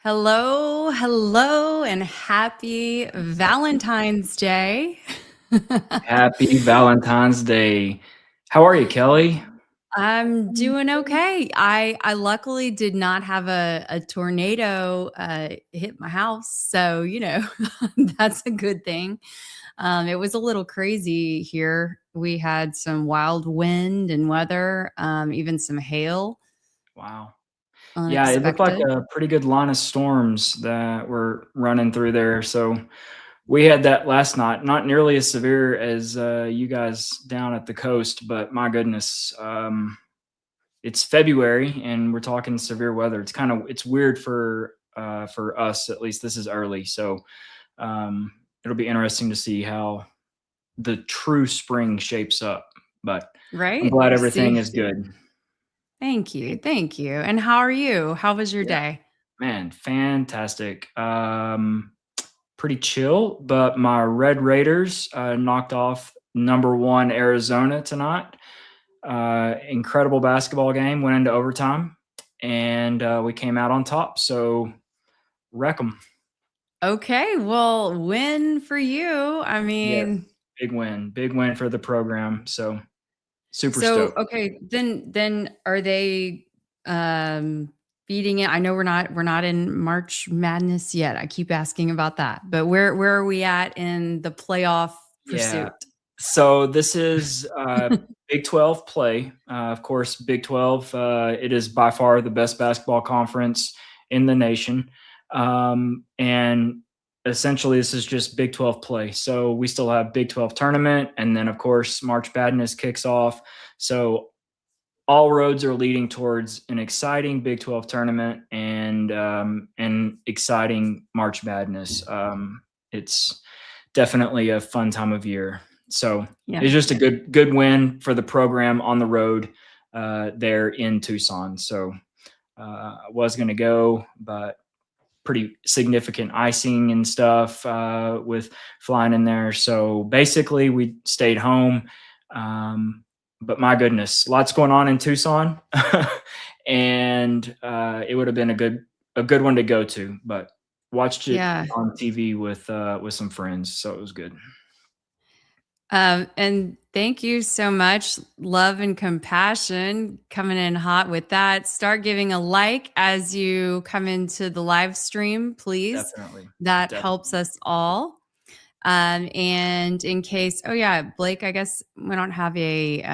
Hello, hello, and happy Valentine's Day. Happy Valentine's Day. How are you, Kelly? I'm doing okay. I luckily did not have a tornado hit my house, so that's a good thing. It was a little crazy here. We had some wild wind and weather, even some hail, Wow. Yeah, it looked like unexpected. a pretty good line of storms that were running through there. So we had that last night. Not nearly as severe as you guys down at the coast, but my goodness, it's February and we're talking severe weather. It's weird for us at least. This is early, so it'll be interesting to see how the true spring shapes up. But I'm Right? glad everything See, is good. thank you, thank you. And how are you? How was your Yeah. day? Man, fantastic. Pretty chill, but my Red Raiders knocked off number one Arizona tonight. Incredible basketball game, went into overtime, and we came out on top. So wreck them. Okay, well, win for you. I Yeah, mean, big win for the program. So super so stoked. okay, then are they beating it? I know we're not in March Madness yet. I keep asking about that. But where are we at in the playoff Yeah. pursuit? So this is Big 12 play. Of course, Big 12, it is by far the best basketball conference in the nation. And essentially, this is just Big 12 play. So we still have Big 12 tournament. And then, of course, March Madness kicks off. So all roads are leading towards an exciting Big 12 tournament and an exciting March Madness. It's definitely a fun time of year. So Yeah. it's just a good win for the program on the road there in Tucson. So I was going to go, but pretty significant icing and stuff with flying in there. So basically, we stayed home. But my goodness, lots going on in Tucson, and it would have been a good one to go to. But watched it Yeah. on TV with some friends, so it was good. And thank you so much. Love and compassion coming in hot with that. Start giving a like as you come into the live stream, please. Definitely, That helps definitely. us all. And in case, oh yeah, Blake, I guess we don't have a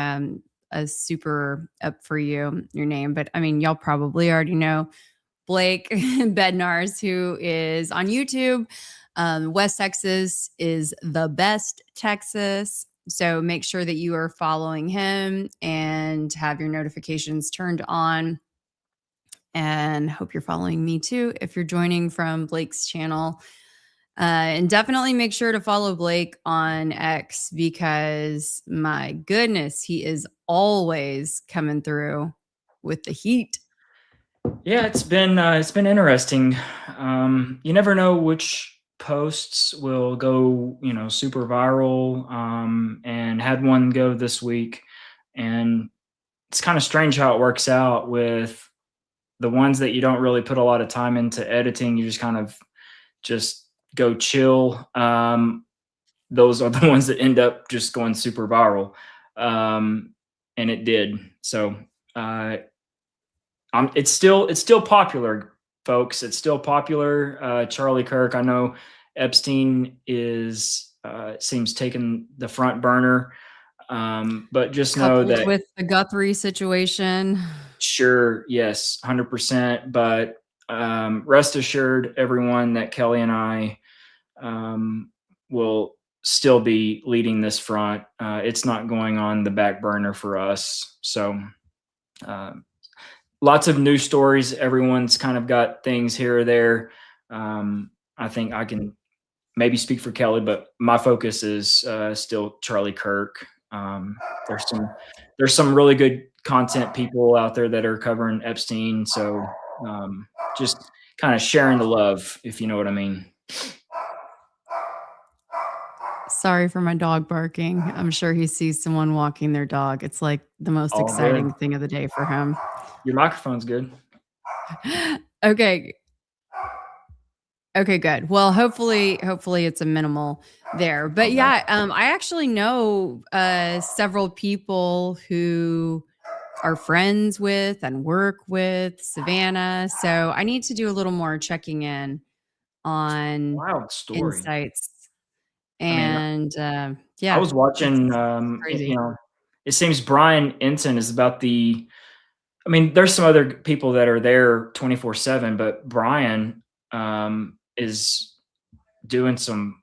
super up for your name, but I mean, y'all probably already know Blake Bednars, who is on YouTube. West Texas is the best Texas. So make sure that you are following him and have your notifications turned on. And hope you're following me too if you're joining from Blake's channel. And definitely make sure to follow Blake on X because my goodness, he is always coming through with the heat. Yeah, it's been interesting. You never know which posts will go, super viral. And had one go this week, and it's kind of strange how it works out with the ones that you don't really put a lot of time into editing. You just kind of just go chill. Those are the ones that end up just going super viral, and it did. So uh, it's still popular, folks. It's still popular. Charlie Kirk. I know Epstein is seems taking the front burner, but just know Coupled that with the Guthrie situation. sure, yes, 100%. But rest assured, everyone, that Kelly and I will still be leading this front. It's not going on the back burner for us. So. Uh, Lots of news stories. Everyone's kind of got things here or there. I think I can maybe speak for Kelly, but my focus is still Charlie Kirk. There's some really good content people out there that are covering Epstein. So just kind of sharing the love, if you know what I mean. Sorry for my dog barking. I'm sure he sees someone walking their dog. It's like the most All good. exciting thing of the day for him. Your microphone's good. Okay. Okay, good. Well, hopefully it's a minimal there. But Oh, that yeah, I actually know several people who are friends with and work with Savannah. So I need to do a little more checking in on wild story. insights. I mean, And I yeah, was watching, it's you crazy. know, it seems Brian Ensign is about the. I mean, there's some other people that are there 24/7, but Brian is doing some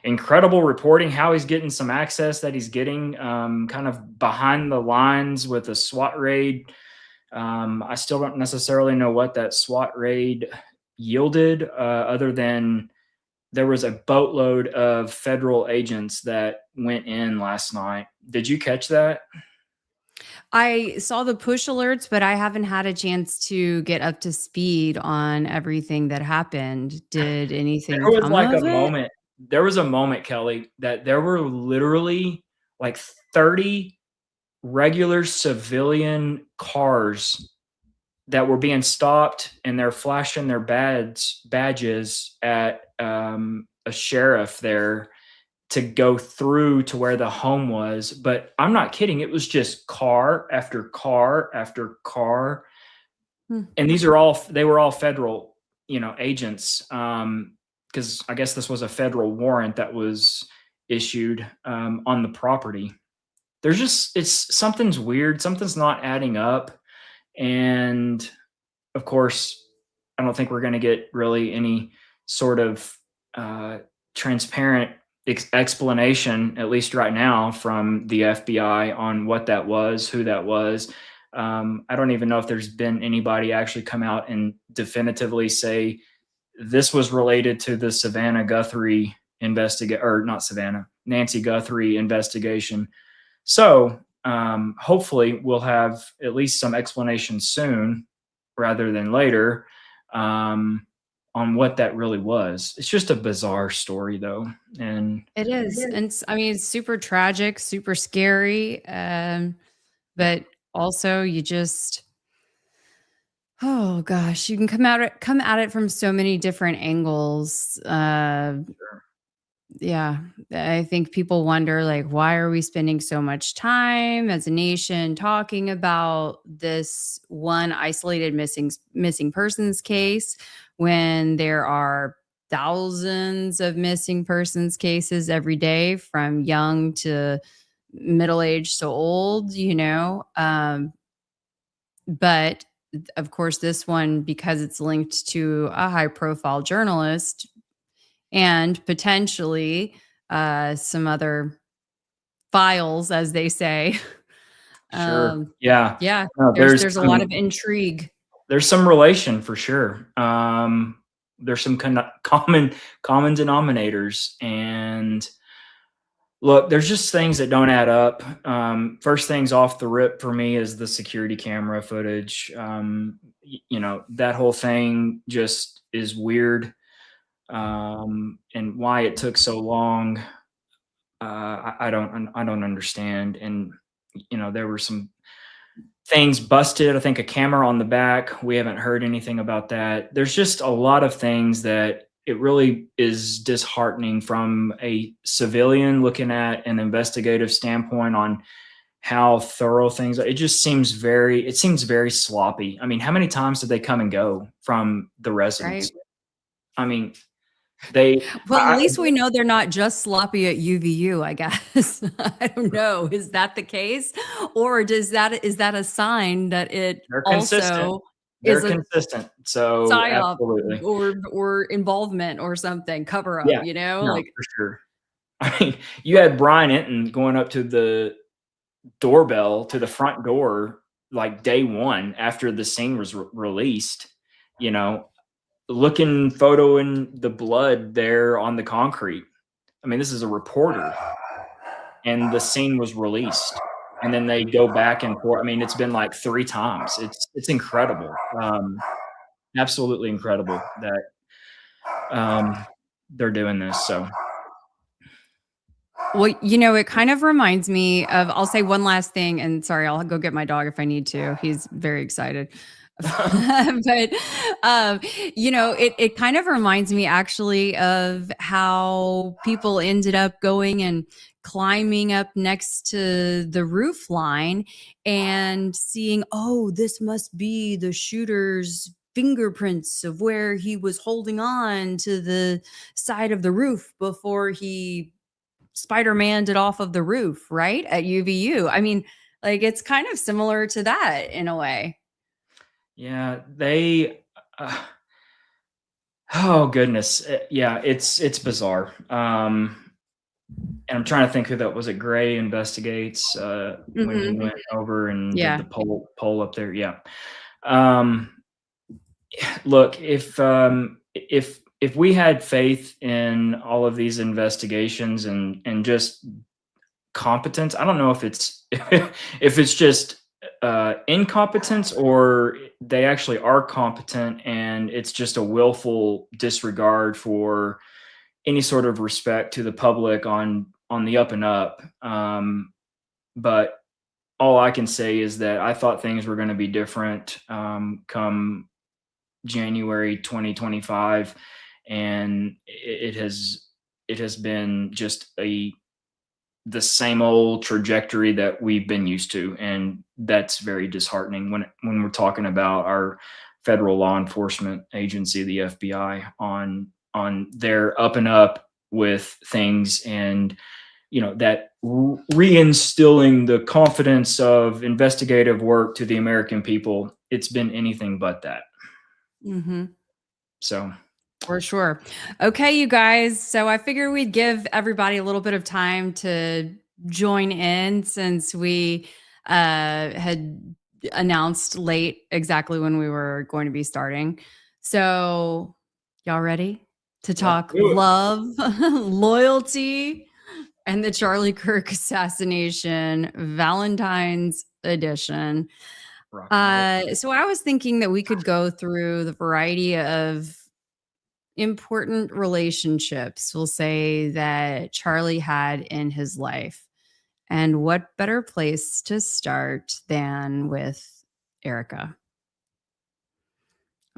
incredible reporting. How he's getting some access that he's getting, kind of behind the lines with a SWAT raid. I still don't necessarily know what that SWAT raid yielded, other than there was a boatload of federal agents that went in last night. Did you catch that? I saw the push alerts, but I haven't had a chance to get up to speed on everything that happened. Did anything There was come like a of it? moment. There was a moment, Kelly, that there were literally like 30 regular civilian cars that were being stopped, and they're flashing their badges at a sheriff there to go through to where the home was. But I'm not kidding. It was just car after car after car. Hmm. And they were all federal, agents. Because I guess this was a federal warrant that was issued on the property. It's something's weird. Something's not adding up. And of course, I don't think we're going to get really any sort of uh, transparent explanation, at least right now, from the FBI on what that was, who that was. I don't even know if there's been anybody actually come out and definitively say this was related to the Savannah Guthrie or not Savannah, Nancy Guthrie investigation. So hopefully we'll have at least some explanation soon rather than later, on what that really was. It's just a bizarre story though. And It is. And I mean, it's super tragic, super scary. yeah, But also you just, oh gosh, you can come at it from so many different angles. sure. Yeah, I think people wonder, like, why are we spending so much time as a nation talking about this one isolated missing persons case when there are thousands of missing persons cases every day, from young to middle aged to old, but of course, this one, because it's linked to a high profile journalist and potentially some other files, as they say. Sure. um, Yeah. yeah, No, there's a lot of intrigue. there's some relation for sure. There's some common denominators, and look, there's just things that don't add up. First things off the rip for me is the security camera footage. That whole thing just is weird. And why it took so long, I don't understand. And there were some things busted. I think a camera on the back. We haven't heard anything about that. There's just a lot of things that it really is disheartening from a civilian looking at an investigative standpoint on how thorough things are. It seems very sloppy. I mean, how many times did they come and go from the Right. residence? I mean, they Well, at I, least we know they're not just sloppy at UVU, I guess. I don't know. Is that the case? Or is that a sign that it they're consistent. also They're is a consistent. So psyop absolutely. or involvement or something, cover up, Yeah. No, like for sure. I mean, you had Brian Enton going up to the doorbell to the front door like day one after the scene was released, you know, looking, photoing the blood there on the concrete. I mean, this is a reporter, and the scene was released, and then they go back and forth. I mean, it's been like 3 times. It's incredible, absolutely incredible that they're doing this. So well, it kind of reminds me of, I'll say one last thing, and sorry, I'll go get my dog if I need to. He's very excited. But um, it kind of reminds me actually of how people ended up going and climbing up next to the roof line and seeing, oh, this must be the shooter's fingerprints of where he was holding on to the side of the roof before he Spider-Man did off of the roof, right? At UVU. I mean, like it's kind of similar to that in a way. Yeah, they oh goodness. Yeah, it's bizarre. And I'm trying to think who that was. It Gray Investigates when he Mhm. went over and did Yeah. the poll up there. Yeah. Um, look, if we had faith in all of these investigations and just competence, I don't know if it's if it's just incompetence or they actually are competent and it's just a willful disregard for any sort of respect to the public on the up and up. But all I can say is that I thought things were going to be different come January 2025, and it has been just the same old trajectory that we've been used to, and that's very disheartening when we're talking about our federal law enforcement agency, the FBI, on their up and up with things, and that reinstilling the confidence of investigative work to the American people. It's been anything but that. Mhm. So For sure. Okay, you guys. So I figured we'd give everybody a little bit of time to join in since we had announced late exactly when we were going to be starting. So, y'all ready to let's talk do it. love, loyalty, and the Charlie Kirk assassination, Valentine's edition? Rock and roll. So I was thinking that we could go through the variety of important relationships, we'll say, that Charlie had in his life. And what better place to start than with Erica?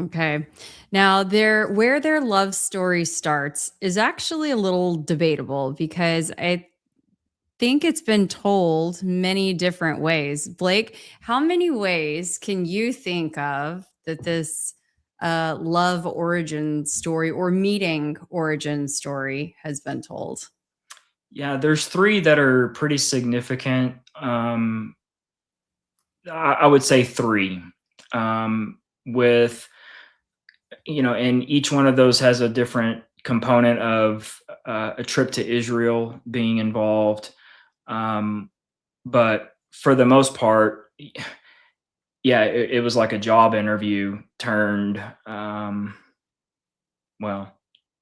Okay. Now, where their love story starts is actually a little debatable because I think it's been told many different ways. Blake, how many ways can you think of that this love origin story or meeting origin story has been told? Yeah, there's three that are pretty significant. I would say three. With and each one of those has a different component of a trip to Israel being involved. Um, but for the most part, yeah, it was like a job interview well,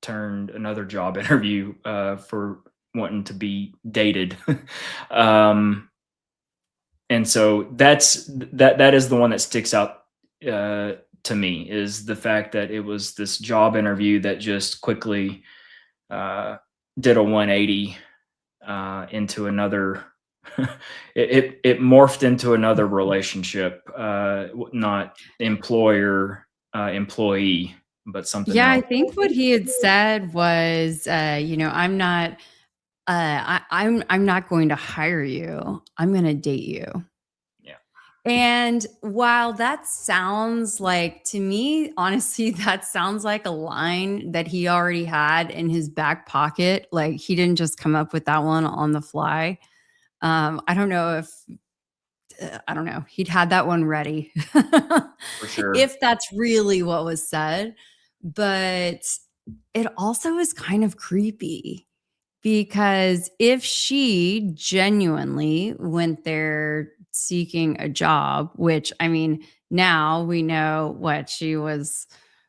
turned another job interview for wanting to be dated. um, and so that is the one that sticks out to me, is the fact that it was this job interview that just quickly uh, did a 180 into another. It morphed into another relationship, not employer employee, but something Yeah, I else. think what he had said was, I'm not, I'm not going to hire you. I'm going to date you. Yeah, And while that sounds like, to me, honestly, that sounds like a line that he already had in his back pocket. Like he didn't just come up with that one on the fly. I don't know if, I don't know, he'd had that one ready for sure. if that's really what was said. But it also is kind of creepy because if she genuinely went there seeking a job, which I mean, now we know what she was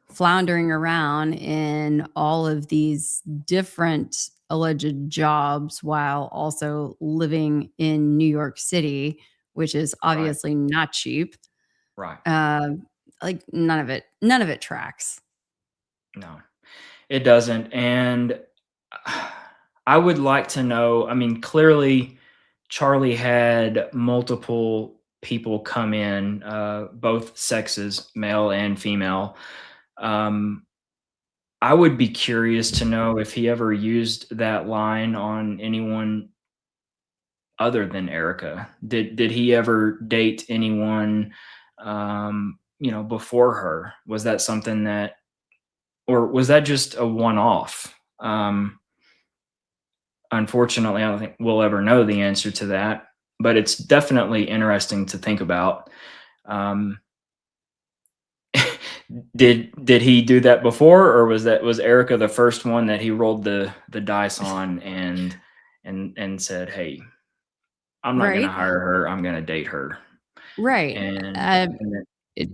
floundering around in all of these different alleged jobs while also living in New York City, which is Right, obviously not cheap. right. Um, like none of it tracks. No, it doesn't. And I would like to know. I mean, clearly, Charlie had multiple people come in, both sexes, male and female. Um, I would be curious to know if he ever used that line on anyone other than Erica. Did he ever date anyone, before her? Was that something that, or was that just a one-off? Unfortunately, I don't think we'll ever know the answer to that, but it's definitely interesting to think about. Um, did he do that before, or was Erica the first one that he rolled the dice on and said, "Hey, I'm not gonna Right. hire her. I'm gonna date her." Right. And then It,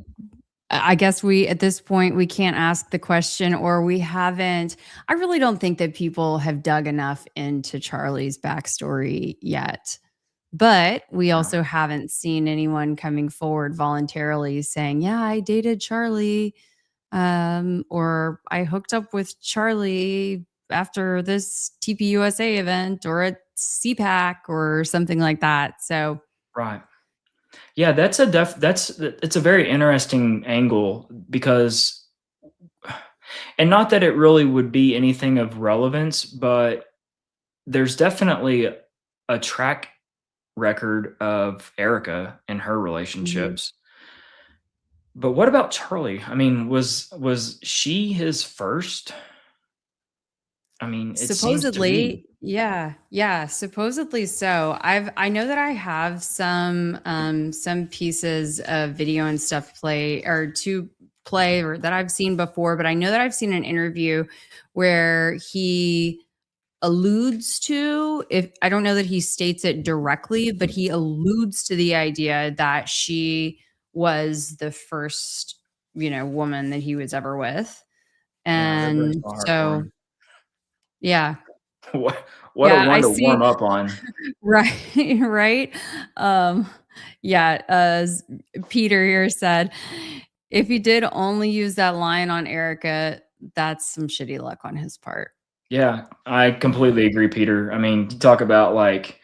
I guess we, at this point, we can't ask the question, or we haven't. I really don't think that people have dug enough into Charlie's backstory yet. But we yeah, also haven't seen anyone coming forward voluntarily saying, "Yeah, I dated Charlie," or "I hooked up with Charlie after this TPUSA event or at CPAC," or something like that. So, right. Yeah, it's a very interesting angle because, and not that it really would be anything of relevance, but there's definitely a track record of Erica and her mhm. relationships. But what about Charlie? I mean, was she his first? I mean, it seems to be. Supposedly, yeah, yeah, supposedly so. I know that I have some pieces of video and stuff play or to play or that I've seen before, but I know that I've seen an interview where he alludes to, if I don't know that he states it directly, but he alludes to the idea that she was the first, woman that he was ever with. Yeah, that breaks And my heart for so, him. yeah. What a Yeah, I one to see. warm up on. Right, right. Um, yeah, Peter here said, if he did only use that line on Erica, that's some shitty luck on his part. Yeah, I completely agree, Peter. I mean, you talk about like,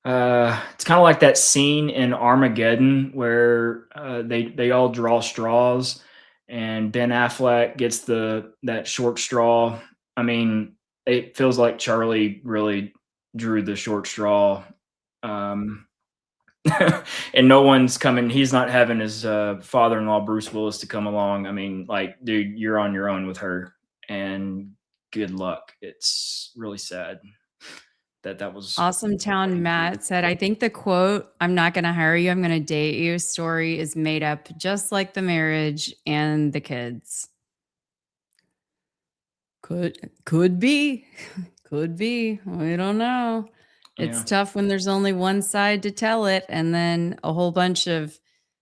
it's kind of like that scene in Armageddon where they all draw straws, and Ben Affleck gets the that short straw. I mean, it feels like Charlie really drew the short straw, um, and no one's coming. He's not having his father-in-law Bruce Willis to come along. I mean, like, dude, you're on your own with her, and good luck. It's really sad that was Awesome what Town he did. Matt said, I think the quote, "I'm not going to hire you, I'm going to date you" story is made up just like the marriage and the kids. Could be. Could be. We don't know. It's Yeah. tough when there's only one side to tell it and then a whole bunch of,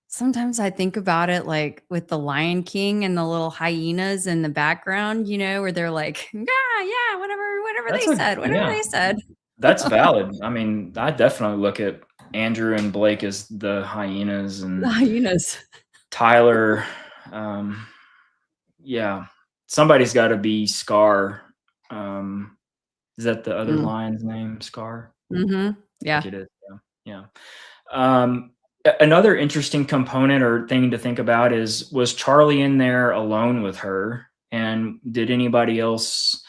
sometimes I think about it like with the Lion King and the little hyenas in the background, where they're like, "Yeah, yeah, whatever That's they a said, whatever yeah, they said." that's valid. I mean, I definitely look at Andrew and Blake as the hyenas, The and hyenas. Tyler, um, yeah, somebody's gotta be Scar. Um, is that the other Mm, lion's name, Scar? mhm. I think Yeah. it is, yeah, yeah. Another interesting component or thing to think about is, was Charlie in there alone with her, and did anybody else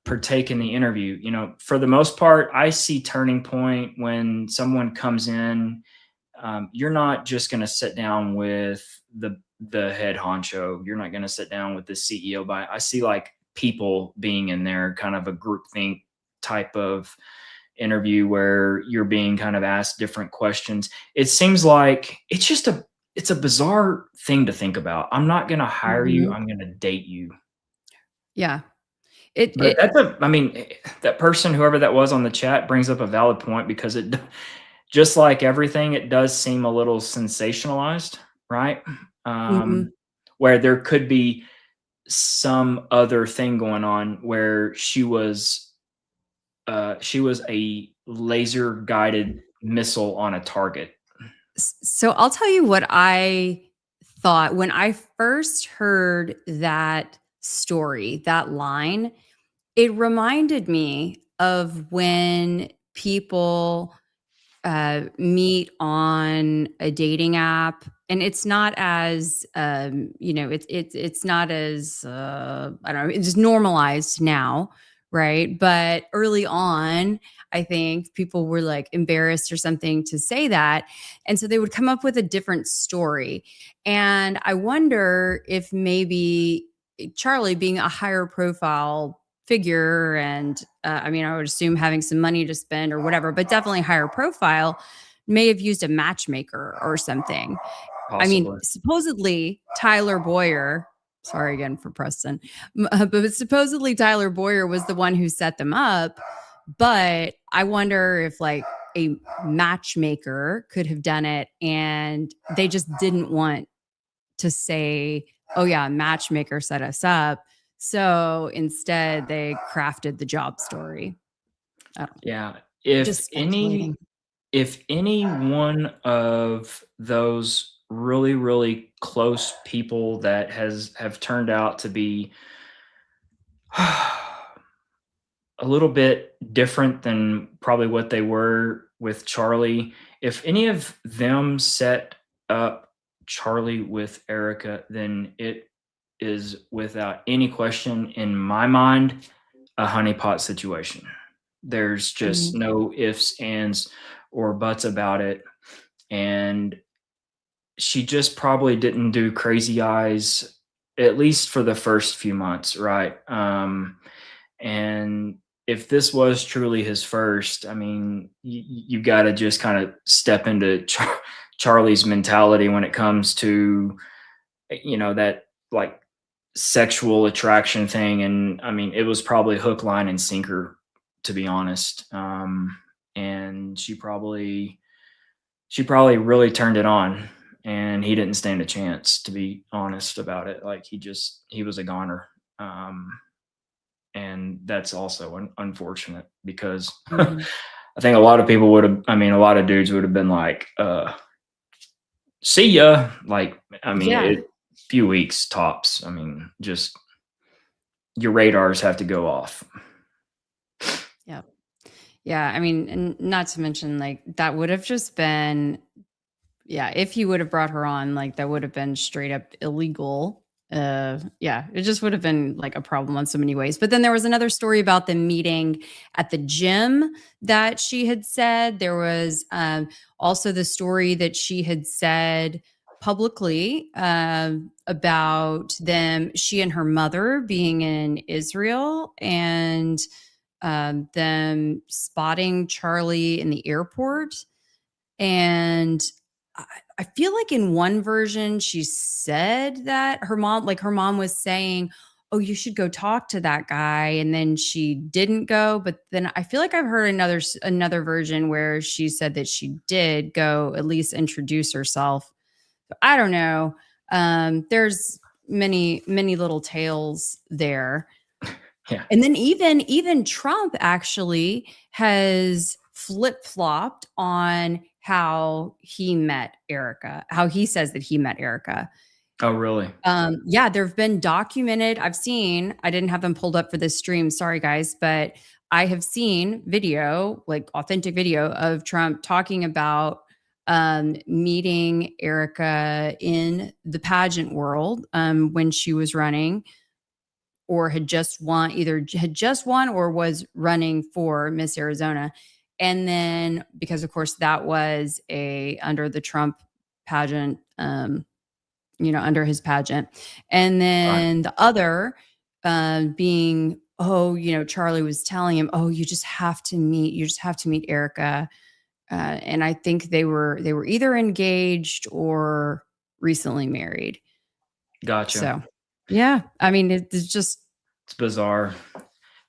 partake in the interview? For the most part, I see turning point when someone comes in. You're not just going to sit down with the head honcho. You're not going to sit down with the CEO. But I see like people being in there, kind of a group think type of interview where you're being kind of asked different questions. It seems like it's a bizarre thing to think about. I'm not going to hire you. Mhm. I'm going to date you. Yeah. It But it I mean, that person, whoever that was on the chat, brings up a valid point because just like everything, it does seem a little sensationalized, right? mhm. Um, where there could be some other thing going on where she was a laser guided missile on a target. So I'll tell you what I thought when I first heard that story, that line. It reminded me of when people meet on a dating app, and it's not as it's not as I don't know, it's normalized now, right? But early on, I think people were like embarrassed or something to say that, and so they would come up with a different story. And I wonder if maybe Charlie, being a higher profile figure, and I mean, I would assume having some money to spend or whatever, but definitely higher profile, may have used a matchmaker or something. I mean, Possibly. supposedly Tyler Boyer, sorry again for Preston, but supposedly Tyler Boyer was the one who set them up. But I wonder if like a matchmaker could have done it and they just didn't want to say, oh, yeah, a matchmaker set us up. So instead, they crafted the job story. I don't know. Yeah. Just If any speculating. if any one of those really, really close people that have turned out to be a little bit different than probably what they were with Charlie, if any of them set up Charlie with Erica, then it is without any question in my mind a honeypot situation. There's just Mhm. no ifs, ands, or buts about it. And she just probably didn't do crazy eyes, at least for the first few months, right? And if this was truly his first, I mean, you got to just kind of step into Charlie's mentality when it comes to, that like sexual attraction thing. And I mean, it was probably hook, line, and sinker, to be honest. And she probably really turned it on, and he didn't stand a chance, to be honest about it. Like he was a goner. And that's also unfortunate because Mhm. I think a lot of people would have, I mean, a lot of dudes would have been like, see ya. Like, I mean, Yeah. few weeks tops. I mean, just your radars have to go off. Yeah. Yeah. I mean, and not to mention, like, that would have just been, yeah, if he would have brought her on, like, that would have been straight up illegal. Yeah, it just would have been like a problem on so many ways. But then there was another story about them meeting at the gym that she had said. There was also the story that she had said publicly about them, she and her mother being in Israel, and them spotting Charlie in the airport. And I I feel like in one version, she said that her mom was saying, "Oh, you should go talk to that guy," and then she didn't go. But then I feel like I've heard another version where she said that she did go at least introduce herself. I don't know. There's many little tales there. Yeah. And then even Trump actually has flip-flopped on how he met Erica, how he says that he met Erica. Oh, really? Yeah, there've been documented, I didn't have them pulled up for this stream, sorry guys, but I have seen video, like authentic video of Trump talking about meeting Erica in the pageant world when she was running, or had just won or was running for Miss Arizona. And then, because of course that was a under the Trump pageant, under his pageant. And Right. then the other being, oh, Charlie was telling him, oh, you just have to meet Erica. And I think they were either engaged or recently married. Gotcha. So yeah, I mean, it's just, It's bizarre.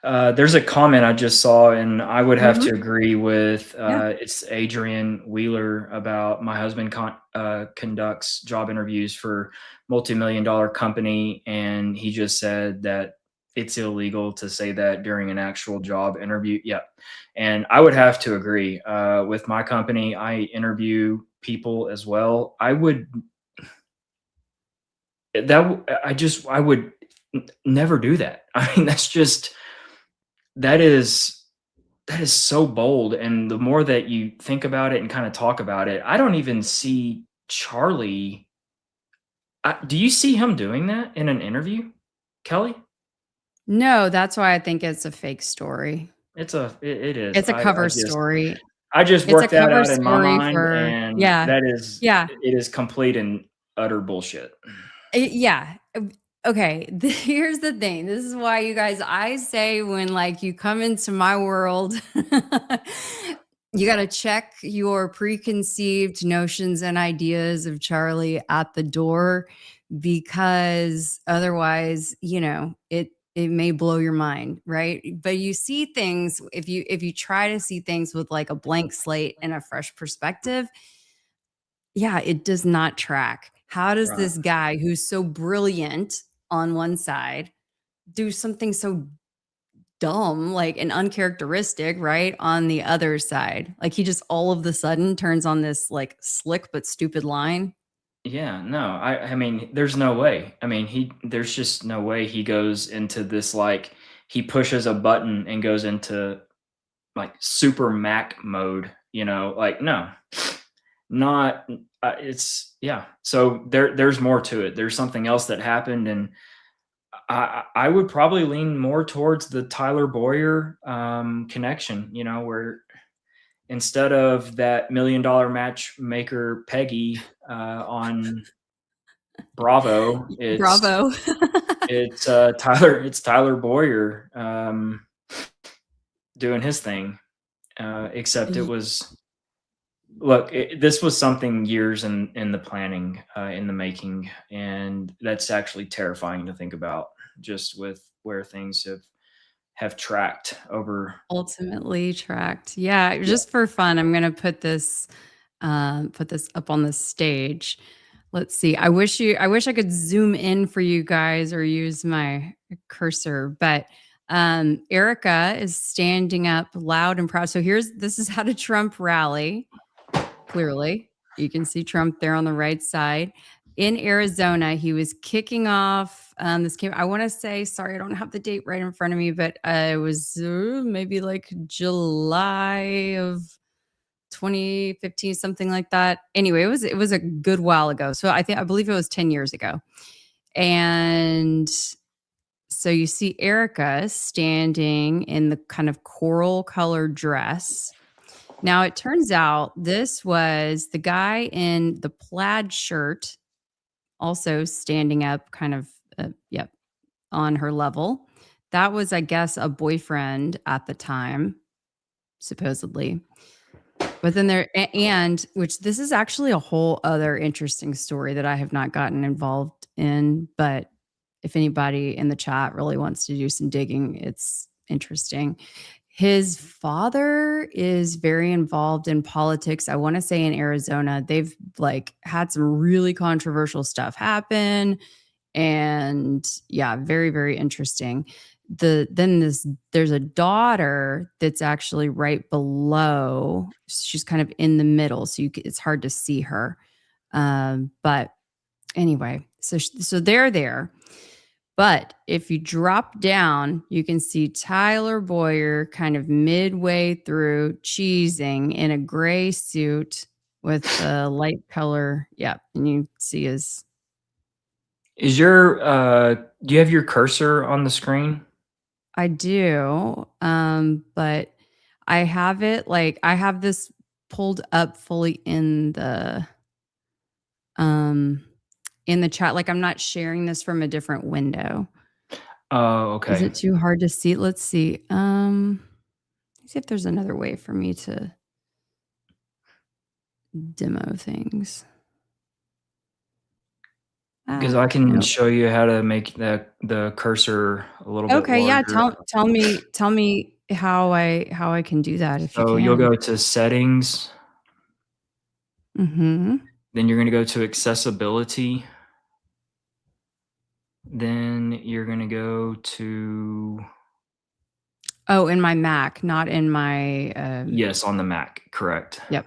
There's a comment I just saw, and I would have mhm, to agree with. yeah. It's Adrian Wheeler about my husband conducts job interviews for multi-million-dollar company, and he just said that it's illegal to say that during an actual job interview. Yeah, and I would have to agree. With my company, I interview people as well. I would never do that. I mean, that is that is so bold, and the more that you think about it and kinda talk about it, I don't even see Charlie do you see him doing that in an interview, Kelly? No, that's why I think it's a fake story. It is. It's a cover story. I just It's a worked that cover out in my story mind, for and yeah. that is Yeah. it is complete and utter bullshit. Yeah. Okay, here's the thing. This is why you guys I say when, like, you come into my world, you gotta check your preconceived notions and ideas of Charlie at the door because otherwise, it may blow your mind, right? But you see things if you try to see things with, like, a blank slate and a fresh perspective, yeah, it does not track. How does Right. this guy who's so brilliant on one side do something so dumb, like, and uncharacteristic, right, on the other side? Like, he just all of the sudden turns on this, like, slick but stupid line. Yeah, no, I mean, there's no way. I mean, there's just no way he goes into this, like, he pushes a button and goes into, like, super Mac mode, like, no. Not it's yeah. So there's more to it. There's something else that happened, and I would probably lean more towards the Tyler Boyer, connection, where instead of that $1,000,000 matchmaker Peggy, on Bravo, Bravo. Tyler Boyer, doing his thing, except it Ye was look, this was something years in the planning, in the making, and that's actually terrifying to think about, just with where things have tracked over. ultimately tracked. Yeah, Yeah. just for fun, I'm gonna put this up on the stage. Let's see. I wish I could zoom in for you guys or use my cursor, but Erica is standing up loud and proud. So this is how to Trump rally. Clearly, you can see Trump there on the right side. In Arizona, he was kicking off this came, I want to say, sorry, I don't have the date right in front of me, but it was maybe like July of 2015, something like that. Anyway, it was a good while ago. So I believe it was 10 years ago. And so you see Erica standing in the kind of coral colored dress. Now it turns out this was the guy in the plaid shirt also standing up kind of yep, on her level. That was, I guess, a boyfriend at the time, supposedly. But then and which this is actually a whole other interesting story that I have not gotten involved in, but if anybody in the chat really wants to do some digging, it's interesting. His father is very involved in politics. I want to say in Arizona, they've like had some really controversial stuff happen and yeah, very very interesting. There's a daughter that's actually right below. She's kind of in the middle, so it's hard to see her. But anyway, so they're there. But if you drop down, you can see Tyler Boyer kind of midway through cheesing in a gray suit with a light color. Yeah, and you see his Is do you have your cursor on the screen? I do, but I have this pulled up fully um, in the chat, like, I'm not sharing this from a different window. Oh, Is okay. it too hard to see? Let's see, let's see if there's another way for me to demo things. Because Ah, I can nope. show you how to make the cursor a little bit Okay, yeah, larger. tell me how I can do that if you So you'll can. go to settings, Mhm. then you're gonna go to accessibility, then you're gonna go to Oh, in my Mac, not in my, yes, on the Mac, correct. yep.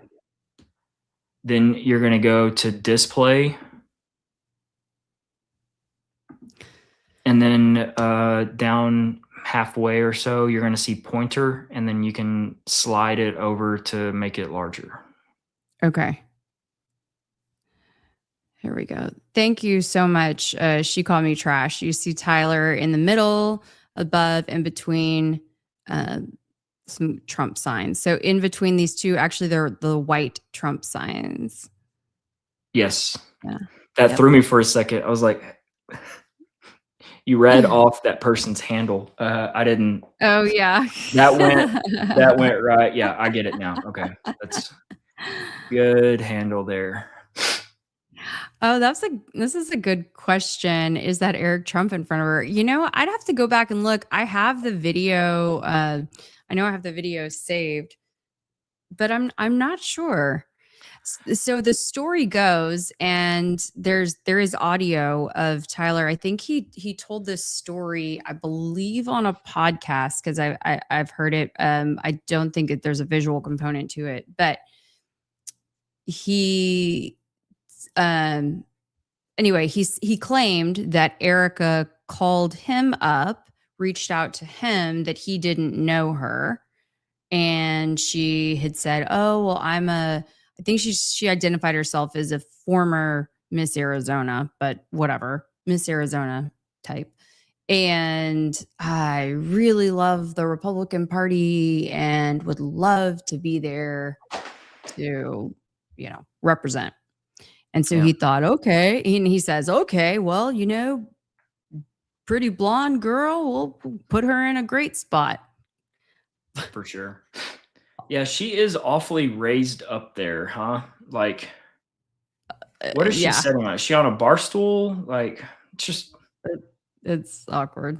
Then you're gonna go to display, and then, down halfway or so, you're going to see pointer, and then you can slide it over to make it larger. Okay. Here we go. Thank you so much. She called me trash. You see Tyler in the middle, above, and between some Trump signs. So in between these two, actually, they're the white Trump signs. Yes. Yeah. That threw me for a second. I was like, you read off that person's handle. I didn't. Oh, yeah. That went right. Yeah, I get it now. Okay. That's good handle there. Oh, this is a good question. Is that Eric Trump in front of her? You know, I'd have to go back and look. I have the video. I know I have the video saved, but I'm not sure. So the story goes, and there is audio of Tyler. I think he told this story, I believe, on a podcast, because I've heard it. I don't think that there's a visual component to it, but he anyway, he claimed that Erica called him up, reached out to him, that he didn't know her, and she had said, "Oh, well, I think she identified herself as a former Miss Arizona, but whatever, Miss Arizona type. And I really love the Republican Party and would love to be there to, represent." And so he thought, okay. And he says, okay, well, pretty blonde girl, we'll put her in a great spot. For sure. Yeah, she is awfully raised up there, huh? Like, what is she sitting on? Is she on a bar stool? Like, just. It's awkward.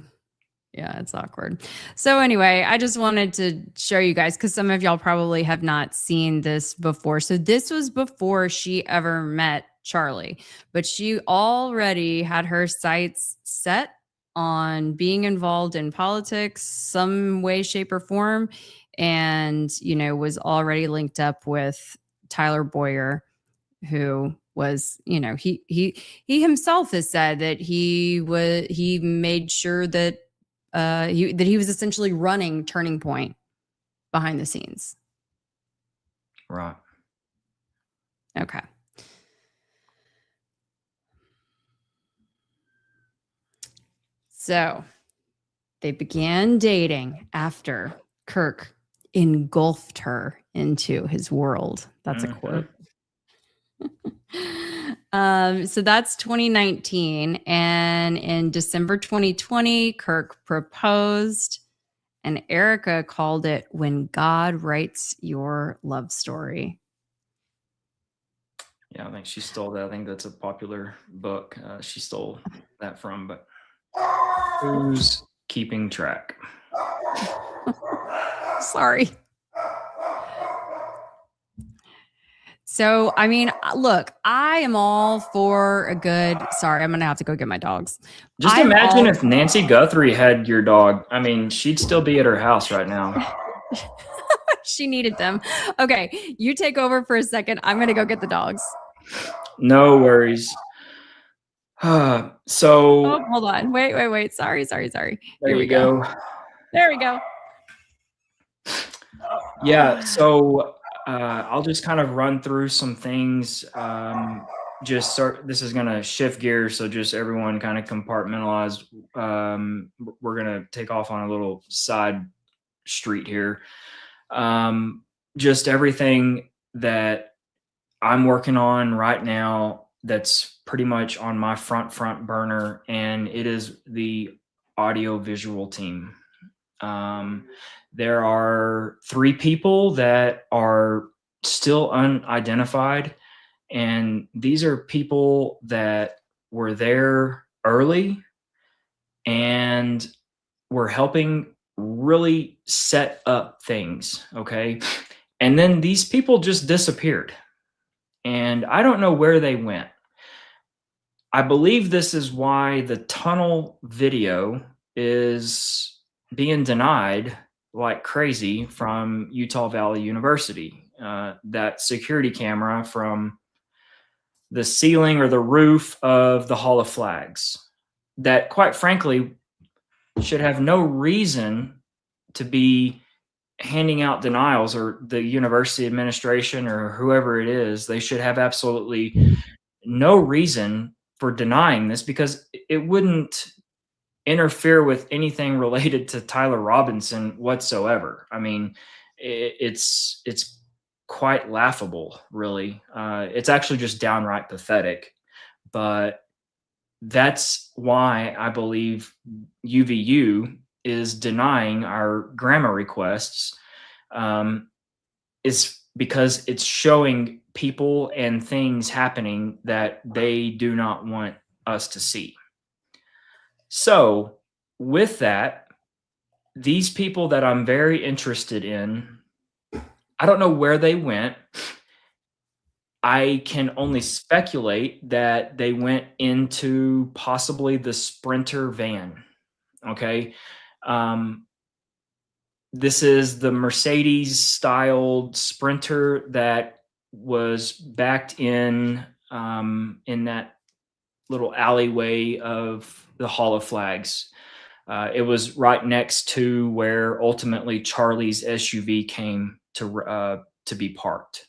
Yeah, it's awkward. So anyway, I just wanted to show you guys, because some of y'all probably have not seen this before. So this was before she ever met Charlie, but she already had her sights set on being involved in politics some way, shape, or form, and was already linked up with Tyler Boyer, who was, he himself has said that he made sure that he was essentially running Turning Point behind the scenes. Right. Okay. So they began dating after Kirk engulfed her into his world. That's a quote. So that's 2019. And in December 2020, Kirk proposed, and Erica called it "When God Writes Your Love Story." Yeah, I think she stole that. I think that's a popular book she stole that from, but who's keeping track? Sorry. So, I mean, look, I am all for a good. Sorry, I'm going to have to go get my dogs. Just imagine if Nancy Guthrie had your dog. I mean, she'd still be at her house right now. She needed them. Okay, you take over for a second. I'm going to go get the dogs. No worries. So. Oh, hold on. Wait. Sorry. There you go. There we go. Yeah. So I'll just kind of run through some things. This is going to shift gears. So just everyone kind of compartmentalize. We're going to take off on a little side street here. Just everything that I'm working on right now that's pretty much on my front burner, and it is the audio visual team. There are 3 people that are still unidentified, and these are people that were there early and were helping really set up things, okay? And then these people just disappeared, and I don't know where they went. I believe this is why the tunnel video is being denied like crazy from Utah Valley University. That security camera from the ceiling or the roof of the Hall of Flags, that quite frankly should have no reason to be handing out denials, or the university administration or whoever it is, they should have absolutely no reason for denying this, because it wouldn't interfere with anything related to Tyler Robinson whatsoever. I mean, it's quite laughable, really. It's actually just downright pathetic. But that's why I believe UVU is denying our grammar requests. Is because it's showing people and things happening that they do not want us to see. So, with that, these people that I'm very interested in, I don't know where they went. I can only speculate that they went into possibly the Sprinter van. Okay. Um, this is the Mercedes styled Sprinter that was backed in that little alleyway of the Hall of Flags. It was right next to where ultimately Charlie's SUV came to be parked.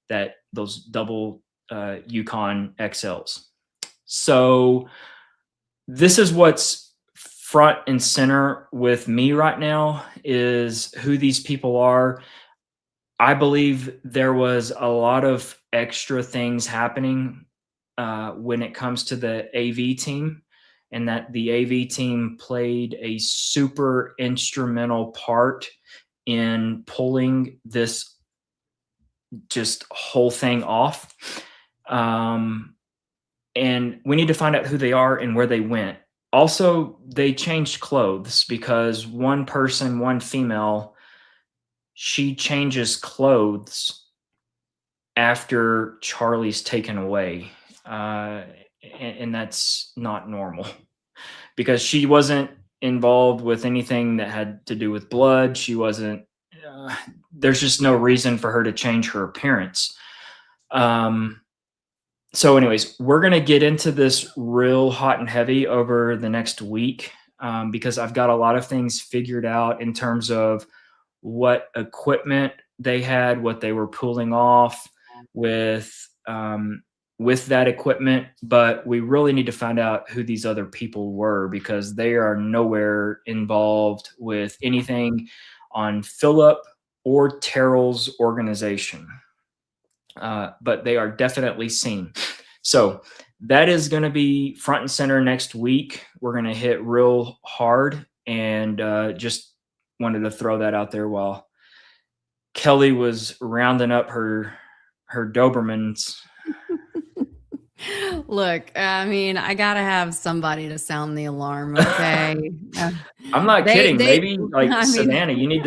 That those double Yukon XLs. So this is what's front and center with me right now, is who these people are. I believe there was a lot of extra things happening when it comes to the AV team, and that the AV team played a super instrumental part in pulling this just whole thing off. And we need to find out who they are and where they went. Also, they changed clothes, because one person, one female, she changes clothes after Charlie's taken away. And that's not normal, because she wasn't involved with anything that had to do with blood. She wasn't, there's just no reason for her to change her appearance. So anyways, we're going to get into this real hot and heavy over the next week, because I've got a lot of things figured out in terms of what equipment they had, what they were pulling off with that equipment. But we really need to find out who these other people were, because they are nowhere involved with anything on Philip or Terrell's organization. But they are definitely seen. So that is going to be front and center next week. We're going to hit real hard, and just wanted to throw that out there while Kelly was rounding up her Dobermans. Look, I mean, I gotta have somebody to sound the alarm, okay? I'm not kidding. Maybe like I mean, Savannah, you need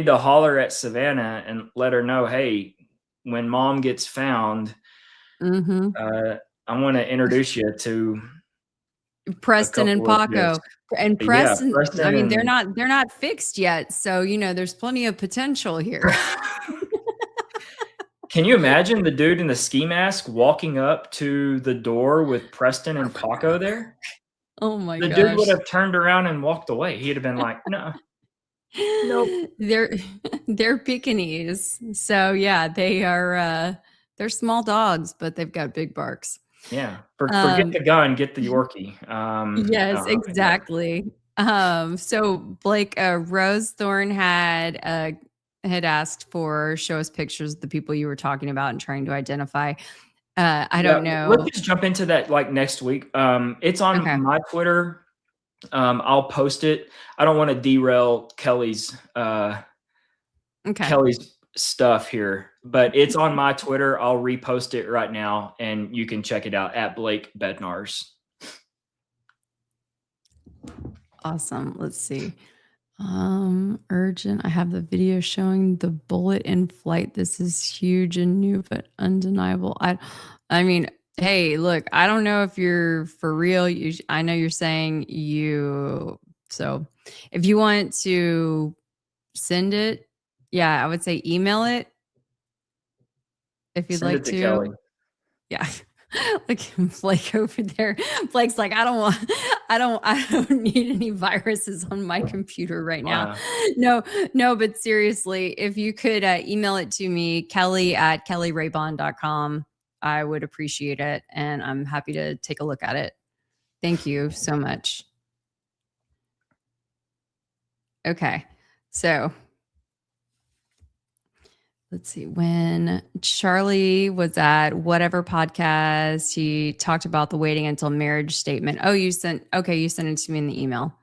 to holler at Savannah and let her know, hey, when Mom gets found, mhm. I want to introduce you to a Preston and couple of Paco. And yeah, Preston, I Preston mean, and they're not fixed yet, so, there's plenty of potential here. Can you imagine the dude in the ski mask walking up to the door with Preston and Paco there? Oh my The dude would gosh. have turned around and walked away. He'd have been like, "No, nope." They're they're Pekingese. So, yeah, they're small dogs, but they've got big barks. Yeah. Forget Um the gun, get the Yorkie. Yes, Okay, yeah. exactly. So Blake, Rose Thorne had asked for show us pictures of the people you were talking about and trying to identify. I Yeah, don't let's know. just jump into that, like, next week. It's on Okay. my Twitter. I'll post it. I don't wanna derail Okay. Kelly's stuff here, but it's on my Twitter. I'll repost it right now, and you can check it out at Blake Bednars. Awesome. Let's see. Urgent. I have the video showing the bullet in flight. This is huge and new, but undeniable. I mean, hey, look, I don't know if you're for real. I know you're saying you, so if you want to send it, yeah, I would say email it if you'd Send like it to Kelly. to. Yeah. Like Blake over there. Blake's like, I don't need any viruses on my computer right now. Wow. No, but seriously, if you could email it to me, kelly@kellyraybond.com, I would appreciate it. And I'm happy to take a look at it. Thank you so much. Okay. So let's see. When Charlie was at whatever podcast, he talked about the waiting until marriage statement. Oh, you sent it to me in the email.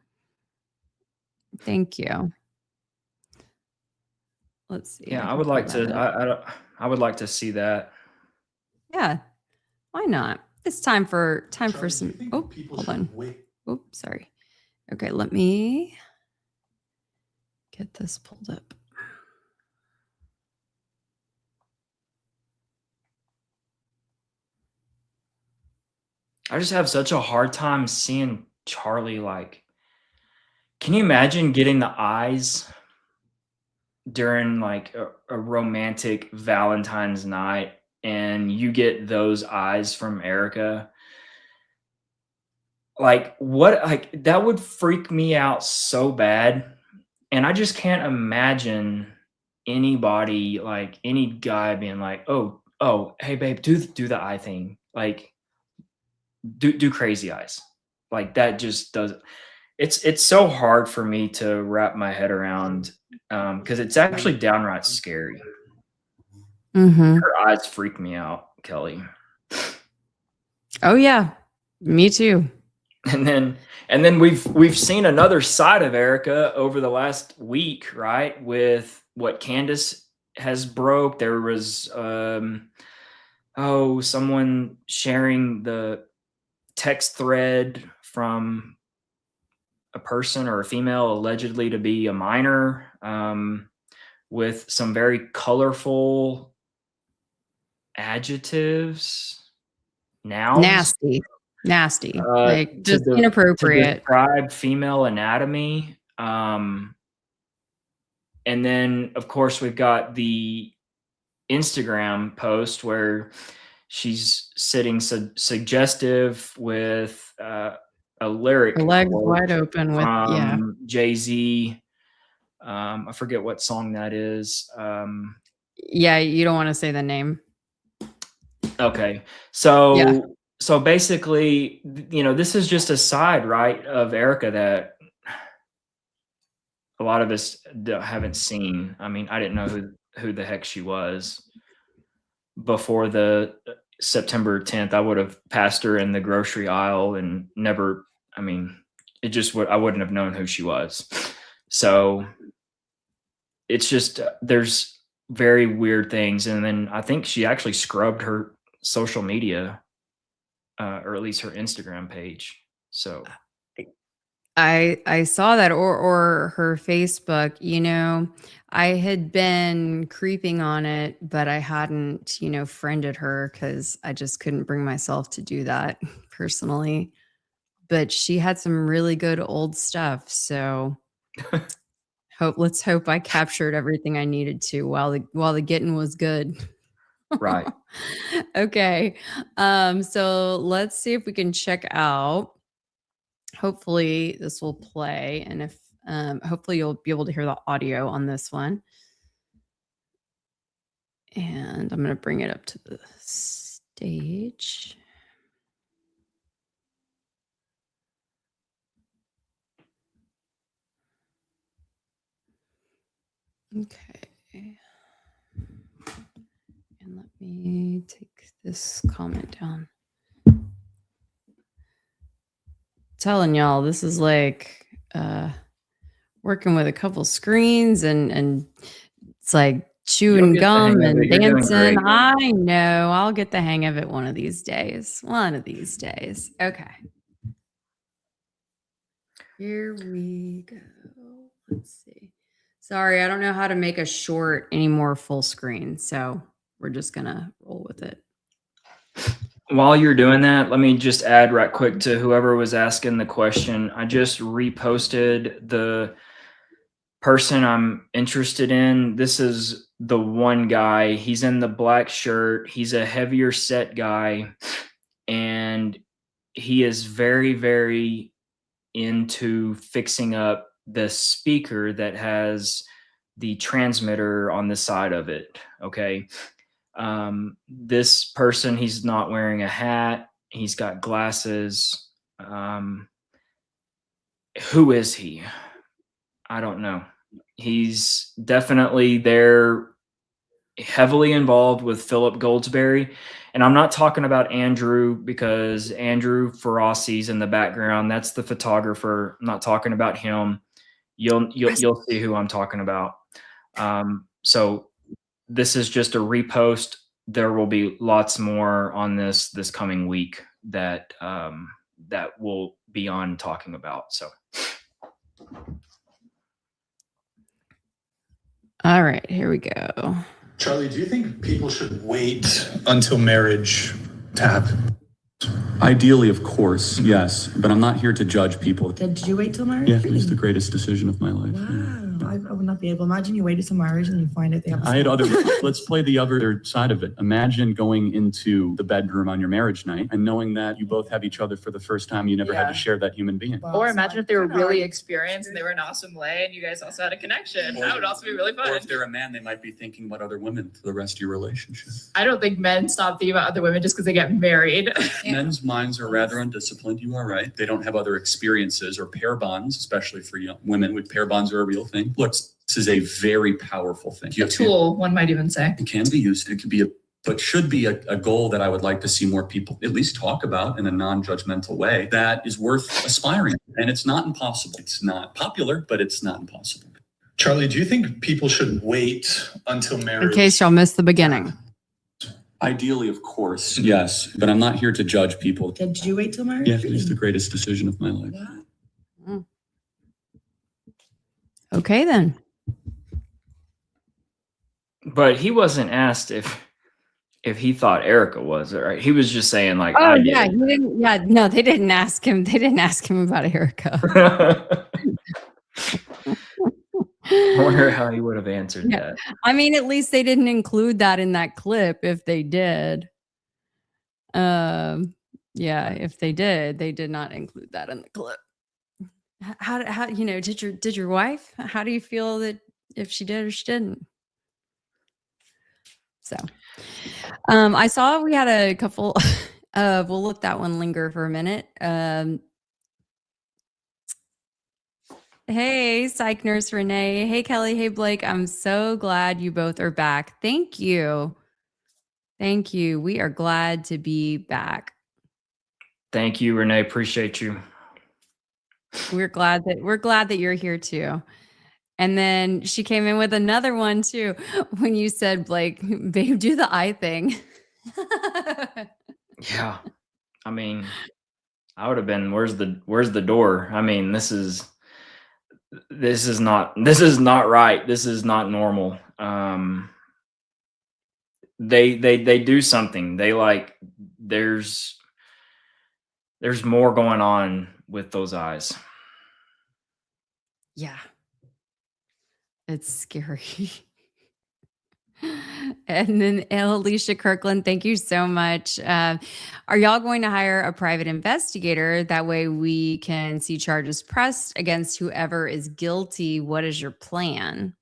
Thank you. Let's see. Yeah, I would like to. I would like to see that. Yeah. Why not? It's time for some. Oh, hold on. Oh, sorry. Okay, let me get this pulled up. I just have such a hard time seeing Charlie. Like, can you imagine getting the eyes during like a romantic Valentine's night, and you get those eyes from Erica? Like, what? Like, that would freak me out so bad. And I just can't imagine anybody, like any guy, being like, "Oh, hey, babe, do the eye thing. Like, do crazy eyes." Like, that just does. It's so hard for me to wrap my head around, because it's actually downright scary. Mm-hmm. Her eyes freak me out, Kelly. Oh yeah, me too. And then we've seen another side of Erica over the last week, right? With what Candace has broke. There was someone sharing the text thread from a person or a female allegedly to be a minor, with some very colorful adjectives, nouns. Nasty, like just inappropriate. To describe female anatomy. And then, of course, we've got the Instagram post where she's sitting suggestive with a lyric, Her legs wide open with from Jay-Z. I forget what song that is. Yeah, you don't want to say the name. Okay. So basically, this is just a side, right, of Erica that a lot of us haven't seen. I mean, I didn't know who the heck she was before the September 10th. I would have passed her in the grocery aisle and never, I mean, I wouldn't have known who she was. So it's just, there's very weird things. And then I think she actually scrubbed her social media, or at least her Instagram page. So I saw that, or her Facebook. I had been creeping on it, but I hadn't, friended her because I just couldn't bring myself to do that personally. But she had some really good old stuff. So let's hope I captured everything I needed to while the getting was good. right. Okay. So let's see if we can check out. Hopefully this will play, and if hopefully you'll be able to hear the audio on this one. And I'm going to bring it up to the stage. Okay. And let me take this comment down. Telling y'all, this is like working with a couple screens, and it's like chewing gum and dancing. I know. I'll get the hang of it one of these days. Okay. Here we go. Let's see. Sorry, I don't know how to make a short any more full screen, so we're just gonna roll with it. While you're doing that, let me just add right quick to whoever was asking the question. I just reposted the person I'm interested in. This is the one guy. He's in the black shirt. He's a heavier set guy, and he is very, very into fixing up the speaker that has the transmitter on the side of it. Okay. This person, he's not wearing a hat. He's got glasses. Who is he? I don't know. He's definitely there, heavily involved with Philip Goldsberry. And I'm not talking about Andrew, because Andrew Ferraci's in the background. That's the photographer. I'm not talking about him. You'll see who I'm talking about. So this is just a repost. There will be lots more on this coming week that that we'll be on talking about. So. All right, here we go. Charlie, do you think people should wait until marriage to happen? Ideally, of course, yes. But I'm not here to judge people. Did you wait till marriage? Yeah, it was the greatest decision of my life. Wow. I would not be able. Imagine you waited till marriage and you find out they have. I had other. Let's play the other side of it. Imagine going into the bedroom on your marriage night and knowing that you both have each other for the first time. You never had to share that human being. Or imagine if they were really experienced and they were an awesome way and you guys also had a connection. That would also be really fun. Or if they're a man, they might be thinking about other women for the rest of your relationship. I don't think men stop thinking about other women just because they get married. Men's minds are rather undisciplined. You are right. They don't have other experiences or pair bonds, especially for young women. With pair bonds are a real thing. Look, this is a very powerful thing. A tool, one might even say. It can be used. It could be but should be a goal that I would like to see more people at least talk about in a non-judgmental way that is worth aspiring. And it's not impossible. It's not popular, but it's not impossible. Charlie, do you think people should wait until marriage? In case y'all missed the beginning. Ideally, of course, yes. But I'm not here to judge people. Did you wait till marriage? Yeah, it was the greatest decision of my life. Wow. Okay, then. But he wasn't asked if he thought Erica was, right? He was just saying like, Oh I yeah, did. he didn't. Yeah, no, they didn't ask him. They didn't ask him about Erica. I wonder how he would have answered Yeah. that. I mean, at least they didn't include that in that clip. If they did, yeah, if they did not include that in the clip. How did your wife? How do you feel that if she did or she didn't? So, I saw we had a couple. We'll let that one linger for a minute. Hey, Psych Nurse Renee. Hey, Kelly. Hey, Blake. I'm so glad you both are back. Thank you. Thank you. We are glad to be back. Thank you, Renee. Appreciate you. We're glad that you're here too. And then she came in with another one too. When you said, Blake, babe, do the eye thing. Yeah. I mean, I would have been, where's the door? I mean, this is not right. This is not normal. They do something. They like, there's more going on with those eyes. Yeah. It's scary. And then Alicia Kirkland, thank you so much. Are y'all going to hire a private investigator? That way we can see charges pressed against whoever is guilty. What is your plan?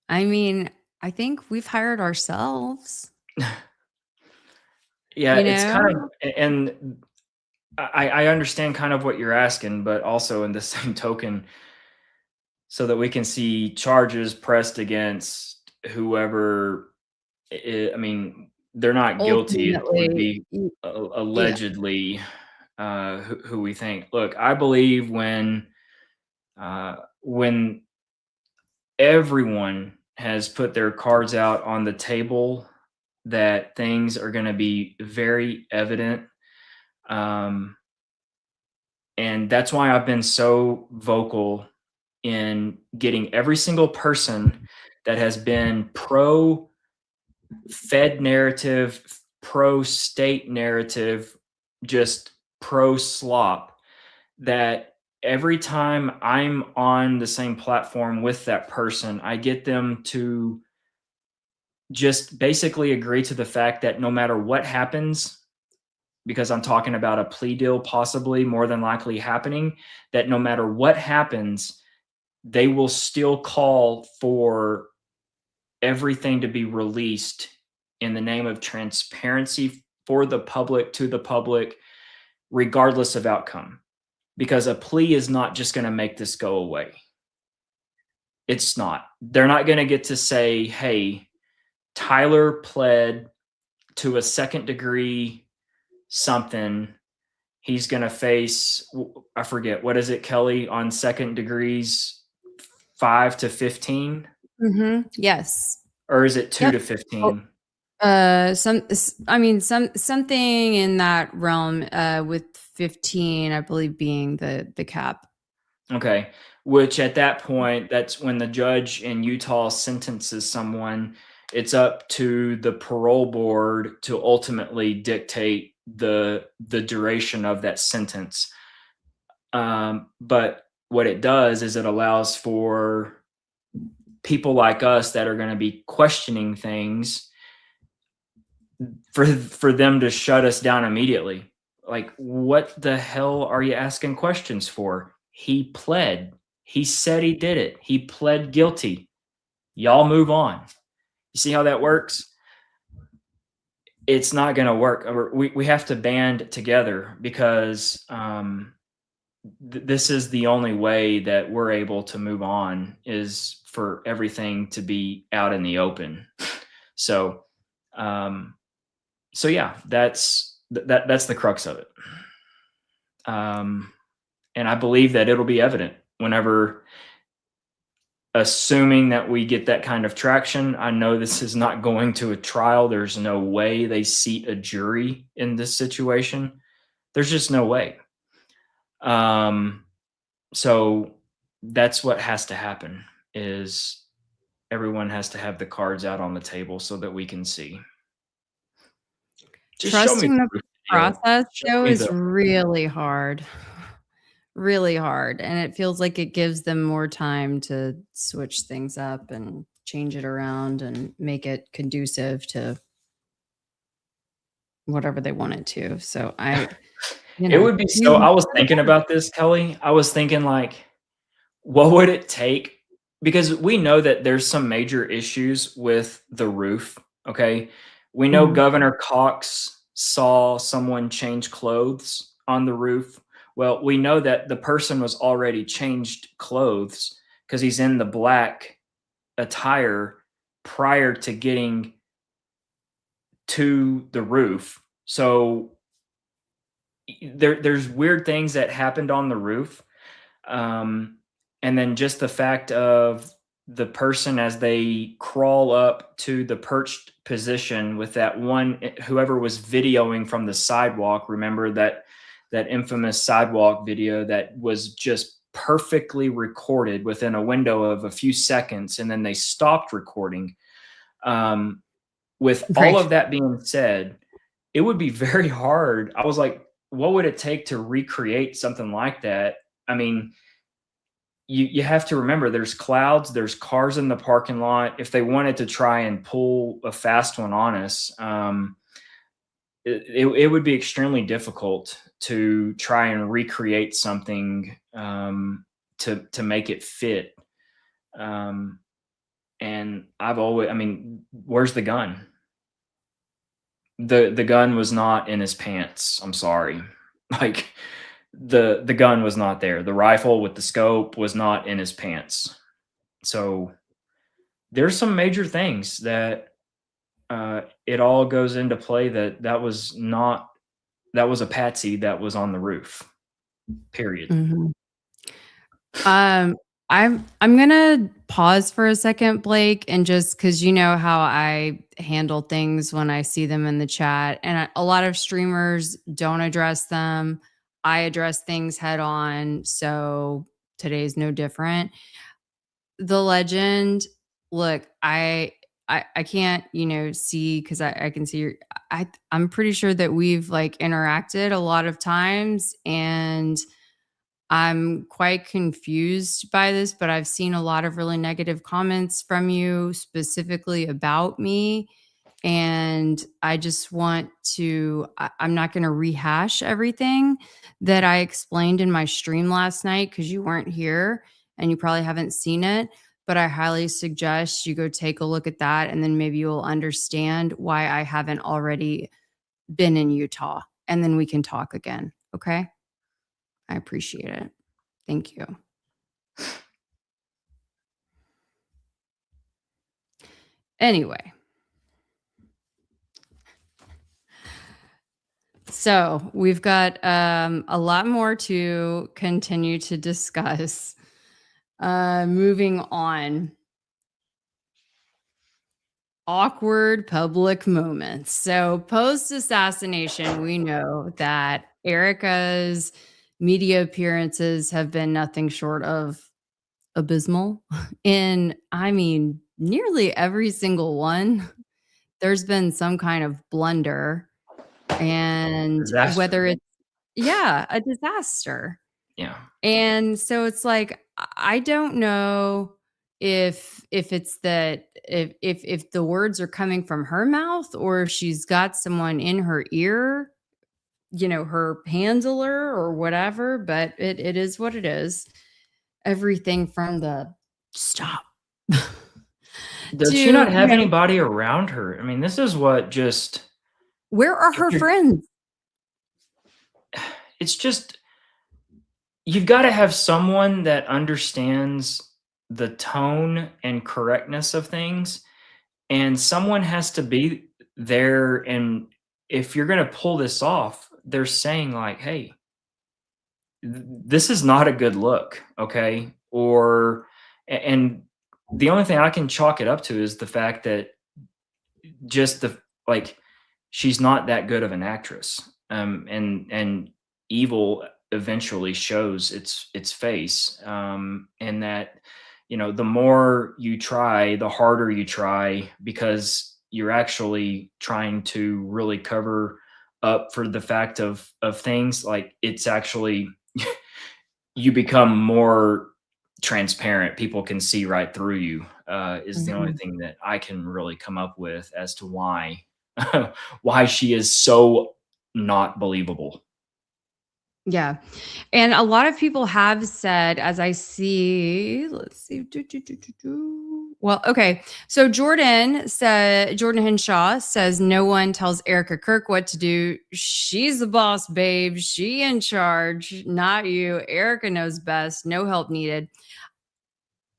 I mean, I think we've hired ourselves. Yeah, You it's kind know? of, and I understand kind of what you're asking, but also in the same token, so that we can see charges pressed against whoever. I mean, they're not guilty. It would be allegedly who we think. Look, I believe when everyone has put their cards out on the table, that things are going to be very evident. And that's why I've been so vocal in getting every single person that has been pro Fed narrative, pro state narrative, just pro slop, that every time I'm on the same platform with that person, I get them to just basically agree to the fact that no matter what happens, because I'm talking about a plea deal possibly more than likely happening, that no matter what happens, they will still call for everything to be released in the name of transparency for the public, to the public, regardless of outcome. Because a plea is not just going to make this go away. It's not. They're not going to get to say, hey, Tyler pled to a second degree something. He's going to face, I forget, what is it, Kelly, on second degrees, 5 to 15? Yes. Or is it 2 Yep. to 15? Something in that realm, with 15, I believe, being the cap. Okay. Which at that point, that's when the judge in Utah sentences someone. It's up to the parole board to ultimately dictate the duration of that sentence. But what it does is it allows for people like us that are going to be questioning things for them to shut us down immediately. Like, what the hell are you asking questions for? He pled. He said he did it. He pled guilty. Y'all move on. You see how that works? It's not going to work. We have to band together because this is the only way that we're able to move on, is for everything to be out in the open. So yeah, that's the crux of it. And I believe that it'll be evident whenever, assuming that we get that kind of traction. I know this is not going to a trial. There's no way they seat a jury in this situation. There's just no way. So that's what has to happen, is everyone has to have the cards out on the table so that we can see. Just Trusting the proof video. process, Show though, me is the- really hard. Really hard. And it feels like it gives them more time to switch things up and change it around and make it conducive to whatever they want it to. So It would be so. I was thinking about this, Kelly. I was thinking, like, what would it take? Because we know that there's some major issues with the roof. Okay. We know Mhm. Governor Cox saw someone change clothes on the roof. Well, we know that the person was already changed clothes because he's in the black attire prior to getting to the roof. So there's weird things that happened on the roof. And then just the fact of the person as they crawl up to the perched position with that one, whoever was videoing from the sidewalk, remember that infamous sidewalk video that was just perfectly recorded within a window of a few seconds, and then they stopped recording. With all of that being said, it would be very hard. I was like, what would it take to recreate something like that? I mean, you have to remember there's clouds, there's cars in the parking lot. If they wanted to try and pull a fast one on us, it would be extremely difficult to try and recreate something to make it fit. And where's the gun? The gun was not in his pants. I'm sorry. Like, the gun was not there. The rifle with the scope was not in his pants. So there's some major things that it all goes into play that was a patsy that was on the roof. Period. Mhm. I'm gonna pause for a second, Blake, and just because you know how I handle things when I see them in the chat, and a lot of streamers don't address them. I address things head on, so today's no different. The legend, look, I can't, see because I can see your. I'm pretty sure that we've like interacted a lot of times, and I'm quite confused by this, but I've seen a lot of really negative comments from you specifically about me. And I just want to, I'm not going to rehash everything that I explained in my stream last night because you weren't here and you probably haven't seen it. But I highly suggest you go take a look at that. And then maybe you'll understand why I haven't already been in Utah. And then we can talk again. Okay. I appreciate it. Thank you. Anyway. So we've got a lot more to continue to discuss. Moving on. Awkward public moments. So post-assassination, we know that Erica's media appearances have been nothing short of abysmal. In, I mean, nearly every single one, there's been some kind of blunder. And Disaster. whether it's, yeah, a disaster. Yeah. And so it's like, I don't know if it's that if the words are coming from her mouth or if she's got someone in her ear, you know, her handler or whatever, but it is what it is. Everything from the stop. Does she not have anybody around her? I mean, this is what just. Where are her friends? It's just, you've got to have someone that understands the tone and correctness of things, and someone has to be there. And if you're going to pull this off, they're saying like, hey, this is not a good look. Okay. And the only thing I can chalk it up to is the fact that just she's not that good of an actress. And evil eventually shows its face. And that, you know, the more you try, the harder you try, because you're actually trying to really cover up for the fact of things. Like, it's actually, you become more transparent. People can see right through you, is the only thing that I can really come up with as to why she is so not believable. Yeah. And a lot of people have said, as I see, let's see. Well, okay. So Jordan Henshaw says, no one tells Erica Kirk what to do. She's the boss, babe. She in charge, not you. Erica knows best. No help needed.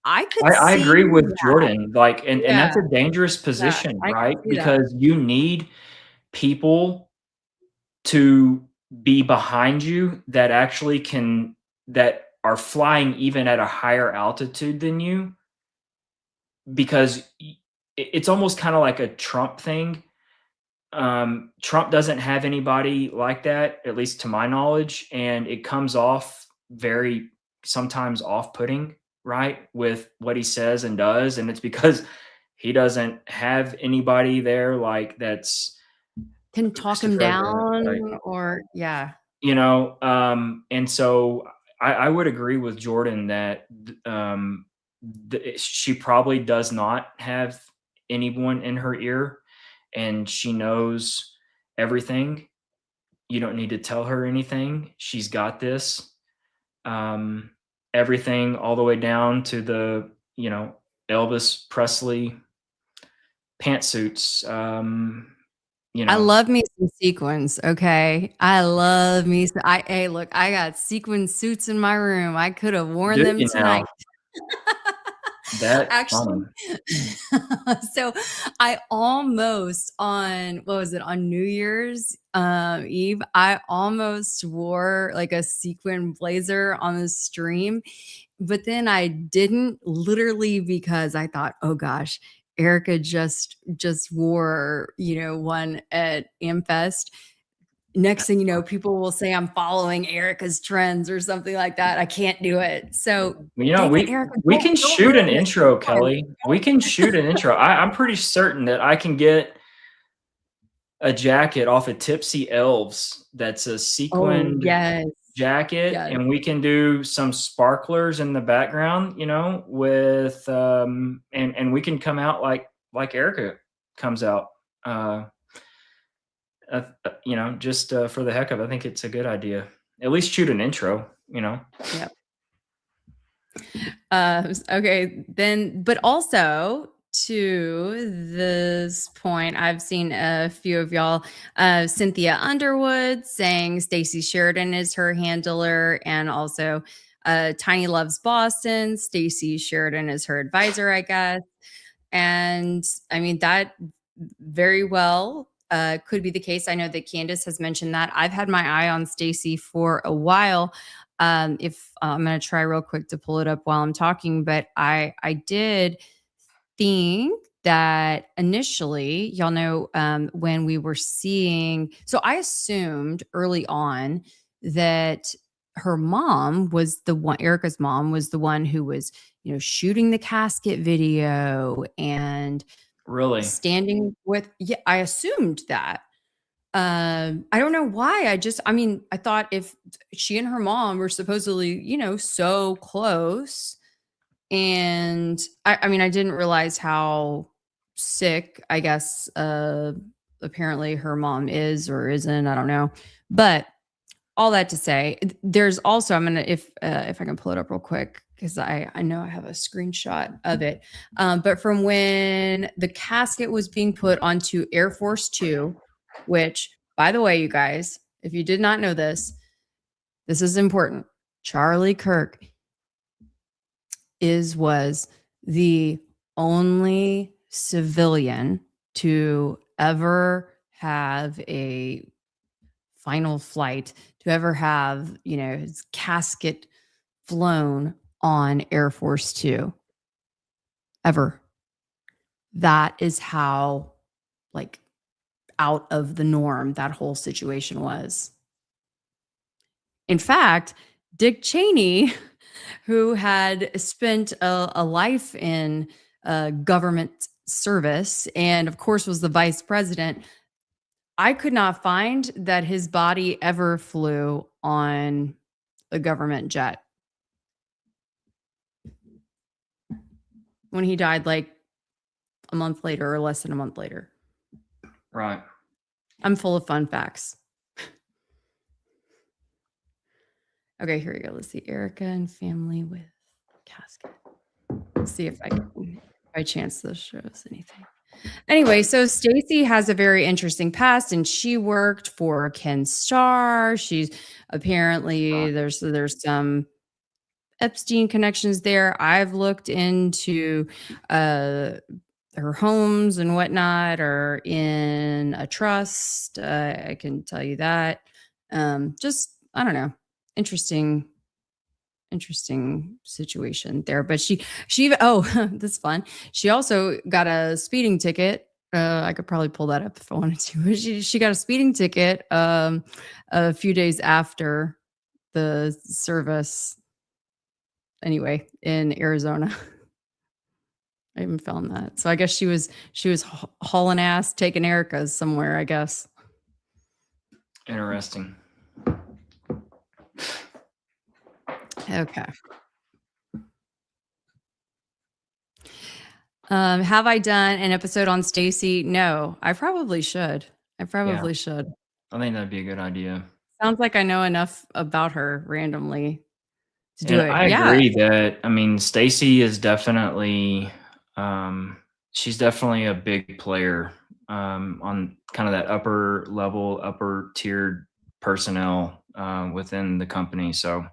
I agree with Jordan. Like, and that's a dangerous position, right? Because you need people to be behind you that actually that are flying even at a higher altitude than you, because it's almost kind of like a Trump thing. Trump doesn't have anybody like that, at least to my knowledge, and it comes off very sometimes off-putting, right, with what he says and does. And it's because he doesn't have anybody there like that's can talk him down, or you know. And so I would agree with Jordan that she probably does not have anyone in her ear, and she knows everything. You don't need to tell her anything. She's got this. Everything all the way down to the, you know, Elvis Presley pantsuits. You know. I love me some sequins. Okay. I love me. Hey, look, I got sequin suits in my room. I could have worn them tonight. That actually. So I almost on New Year's Eve, I almost wore like a sequin blazer on the stream, but then I didn't, literally because I thought, oh gosh, Erica just wore, you know, one at AmFest. Next thing you know, people will say I'm following Erica's trends or something like that. I can't do it. So, you know, we can shoot an intro, Kelly. We can shoot an intro. I'm pretty certain that I can get a jacket off of Tipsy Elves that's a sequined jacket, Yes. and we can do some sparklers in the background, with and we can come out like Erica comes out. Just for the heck of it. I think it's a good idea. At least shoot an intro. Yep. Okay, then, but also to this point, I've seen a few of y'all, Cynthia Underwood saying Stacey Sheridan is her handler, and also Tiny Loves Boston. Stacey Sheridan is her advisor, I guess. And I mean, that very well could be the case. I know that Candace has mentioned that. I've had my eye on Stacey for a while. If I'm going to try real quick to pull it up while I'm talking, but I did think that initially, y'all know, when we were seeing, so I assumed early on that her mom was the one, Erica's mom was the one who was, shooting the casket video and Really? standing with, yeah, I assumed that. I don't know why. I thought if she and her mom were supposedly, so close, and I mean, I didn't realize how sick, I guess, apparently her mom is or isn't. I don't know. But all that to say, there's also, I'm gonna, if I can pull it up real quick, because I know I have a screenshot of it. But from when the casket was being put onto Air Force Two, which, by the way, you guys, if you did not know this is important. Charlie Kirk was the only civilian to ever have a final flight, to ever have, his casket flown on Air Force Two. Ever. That is how, like, out of the norm that whole situation was. In fact, Dick Cheney, who had spent a life in government service and, of course, was the vice president, I could not find that his body ever flew on a government jet. When he died, like a month later or less than a month later. Right. I'm full of fun facts. Okay, here we go. Let's see. Erica and family with casket. Let's see if I can, by chance, this shows anything. Anyway, so Stacey has a very interesting past, and she worked for Ken Starr. She's apparently there's some Epstein connections there. I've looked into her homes and whatnot are in a trust. I can tell you that. Just, I don't know, interesting situation there. But she that's fun. She also got a speeding ticket. I could probably pull that up if I wanted to. But she got a speeding ticket a few days after the service. Anyway, in Arizona. I even found that. So I guess she was hauling ass, taking Erica's somewhere, I guess. Interesting. Okay. Have I done an episode on Stacey? No, I probably should. Should. I think that'd be a good idea. Sounds like I know enough about her randomly to do And it. I Yeah. agree that, I mean, Stacey is definitely, she's definitely a big player on kind of that upper level, upper tiered personnel within the company. So,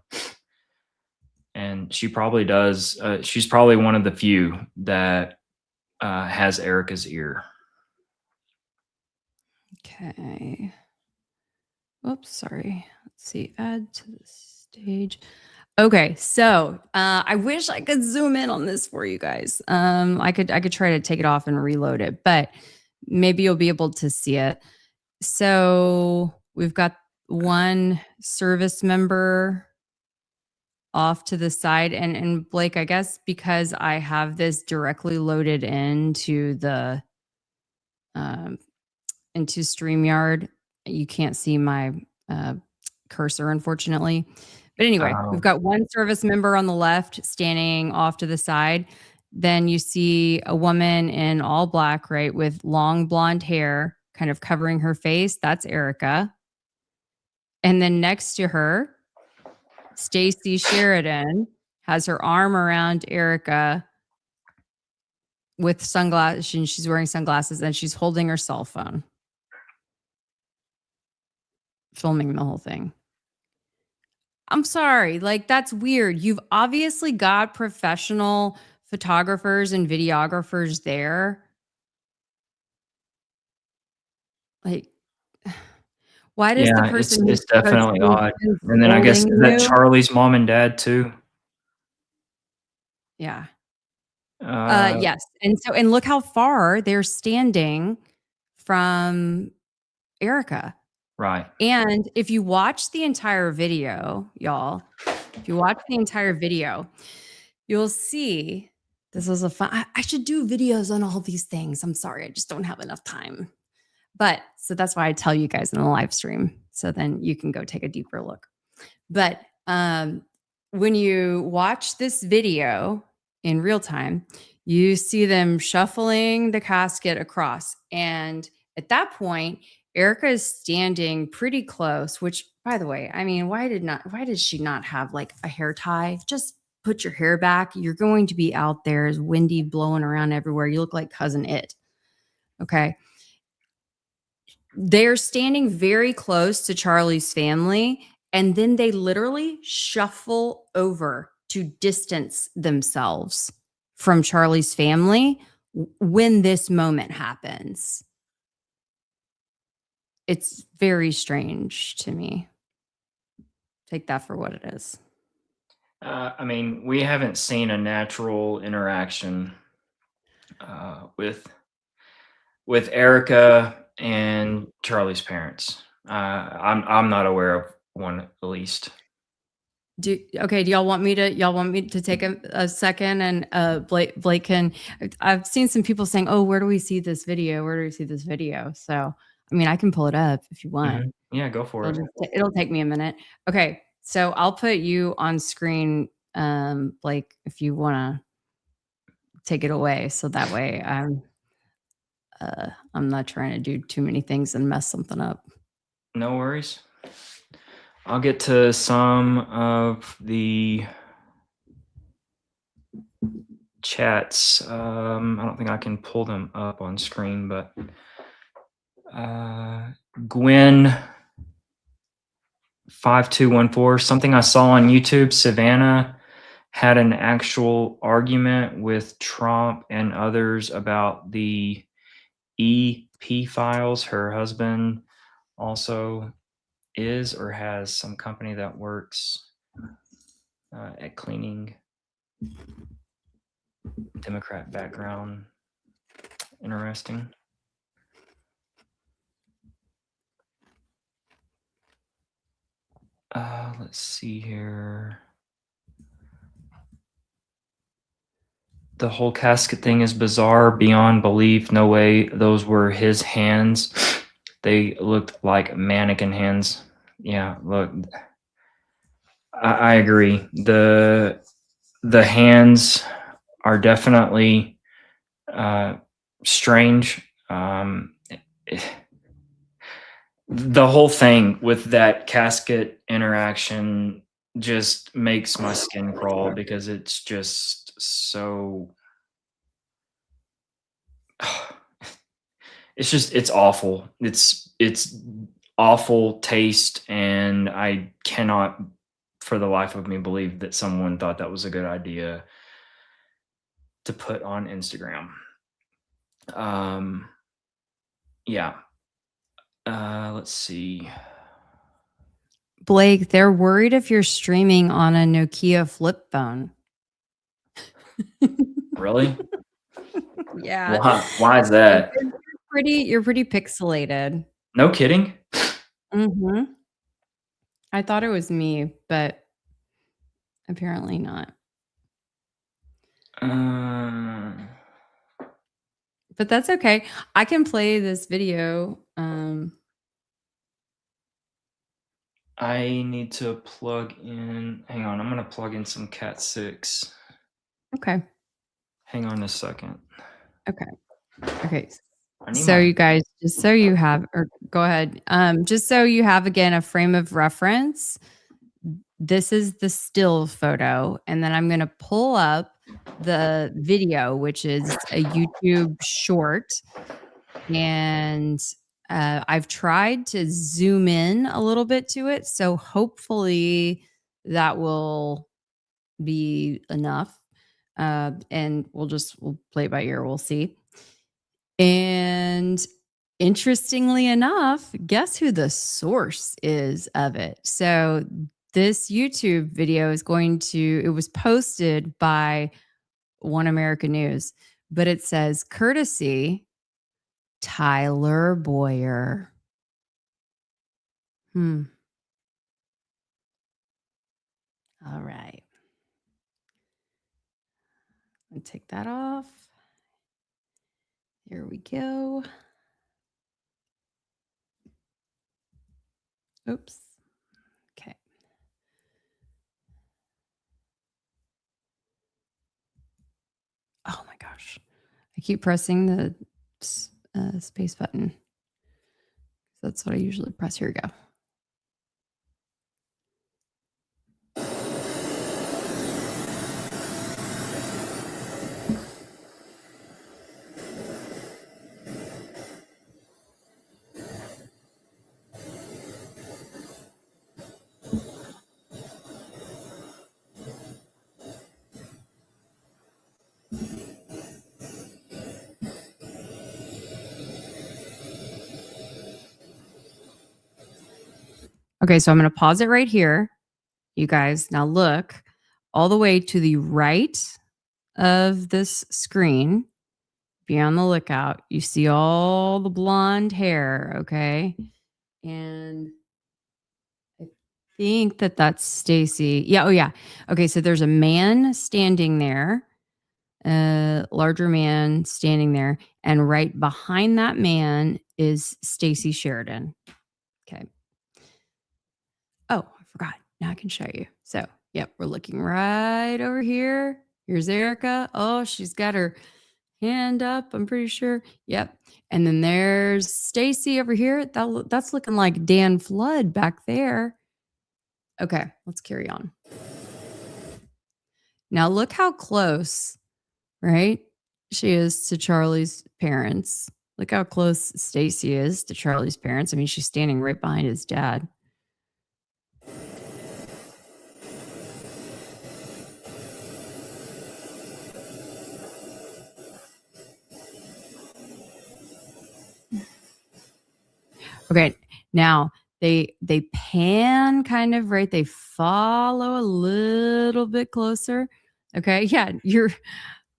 and she probably does, she's probably one of the few that has Erica's ear. Okay. Oops, sorry. Let's see. Add to the stage. Okay, so I wish I could zoom in on this for you guys. I could try to take it off and reload it, but maybe you'll be able to see it. So we've got one service member off to the side, and Blake, I guess because I have this directly loaded into the into StreamYard, you can't see my cursor, unfortunately. But anyway, Oh. we've got one service member on the left standing off to the side. Then you see a woman in all black, right, with long blonde hair kind of covering her face. That's Erica. And then next to her, Stacy Sheridan has her arm around Erica with sunglasses, and she's wearing sunglasses, and she's holding her cell phone, filming the whole thing. I'm sorry, like that's weird. You've obviously got professional photographers and videographers there. Like, why does the Yeah, person who's it's definitely supposed to odd. be And then I guess, holding is that you? Charlie's mom and dad too? Yeah. Uh, Yes. And look how far they're standing from Erica. right. And if you watch the entire video, y'all, if you watch the entire video, you'll see this was a fun. I should do videos on all these things. I'm sorry, I just don't have enough time. But so that's why I tell you guys in the live stream. So then you can go take a deeper look. But when you watch this video in real time, you see them shuffling the casket across. And at that point, Erica is standing pretty close, which by the way, I mean, why did she not have like a hair tie? Just put your hair back. You're going to be out there. It's windy, blowing around everywhere. You look like Cousin It. Okay. They're standing very close to Charlie's family, and then they literally shuffle over to distance themselves from Charlie's family when this moment happens. It's very strange to me. Take that for what it is. I mean, we haven't seen a natural interaction with Erica and Charlie's parents. I'm not aware of one, at least. Do y'all want me to take a second, and Blake can. I've seen some people saying, oh, where do we see this video? Where do we see this video? So I mean, I can pull it up if you want. Yeah, go for it. It'll take me a minute. Okay, so I'll put you on screen, Blake, if you want to take it away, so that way I'm not trying to do too many things and mess something up. No worries. I'll get to some of the chats. I don't think I can pull them up on screen, but Gwen 5214, something I saw on YouTube, Savannah had an actual argument with Trump and others about the EP files. Her husband also is or has some company that works at cleaning. Democrat background. Interesting. Let's see here. The whole casket thing is bizarre beyond belief. No way those were his hands. They looked like mannequin hands. Yeah, look, I agree. The hands are definitely strange. The whole thing with that casket interaction just makes my skin crawl because it's just so it's awful. It's awful taste, and I cannot for the life of me believe that someone thought that was a good idea to put on Instagram. Yeah. Let's see. Blake, they're worried if you're streaming on a Nokia flip phone. Really? Yeah. Why is that? You're pretty pixelated. No kidding. Mm-hmm. I thought it was me, but apparently not. But that's okay. I can play this video. I need to plug in. Hang on, I'm gonna plug in some Cat 6. Okay. Hang on a second. Okay. I need So my. you guys, just so you have, or go ahead. Just so you have again a frame of reference. This is the still photo, and then I'm going to pull up the video, which is a YouTube short, and I've tried to zoom in a little bit to it, so hopefully that will be enough. And we'll play it by ear. We'll see. And interestingly enough, guess who the source is of it? So this YouTube video it was posted by One America News, but it says courtesy Tyler Boyer. All right. I'll take that off. Here we go. Oops. Okay. Oh my gosh. I keep pressing the space button. That's what I usually press. Here we go. Okay, so I'm going to pause it right here. You guys, now look all the way to the right of this screen. Be on the lookout. You see all the blonde hair, okay? And I think that's Stacy. Yeah, oh yeah. Okay, so there's a man standing there, a larger man standing there, and right behind that man is Stacy Sheridan. Okay. Oh, I forgot. Now I can show you. So, yep, we're looking right over here. Here's Erica. Oh, she's got her hand up, I'm pretty sure. Yep. And then there's Stacy over here. That's looking like Dan Flood back there. Okay, let's carry on. Now look how close, right? She is to Charlie's parents. Look how close Stacy is to Charlie's parents. I mean, she's standing right behind his dad. Okay, now they pan kind of, right? They follow a little bit closer. Okay, yeah, you're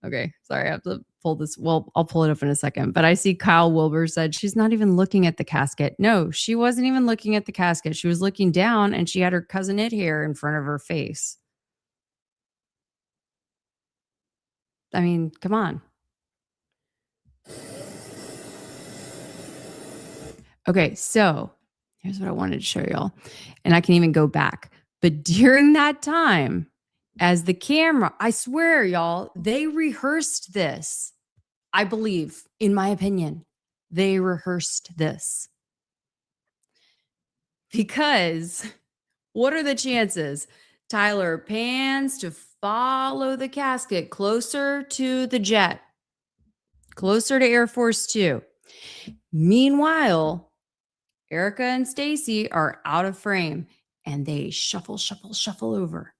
okay. Sorry, I have to pull this. Well, I'll pull it up in a second. But I see Kyle Wilbur said she's not even looking at the casket. No, she wasn't even looking at the casket. She was looking down, and she had her cousin It hair in front of her face. I mean, come on. Okay, so here's what I wanted to show y'all. And I can even go back. But during that time, as the camera, I swear, y'all, they rehearsed this. I believe, in my opinion, they rehearsed this. Because what are the chances? Tyler pans to follow the casket closer to the jet, closer to Air Force Two. Meanwhile, Erica and Stacy are out of frame and they shuffle over.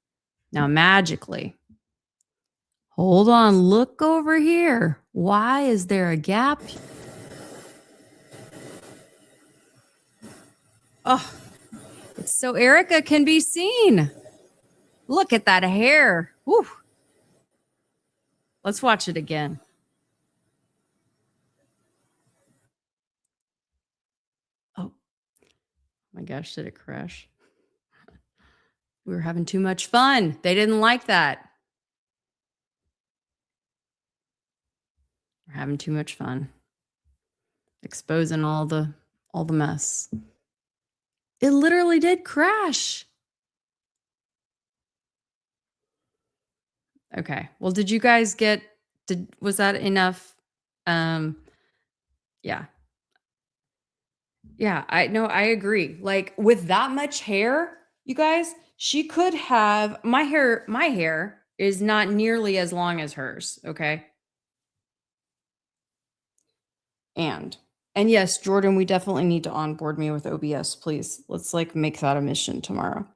Now, magically, hold on, look over here. Why is there a gap? Oh, it's so Erica can be seen. Look at that hair. Whew. Let's watch it again. Oh my gosh, did it crash? We were having too much fun. They didn't like that. We're having too much fun. Exposing all the mess. It literally did crash. Okay. Well, did you guys was that enough? Um, yeah. Yeah, I agree. Like with that much hair, you guys, she could have my hair is not nearly as long as hers, okay? And and yes, Jordan, we definitely need to onboard me with OBS, please. Let's like make that a mission tomorrow.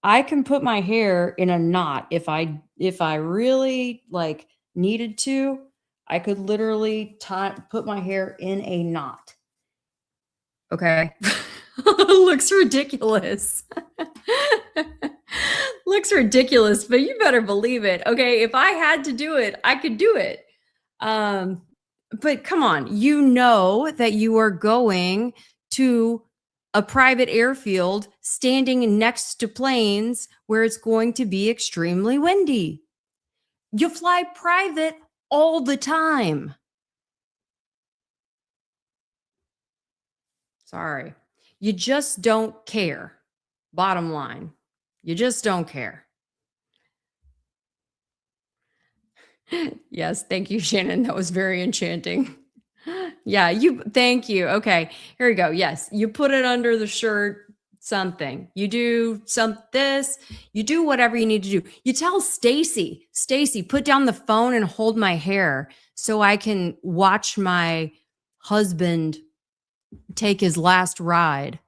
I can put my hair in a knot if I really like needed to. I could literally put my hair in a knot. Okay. Looks ridiculous. Looks ridiculous, but you better believe it. Okay, if I had to do it, I could do it. But come on, you know that you are going to a private airfield standing next to planes where it's going to be extremely windy. You fly private all the time. Sorry. You just don't care. Bottom line, you just don't care. Yes, thank you, Shannon. That was very enchanting. Yeah, thank you. Okay, here we go. Yes, you put it under the shirt, something. You do this, you do whatever you need to do. You tell Stacy, put down the phone and hold my hair so I can watch my husband take his last ride.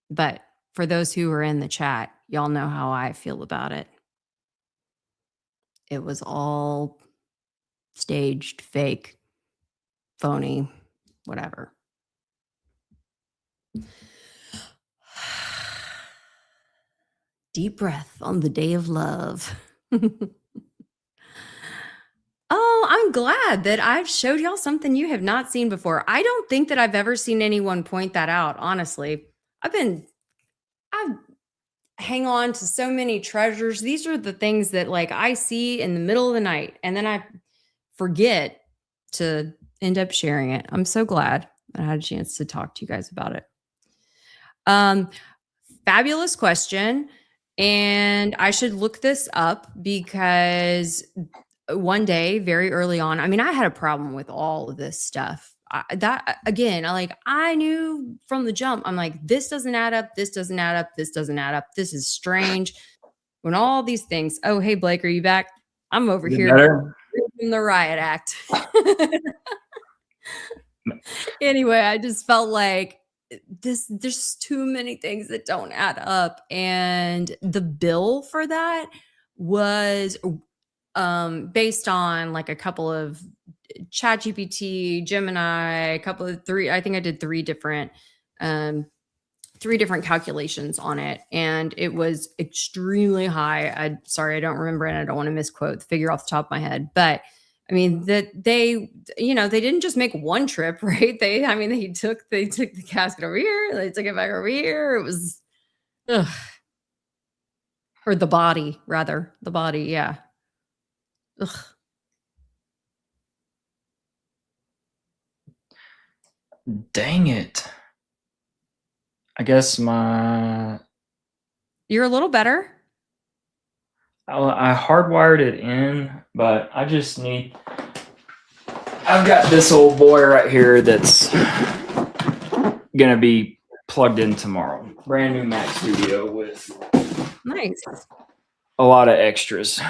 But for those who are in the chat, y'all know how I feel about it. It was all staged, fake, phony, whatever. Deep breath on the day of love. Oh, I'm glad that I've showed y'all something you have not seen before. I don't think that I've ever seen anyone point that out, honestly. I've hang on to so many treasures. These are the things that like I see in the middle of the night and then I forget to end up sharing it. I'm so glad I had a chance to talk to you guys about it. Fabulous question. And I should look this up because one day, very early on, I mean, I had a problem with all of this stuff. I knew from the jump, I'm like, this doesn't add up. This doesn't add up. This doesn't add up. This is strange. When all these things, oh, hey, Blake, are you back? I'm over here in the riot act. Anyway, I just felt like there's too many things that don't add up. And the bill for that was based on like a couple of ChatGPT, Gemini, I think I did three different calculations on it, and it was extremely high. Sorry, I don't remember, and I don't want to misquote the figure off the top of my head, but I mean that they didn't just make one trip, right? They took the casket over here, they took it back over here. It was, ugh. Or the body, rather, yeah. Ugh. Dang it. I guess You're a little better. I hardwired it in, but I've got this old boy right here that's gonna be plugged in tomorrow. Brand new Mac Studio with Nice. a lot of extras.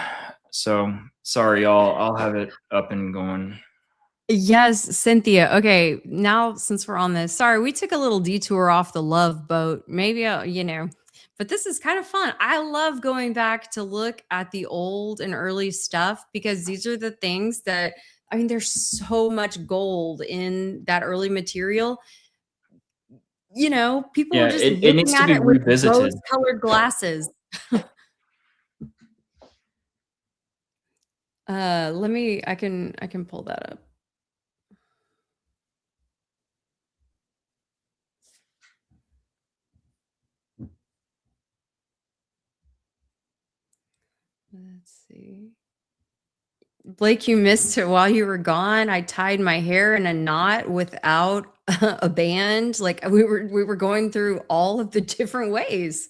So sorry, y'all. I'll have it up and going. Yes, Cynthia. Okay, now since we're on this, sorry, we took a little detour off the love boat. Maybe, but this is kind of fun. I love going back to look at the old and early stuff because these are the things that, there's so much gold in that early material. People are just it needs looking to at be it with revisited. rose-colored glasses. I can pull that up. Let's see. Blake, you missed it while you were gone. I tied my hair in a knot without a band. Like we were going through all of the different ways.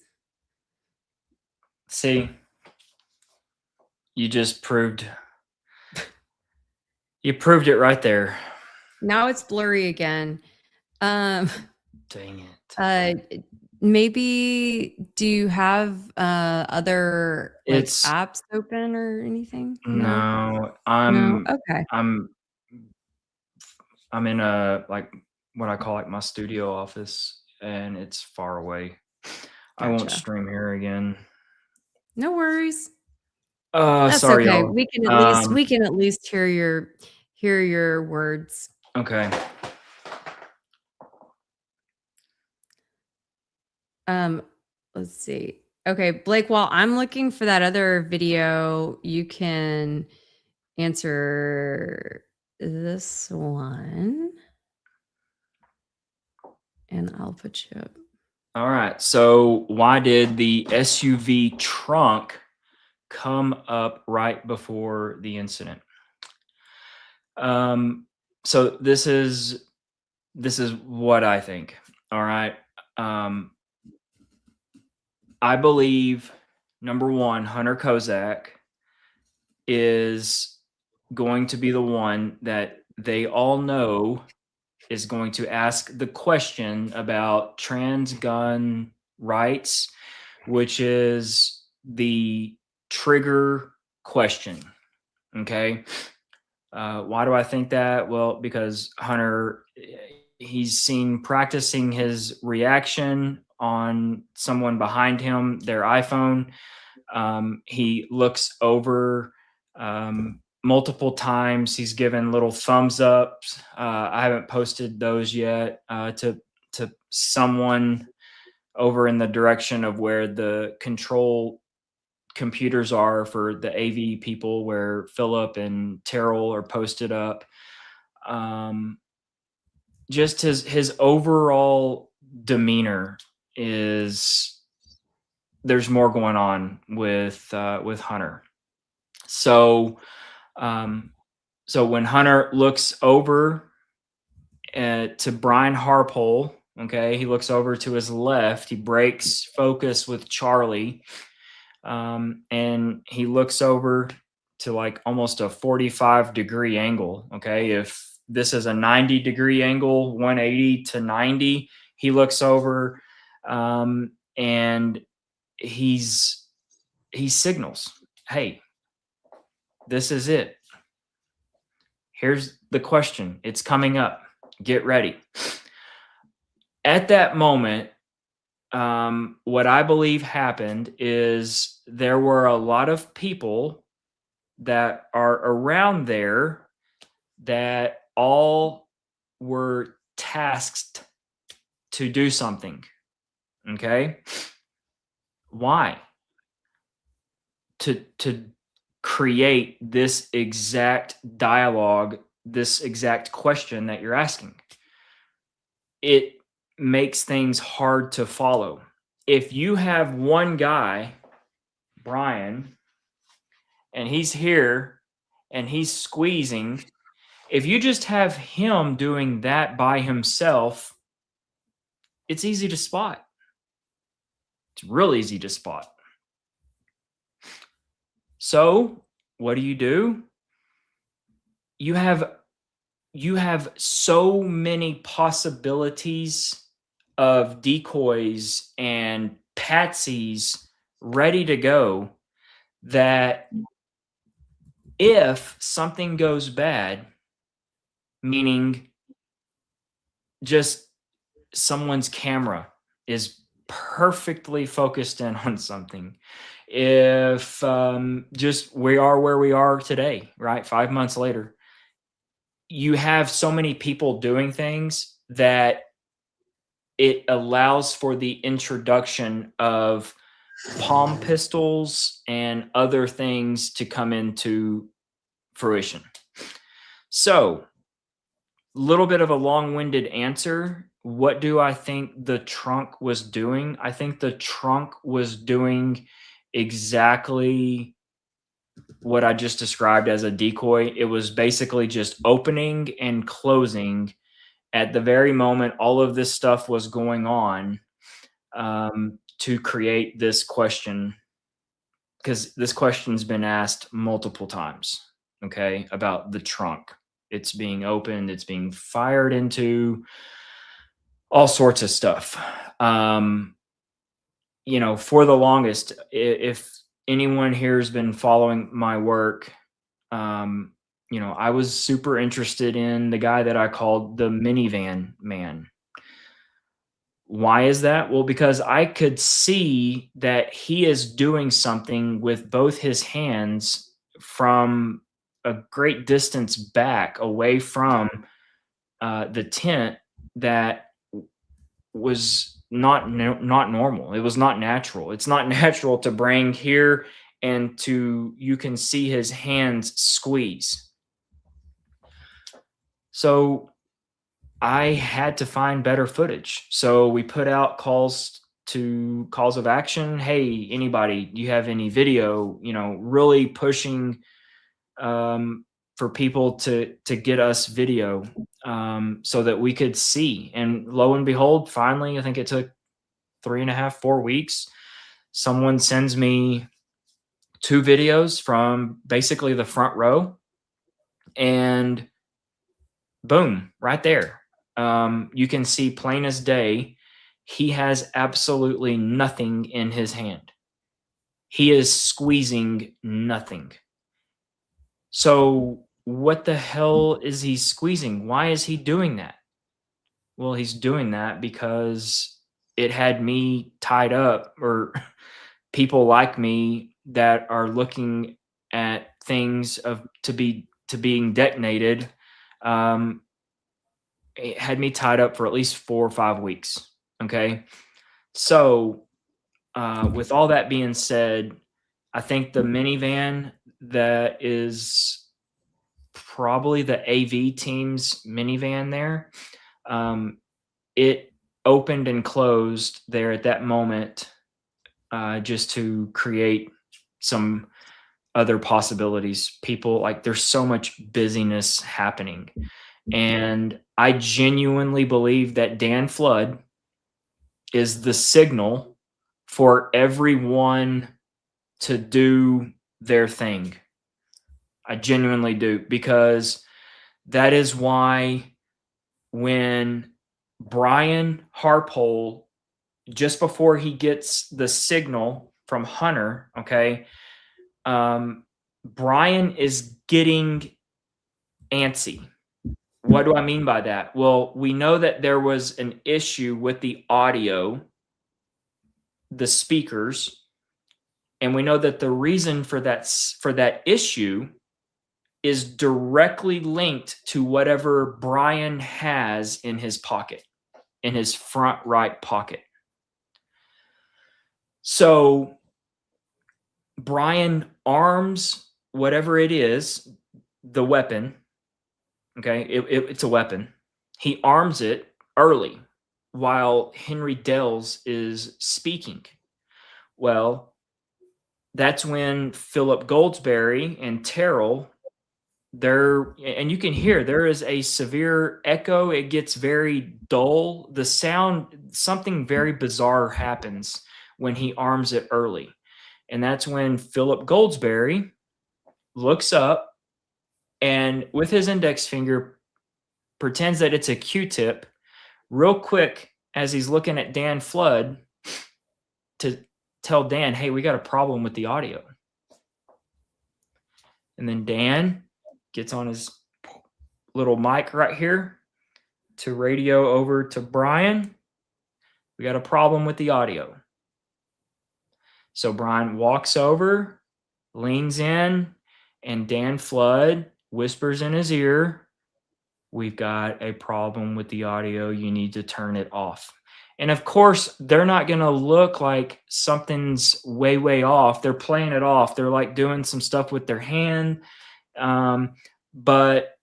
See, you just proved it right there. Now it's blurry again. Um, Dang it. maybe do you have other like It's apps open or anything? no, No. Okay. I'm in a like what I call like my studio office, and it's far away. I won't Gotcha. stream here again. No worries. That's Sorry, okay. y'all. We can at least hear your words. Okay. Let's see. Okay, Blake, while I'm looking for that other video, you can answer this one. And I'll put you up. All right. So why did the SUV trunk come up right before the incident? So this is what I think. All right. I believe number one, Hunter Kozak is going to be the one that they all know is going to ask the question about trans gun rights, which is the trigger question. Okay. Why do I think that? Well, because Hunter, he's seen practicing his reaction on someone behind him, their iPhone. He looks over multiple times. He's given little thumbs ups. I haven't posted those yet to someone over in the direction of where the control computers are for the AV people, where Philip and Terrell are posted up. Just his overall demeanor is, there's more going on with Hunter. So when Hunter looks over to Brian Harpole, okay, he looks over to his left, he breaks focus with Charlie, and he looks over to like almost a 45-degree angle. Okay, if this is a 90-degree angle, 180 to 90, he looks over, and he signals, "Hey, this is it. Here's the question. It's coming up. Get ready." At that moment, what I believe happened is there were a lot of people that are around there that all were tasked to do something. Okay? Why? To create this exact dialogue, this exact question that you're asking. It makes things hard to follow. If you have one guy, Brian, and he's here and he's squeezing, if you just have him doing that by himself, it's easy to spot. It's real easy to spot. So what do? You have so many possibilities of decoys and patsies ready to go that if something goes bad, meaning just someone's camera is perfectly focused in on something, if just we are where we are today, right? 5 months later, you have so many people doing things that it allows for the introduction of palm pistols and other things to come into fruition. So, a little bit of a long-winded answer. What do I think the trunk was doing? I think the trunk was doing exactly what I just described as a decoy. It was basically just opening and closing at the very moment all of this stuff was going on, to create this question, because this question's been asked multiple times, okay, about the trunk. It's being opened, it's being fired into, all sorts of stuff. You know, for the longest, if anyone here has been following my work, you know, I was super interested in the guy that I called the minivan man. Why is that? Well, because I could see that he is doing something with both his hands from a great distance back away from the tent that was not normal. It was not natural. It's not natural to bring here and to, you can see his hands squeeze. So I had to find better footage. So we put out calls of action. Hey, anybody, do you have any video, you know, really pushing for people to get us video, so that we could see. And lo and behold, finally, I think it took 3.5, 4 weeks. Someone sends me 2 videos from basically the front row, and boom, right there. You can see plain as day, he has absolutely nothing in his hand. He is squeezing nothing. So what the hell is he squeezing? Why is he doing that? Well, he's doing that because it had me tied up, or people like me that are looking at things being detonated. It had me tied up for at least 4 or 5 weeks. Okay. So, with all that being said, I think the minivan that is probably the AV team's minivan there, it opened and closed there at that moment, just to create some other possibilities. People, like, there's so much busyness happening. And I genuinely believe that Dan Flood is the signal for everyone to do their thing. I genuinely do, because that is why when Brian Harpole, just before he gets the signal from Hunter, okay, Brian is getting antsy. What do I mean by that? Well, we know that there was an issue with the audio, the speakers, and we know that the reason for that issue is directly linked to whatever Brian has in his pocket, in his front right pocket. So Brian arms whatever it is, the weapon. Okay, it's a weapon. He arms it early while Henry Dells is speaking. Well, that's when Philip Goldsberry and Terrell, and you can hear there is a severe echo. It gets very dull. The sound, something very bizarre happens when he arms it early. And that's when Philip Goldsberry looks up and with his index finger pretends that it's a Q-tip real quick as he's looking at Dan Flood to tell Dan, hey, we got a problem with the audio. And then Dan gets on his little mic right here to radio over to Brian. We got a problem with the audio. So Brian walks over, leans in, and Dan Flood whispers in his ear, we've got a problem with the audio. You need to turn it off. And of course, they're not going to look like something's way, way off. They're playing it off. They're like doing some stuff with their hand. But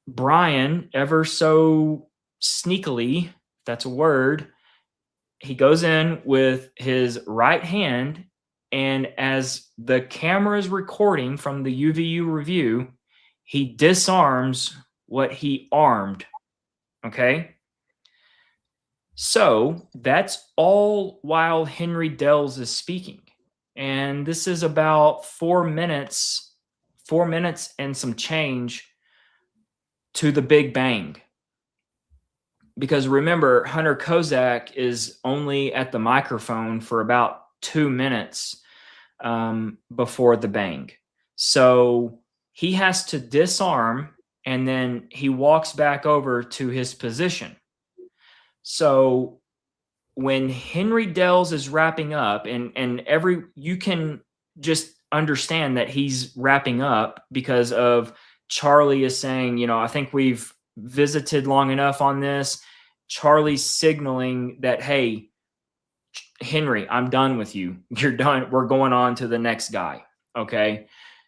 Brian, ever so sneakily, if that's a word, he goes in with his right hand, and as the camera is recording from the UVU review, he disarms what he armed Okay. So that's all while Henry Dells is speaking. And this is about 4 minutes and some change to the Big Bang. Because remember, Hunter Kozak is only at the microphone for about 2 minutes before the bang. So he has to disarm, and then he walks back over to his position. So when Henry Dells is wrapping up, and you can just understand that he's wrapping up because of Charlie is saying, I think we've visited long enough on this. Charlie's signaling that, hey, Henry, I'm done with you. You're done. We're going on to the next guy. Okay.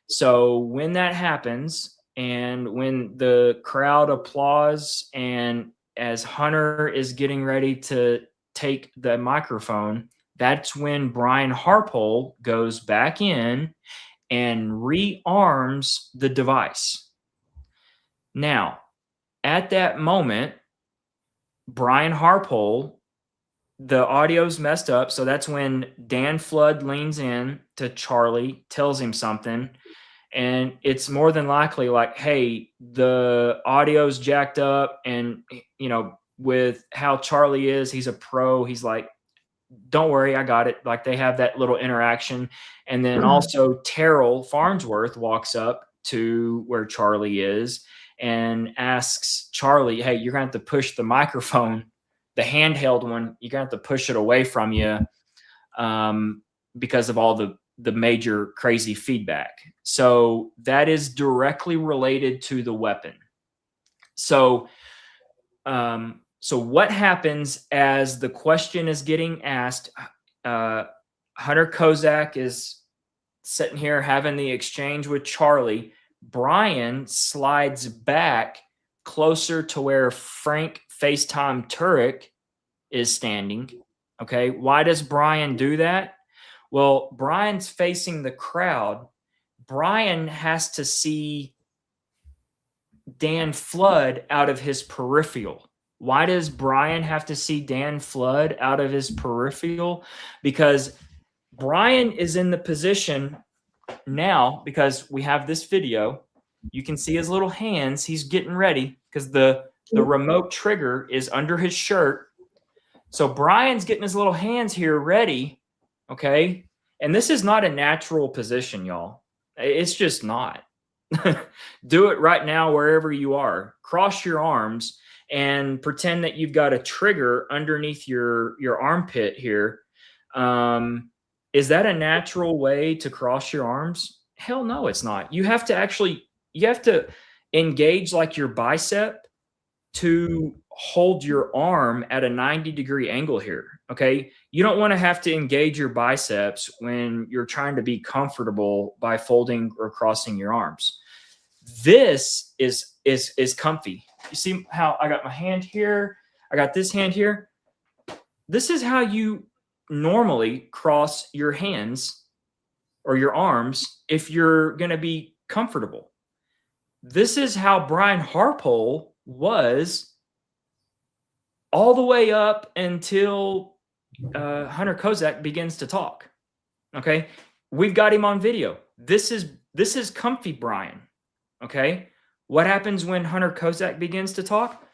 So when that happens, and when the crowd applauds, and as Hunter is getting ready to take the microphone, that's when Brian Harpole goes back in and rearms the device. Now, at that moment, Brian Harpole, the audio's messed up. So that's when Dan Flood leans in to Charlie, tells him something. And it's more than likely like, hey, the audio's jacked up. And, with how Charlie is, he's a pro. He's like, don't worry, I got it. Like, they have that little interaction. And then also Terrell Farnsworth walks up to where Charlie is and asks Charlie, hey, you're going to have to push the microphone, the handheld one, you're going to have to push it away from you because of all the major crazy feedback. So that is directly related to the weapon. So what happens as the question is getting asked? Hunter Kozak is sitting here having the exchange with Charlie. Brian slides back closer to where Frank FaceTime Turek is standing. Okay. Why does Brian do that? Well, Brian's facing the crowd. Brian has to see Dan Flood out of his peripheral. Why does Brian have to see Dan Flood out of his peripheral? Because Brian is in the position now, because we have this video. You can see his little hands. He's getting ready because the remote trigger is under his shirt. So Brian's getting his little hands here ready. Okay. And this is not a natural position, y'all. It's just not. Do it right now, wherever you are. Cross your arms and pretend that you've got a trigger underneath your armpit here. Is that a natural way to cross your arms? Hell no, it's not. You have to engage like your bicep to hold your arm at a 90-degree angle here. Okay. You don't want to have to engage your biceps when you're trying to be comfortable by folding or crossing your arms. This is comfy. You see how I got my hand here? I got this hand here. This is how you normally cross your hands or your arms if you're going to be comfortable. This is how Brian Harpole was all the way up until Hunter Kozak begins to talk. Okay. We've got him on video. This is comfy Brian. Okay. What happens when Hunter Kozak begins to talk?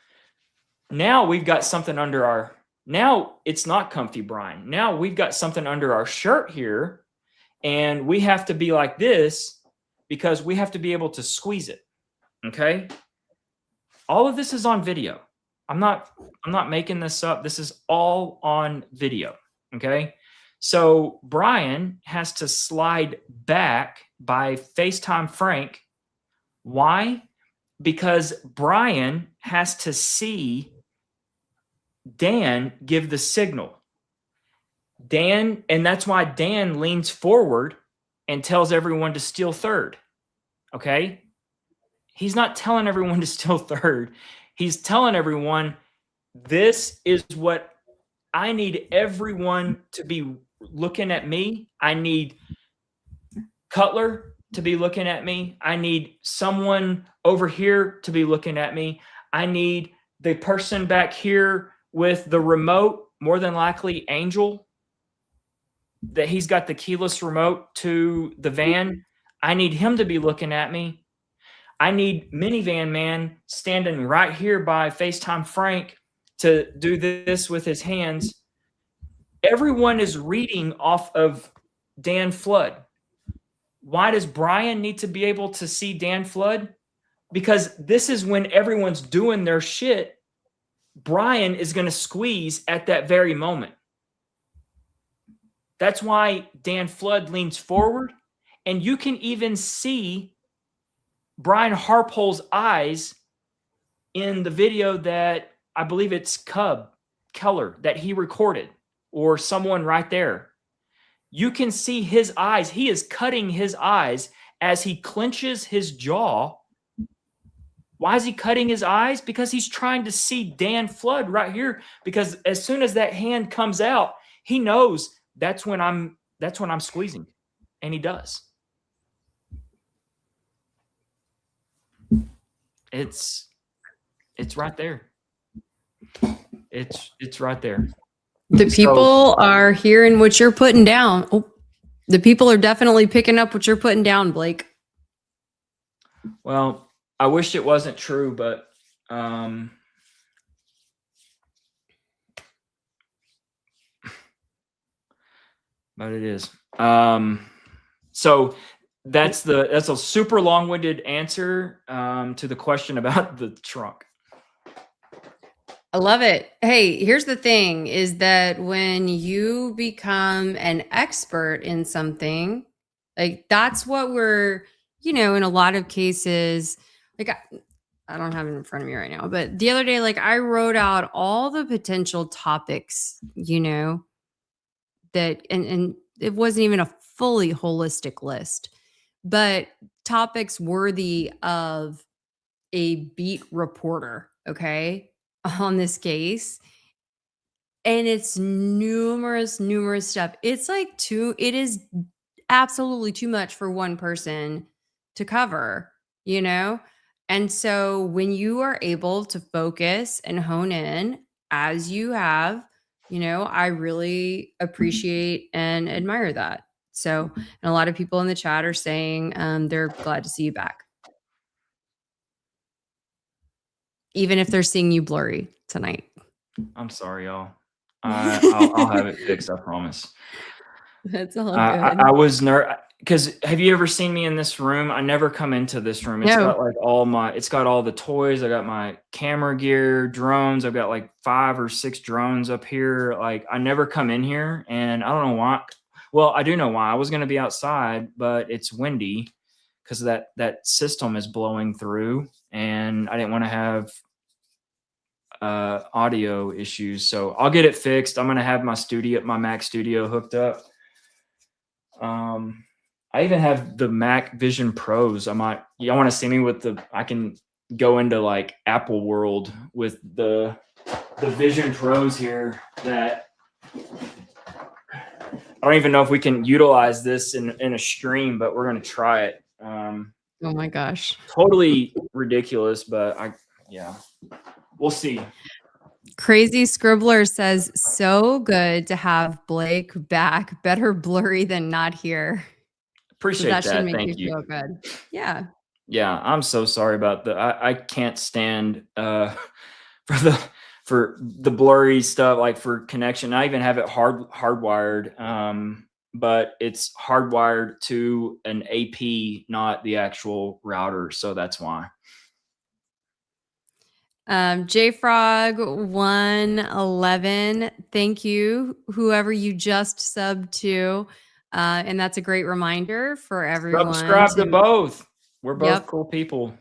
Now we've got something now it's not comfy Brian. Now we've got something under our shirt here, and we have to be like this because we have to be able to squeeze it. Okay. All of this is on video. I'm not making this up. This is all on video. Okay. So Brian has to slide back by FaceTime Frank. Why? Because Brian has to see Dan give the signal. Dan, and that's why Dan leans forward and tells everyone to steal third. Okay. He's not telling everyone to steal third. He's telling everyone, this is what I need everyone to be looking at me. I need Cutler to be looking at me. I need someone over here to be looking at me. I need the person back here with the remote, more than likely Angel, that he's got the keyless remote to the van. I need him to be looking at me. I need Minivan Man standing right here by FaceTime Frank to do this with his hands. Everyone is reading off of Dan Flood. Why does Brian need to be able to see Dan Flood? Because this is when everyone's doing their shit. Brian is going to squeeze at that very moment. That's why Dan Flood leans forward, and you can even see Brian Harpole's eyes in the video that I believe it's Cub Keller that he recorded, or someone right there. You can see his eyes. He is cutting his eyes as he clenches his jaw. Why is he cutting his eyes? Because he's trying to see Dan Flood right here. Because as soon as that hand comes out, he knows that's when I'm squeezing. And he does. It's right there. It's right there. The people are hearing what you're putting down. Oh, the people are definitely picking up what you're putting down, Blake. Well, I wish it wasn't true, but it is. So that's a super long-winded answer to the question about the trunk. I love it. Hey, here's the thing is that when you become an expert in something, like that's what we're, in a lot of cases, like I don't have it in front of me right now, but the other day, like I wrote out all the potential topics, that, and it wasn't even a fully holistic list, but topics worthy of a beat reporter. Okay. On this case, and it's numerous stuff. It's like it is absolutely too much for one person to cover, and so when you are able to focus and hone in as you have, I really appreciate and admire that. So, and a lot of people in the chat are saying they're glad to see you back, even if they're seeing you blurry tonight. I'm sorry, y'all. I'll have it fixed. I promise. That's all good. I was nervous because have you ever seen me in this room? I never come into this room. It's got like it's got all the toys. I got my camera gear, drones. I've got like 5 or 6 drones up here. Like I never come in here, and I don't know why. Well, I do know why. I was going to be outside, but it's windy because that system is blowing through, and I didn't want to have audio issues. So I'll get it fixed. I'm going to have my Mac Studio hooked up. I even have the Mac Vision Pros. Y'all want to see me with I can go into like Apple world with the Vision Pros here that I don't even know if we can utilize this in a stream, but we're going to try it. Oh my gosh. Totally ridiculous, but we'll see. Crazy Scribbler says, so good to have Blake back. Better blurry than not here. Appreciate that. Should make Thank you. Feel good. Yeah. Yeah, I'm so sorry about I can't stand for the blurry stuff, like for connection. I even have it hardwired, but it's hardwired to an AP, not the actual router. So that's why. JFrog 111. Thank you, whoever you just subbed to. And that's a great reminder for everyone. Subscribe to both. We're both cool people.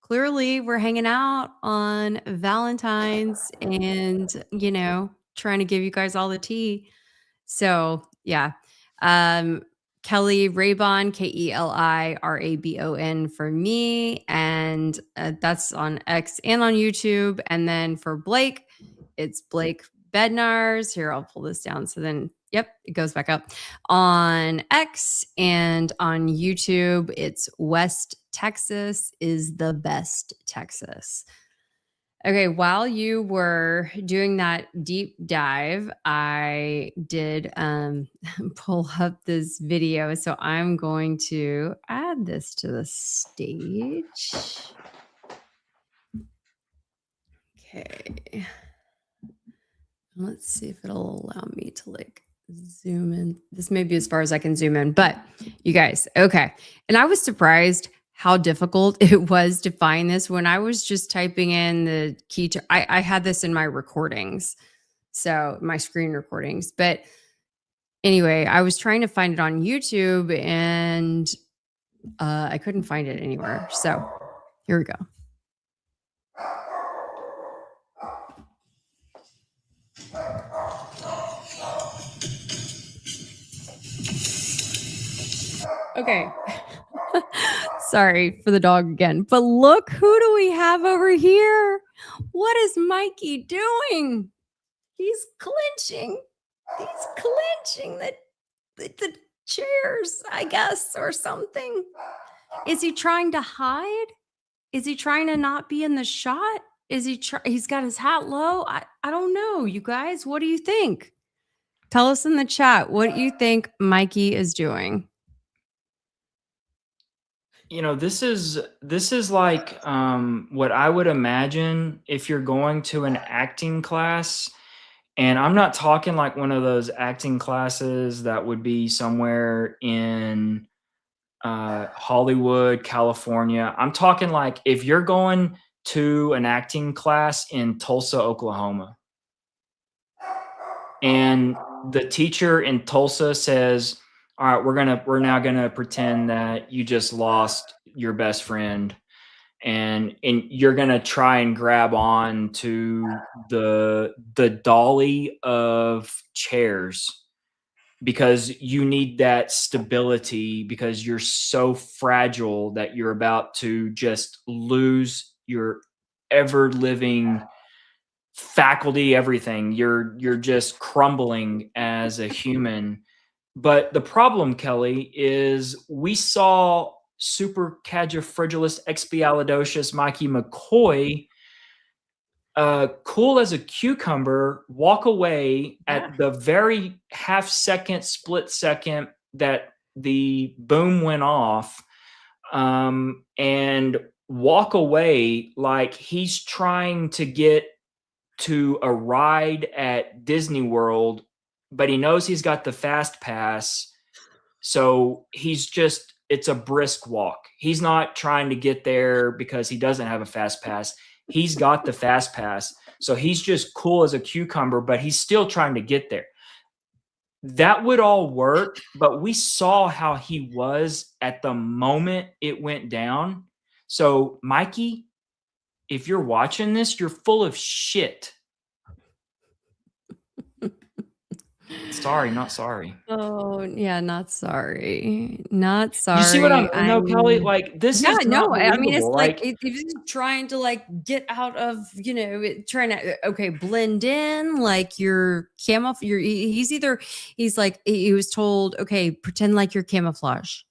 Clearly, we're hanging out on Valentine's and, trying to give you guys all the tea. So, yeah. Kelly Raybon, KELIRABON for me. And that's on X and on YouTube. And then for Blake, it's Blake Bednars. Here, I'll pull this down. So then, yep, it goes back up on X and on YouTube. It's West Texas is the best Texas. Okay, while you were doing that deep dive, I did pull up this video. So I'm going to add this to the stage. Okay. Let's see if it'll allow me to like zoom in. This may be as far as I can zoom in, but you guys, okay. And I was surprised how difficult it was to find this when I was just typing in the key to, I had this in my recordings. So my screen recordings, but anyway, I was trying to find it on YouTube and I couldn't find it anywhere. So here we go. Okay. Sorry for the dog again. But look, who do we have over here? What is Mikey doing? He's clenching. He's clenching the chairs, I guess, or something. Is he trying to hide? Is he trying to not be in the shot? Is he's got his hat low? I don't know, you guys. What do you think? Tell us in the chat what you think Mikey is doing. You know, this is like what I would imagine if you're going to an acting class, and I'm not talking like one of those acting classes that would be somewhere in Hollywood, California. I'm talking like if you're going to an acting class in Tulsa, Oklahoma, and the teacher in Tulsa says, all right, we're now gonna pretend that you just lost your best friend, and you're gonna try and grab on to the dolly of chairs because you need that stability because you're so fragile that you're about to just lose your ever living faculty, everything. You're just crumbling as a human. But the problem, Kelly, is we saw supercalifragilisticexpialidocious Mikey McCoy, cool as a cucumber, walk away at the very split second that the boom went off, and walk away like he's trying to get to a ride at Disney World, but he knows he's got the fast pass. So it's a brisk walk. He's not trying to get there because he doesn't have a fast pass. He's got the fast pass. So he's just cool as a cucumber, but he's still trying to get there. That would all work, but we saw how he was at the moment it went down. So, Mikey, if you're watching this, you're full of shit. Sorry, not sorry. Oh, yeah, not sorry. Not sorry. You see what no, Kelly? Like, this yeah, is not no, I mean, it's believable. like if he's trying to like get out of, trying to blend in, like your camouflage. He was told, okay, pretend like you're camouflage.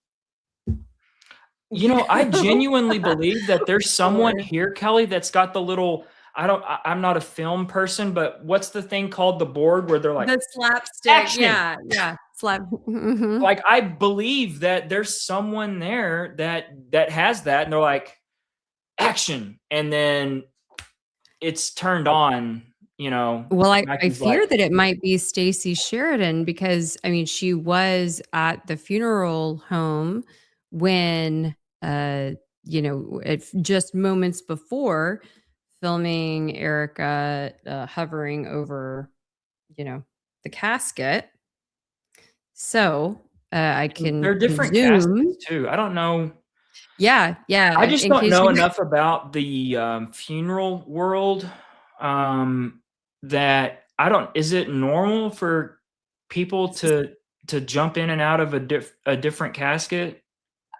I genuinely believe that there's someone here, Kelly, that's got the little. I'm not a film person, but what's the thing called, the board where they're like the slapstick? action. Yeah, slap. Mhm. Like, I believe that there's someone there that has that, and they're like action, and then it's turned on. Well, I fear that it might be Stacey Sheridan because I mean she was at the funeral home when just moments before filming Erica hovering over the casket. So I can they're different caskets too. I don't know. Yeah. I just don't know enough about the funeral world. That is it normal for people to jump in and out of a different casket?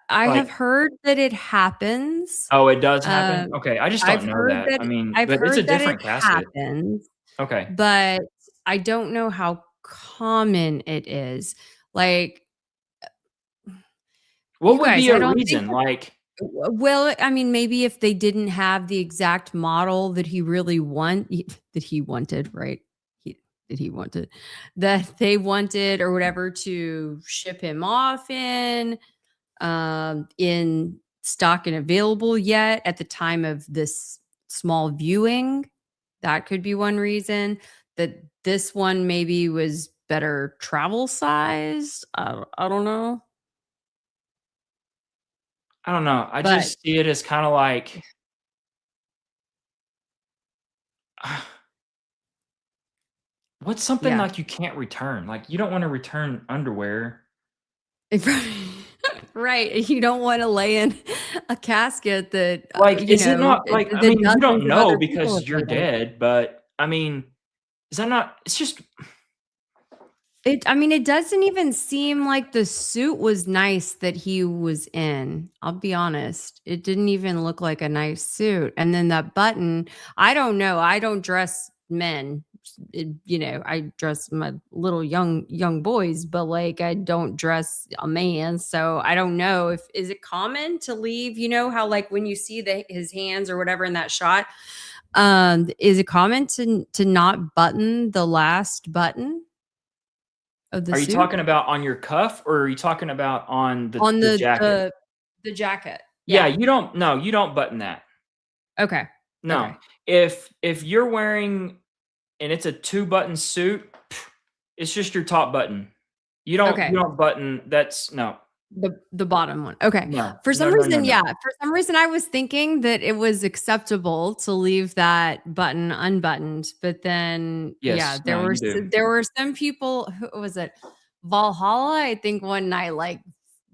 I have heard that it happens. Oh, it does happen? Okay, I just don't know that. That, I mean, I've but heard it's a that different it casket. happens, Okay. but I don't know how common it is. Like, what would be a reason? Like, Well, I mean, maybe if they didn't have the exact model that he really that he wanted, right? That he wanted, that they wanted or whatever to ship him off in stock and available yet at the time of this small viewing. That could be one reason that this one maybe was better travel size. I don't know. I don't know. I But just see it as kind of like, what's something yeah. like you can't return? Like you don't want to return underwear. Right. You don't want to lay in a casket that, Like, is it not like, I that mean, you dozens don't of know other people because have you're laid in. dead, but I mean, is that not, it's just, I mean, it doesn't even seem like the suit was nice that he was in. I'll be honest. It didn't even look like a nice suit. And then that button, I don't know. I don't dress men. I dress my little young boys, but like I don't dress a man. So I don't know if is it common to leave, how like when you see his hands or whatever in that shot, is it common to not button the last button of the are you suit? talking about on your cuff or are you talking about on On the jacket? the jacket. Yeah, Yeah. you don't button that. Okay. No. Okay. If you're wearing and it's a 2-button suit, it's just your top button. You Okay. don't button that's no. The bottom one. Okay. No. For some No, no, no, reason, no. yeah. For some reason, I was thinking that it was acceptable to leave that button unbuttoned, but then, yeah, Yes, no, you do. there were some people. Who was it? Valhalla. I think one night, like,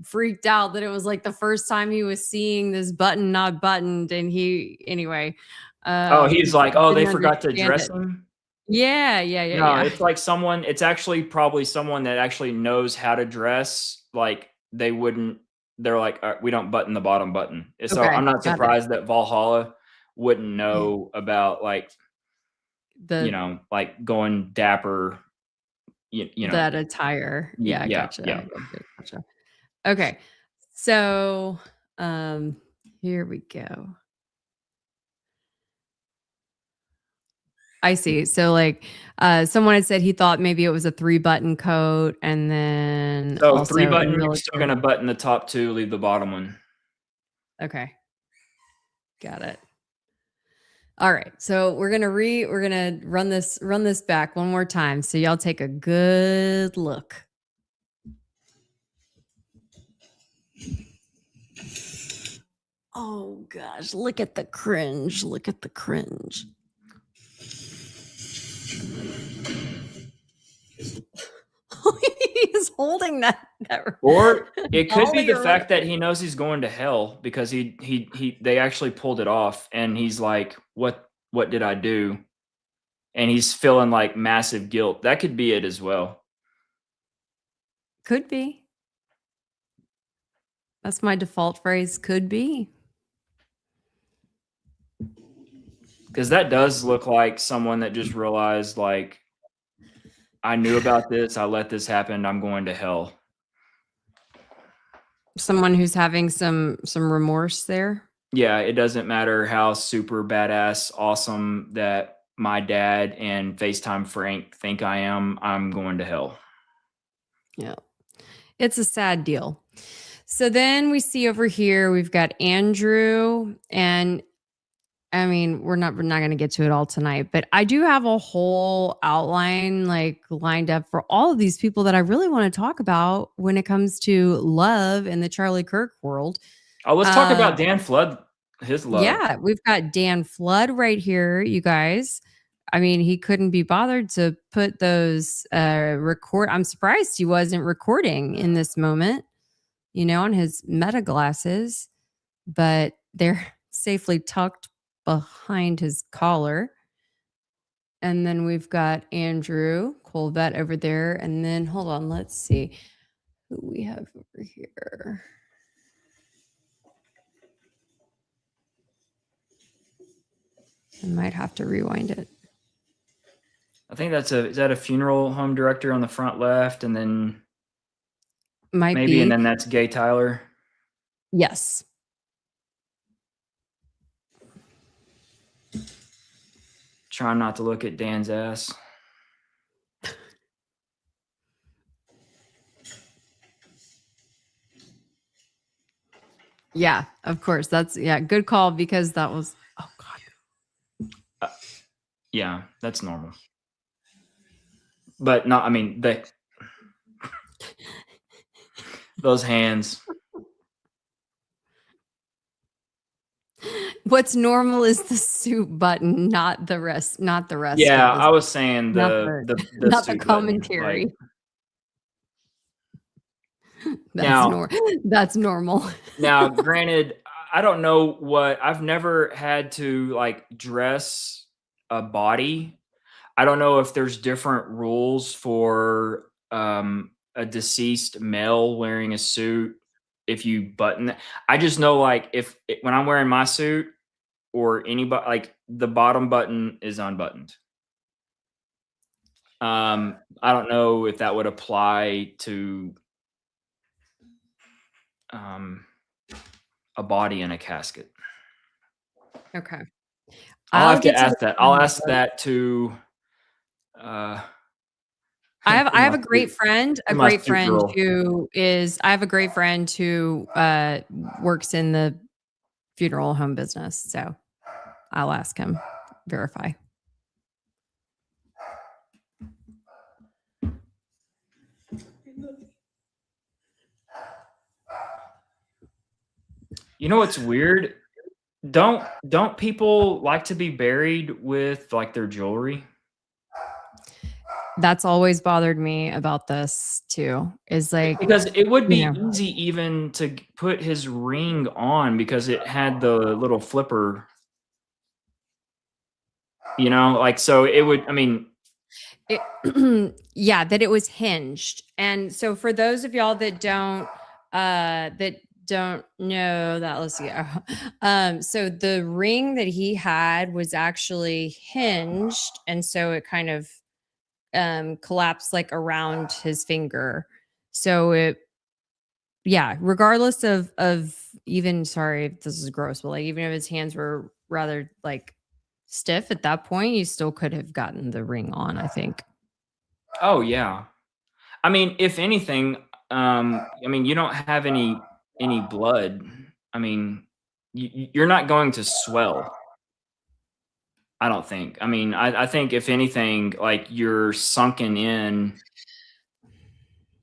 freaked out that it was like the first time he was seeing this button not buttoned, and anyway, Oh, he's like, "Oh, they didn't forgot to understand dress it. him?" Yeah, yeah, yeah, No, yeah. it's like it's actually probably someone that actually knows how to dress, like, they're like, "We don't button the bottom button." So, Okay, I'm not got it. surprised that Valhalla wouldn't know about, like, The like, going dapper, you know. That attire. Yeah, Yeah, gotcha. yeah. Gotcha. Okay. So, here we go. I see. So like someone had said he thought maybe it was a 3-button coat and then So, 3 also button, in you're still military. gonna button the top 2, leave the bottom one. Okay. Got it. All right. So we're gonna run this back one more time. So y'all take a good look. Oh gosh, look at the cringe. Look at the cringe. He's holding that Or it could be dolly the or fact that he knows he's going to hell because they actually pulled it off and he's like, what did I do? And he's feeling like massive guilt. That could be it as well. could be. That's my default phrase. Could be. Because that does look like someone that just realized, like, I knew about this, I let this happen, I'm going to hell. Someone who's having some remorse there. Yeah, it doesn't matter how super badass, awesome that my dad and FaceTime Frank think I am, I'm going to hell. Yeah. It's a sad deal. So then we see over here we've got Andrew, and I mean, we're not going to get to it all tonight, but I do have a whole outline like lined up for all of these people that I really want to talk about when it comes to love in the Charlie Kirk world. Oh, let's talk about Dan Flood, his love. Yeah, we've got Dan Flood right here, you guys. I mean, he couldn't be bothered to put those record. I'm surprised he wasn't recording in this moment, on his meta glasses, but they're safely tucked behind his collar. And then we've got Andrew Colvette over there. And then hold on, let's see who we have over here. I might have to rewind it. I think is that a funeral home director on the front left, and then Might maybe, be. and then that's Gay Tyler. Yes. Trying not to look at Dan's ass. Yeah, of course. That's good call because that was oh god. Yeah, that's normal. But no, I mean those hands. What's normal is the suit button, not the rest Yeah, of I the was saying not the not the suit button, commentary. like, now, That's normal. now, granted, I don't know what I've never had to like dress a body. I don't know if there's different rules for a deceased male wearing a suit if you button it. I just know like if when I'm wearing my suit or anybody, like the bottom button is unbuttoned. I don't know if that would apply to a body in a casket. Okay. I'll have to get ask the that. I'll bottom ask button. that to I have my a great suit- friend, to my suit girl. I have a great friend who works in the funeral home business. So I'll ask him, verify. You know what's weird? Don't people like to be buried with like their jewelry? That's always bothered me about this too. Is like, Because it would be you know, easy even to put his ring on because it had the little flipper. You know, like so it would. I mean, yeah, that it was hinged. And so for those of y'all that don't know that, let's see. So the ring that he had was actually hinged, and so it kind of collapsed like around his finger. So it, yeah, regardless of even, sorry if this is gross, but like even if his hands were rather like stiff at that point, you still could have gotten the ring on, I think. oh yeah. I mean, if anything, I mean, you don't have any blood. I mean, you're not going to swell. I don't think. I mean, I think if anything, like you're sunken in,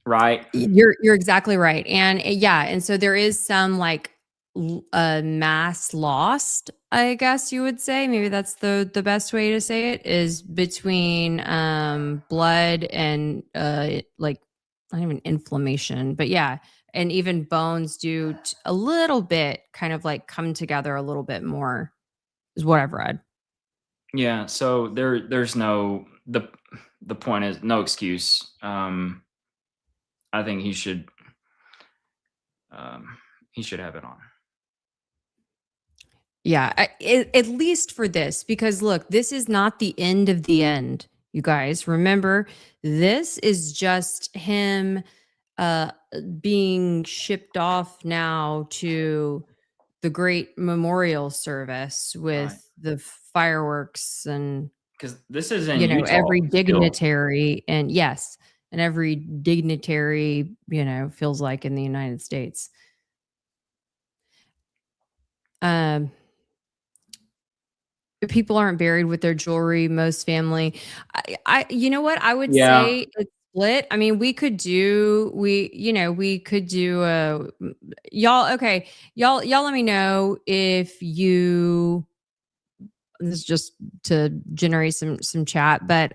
right? You're exactly right. And yeah, and so there is some like mass lost, I guess you would say. Maybe that's the best way to say it, is between blood and like not even inflammation, but yeah, and even bones do a little bit kind of like come together a little bit more is what I've read. Yeah. So there's no the point is no excuse. I think he should have it on. Yeah, at least for this, because look, this is not the end of the end, you guys. Remember, this is just him being shipped off now to the great memorial service with Right. the fireworks and, Because this is in you know, Utah every still. dignitary, and yes, and every dignitary, you know, feels like in the United States. People aren't buried with their jewelry, most family. You know what? I would Yeah. say it's split. I mean, we could do a y'all, okay. Y'all let me know if you, this is just to generate some chat, but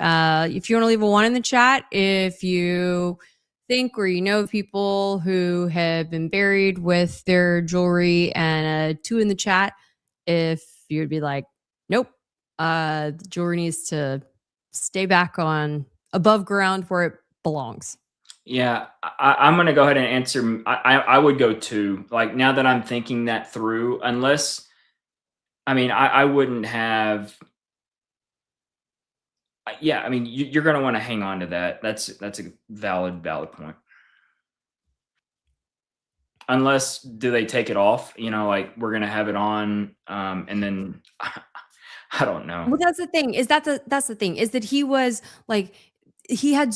if you want to leave a 1 in the chat, if you think or you know people who have been buried with their jewelry, and a 2 in the chat if you would be like, nope, the jewelry needs to stay back on above ground where it belongs. Yeah, I'm gonna go ahead and answer. I would go 2. Like now that I'm thinking that through, unless, I mean, I wouldn't have. Yeah, I mean, you're gonna want to hang on to that. That's a valid point. Unless do they take it off? You know, like we're gonna have it on, and then I don't know. Well, that's the thing. That's the thing is that he was like he had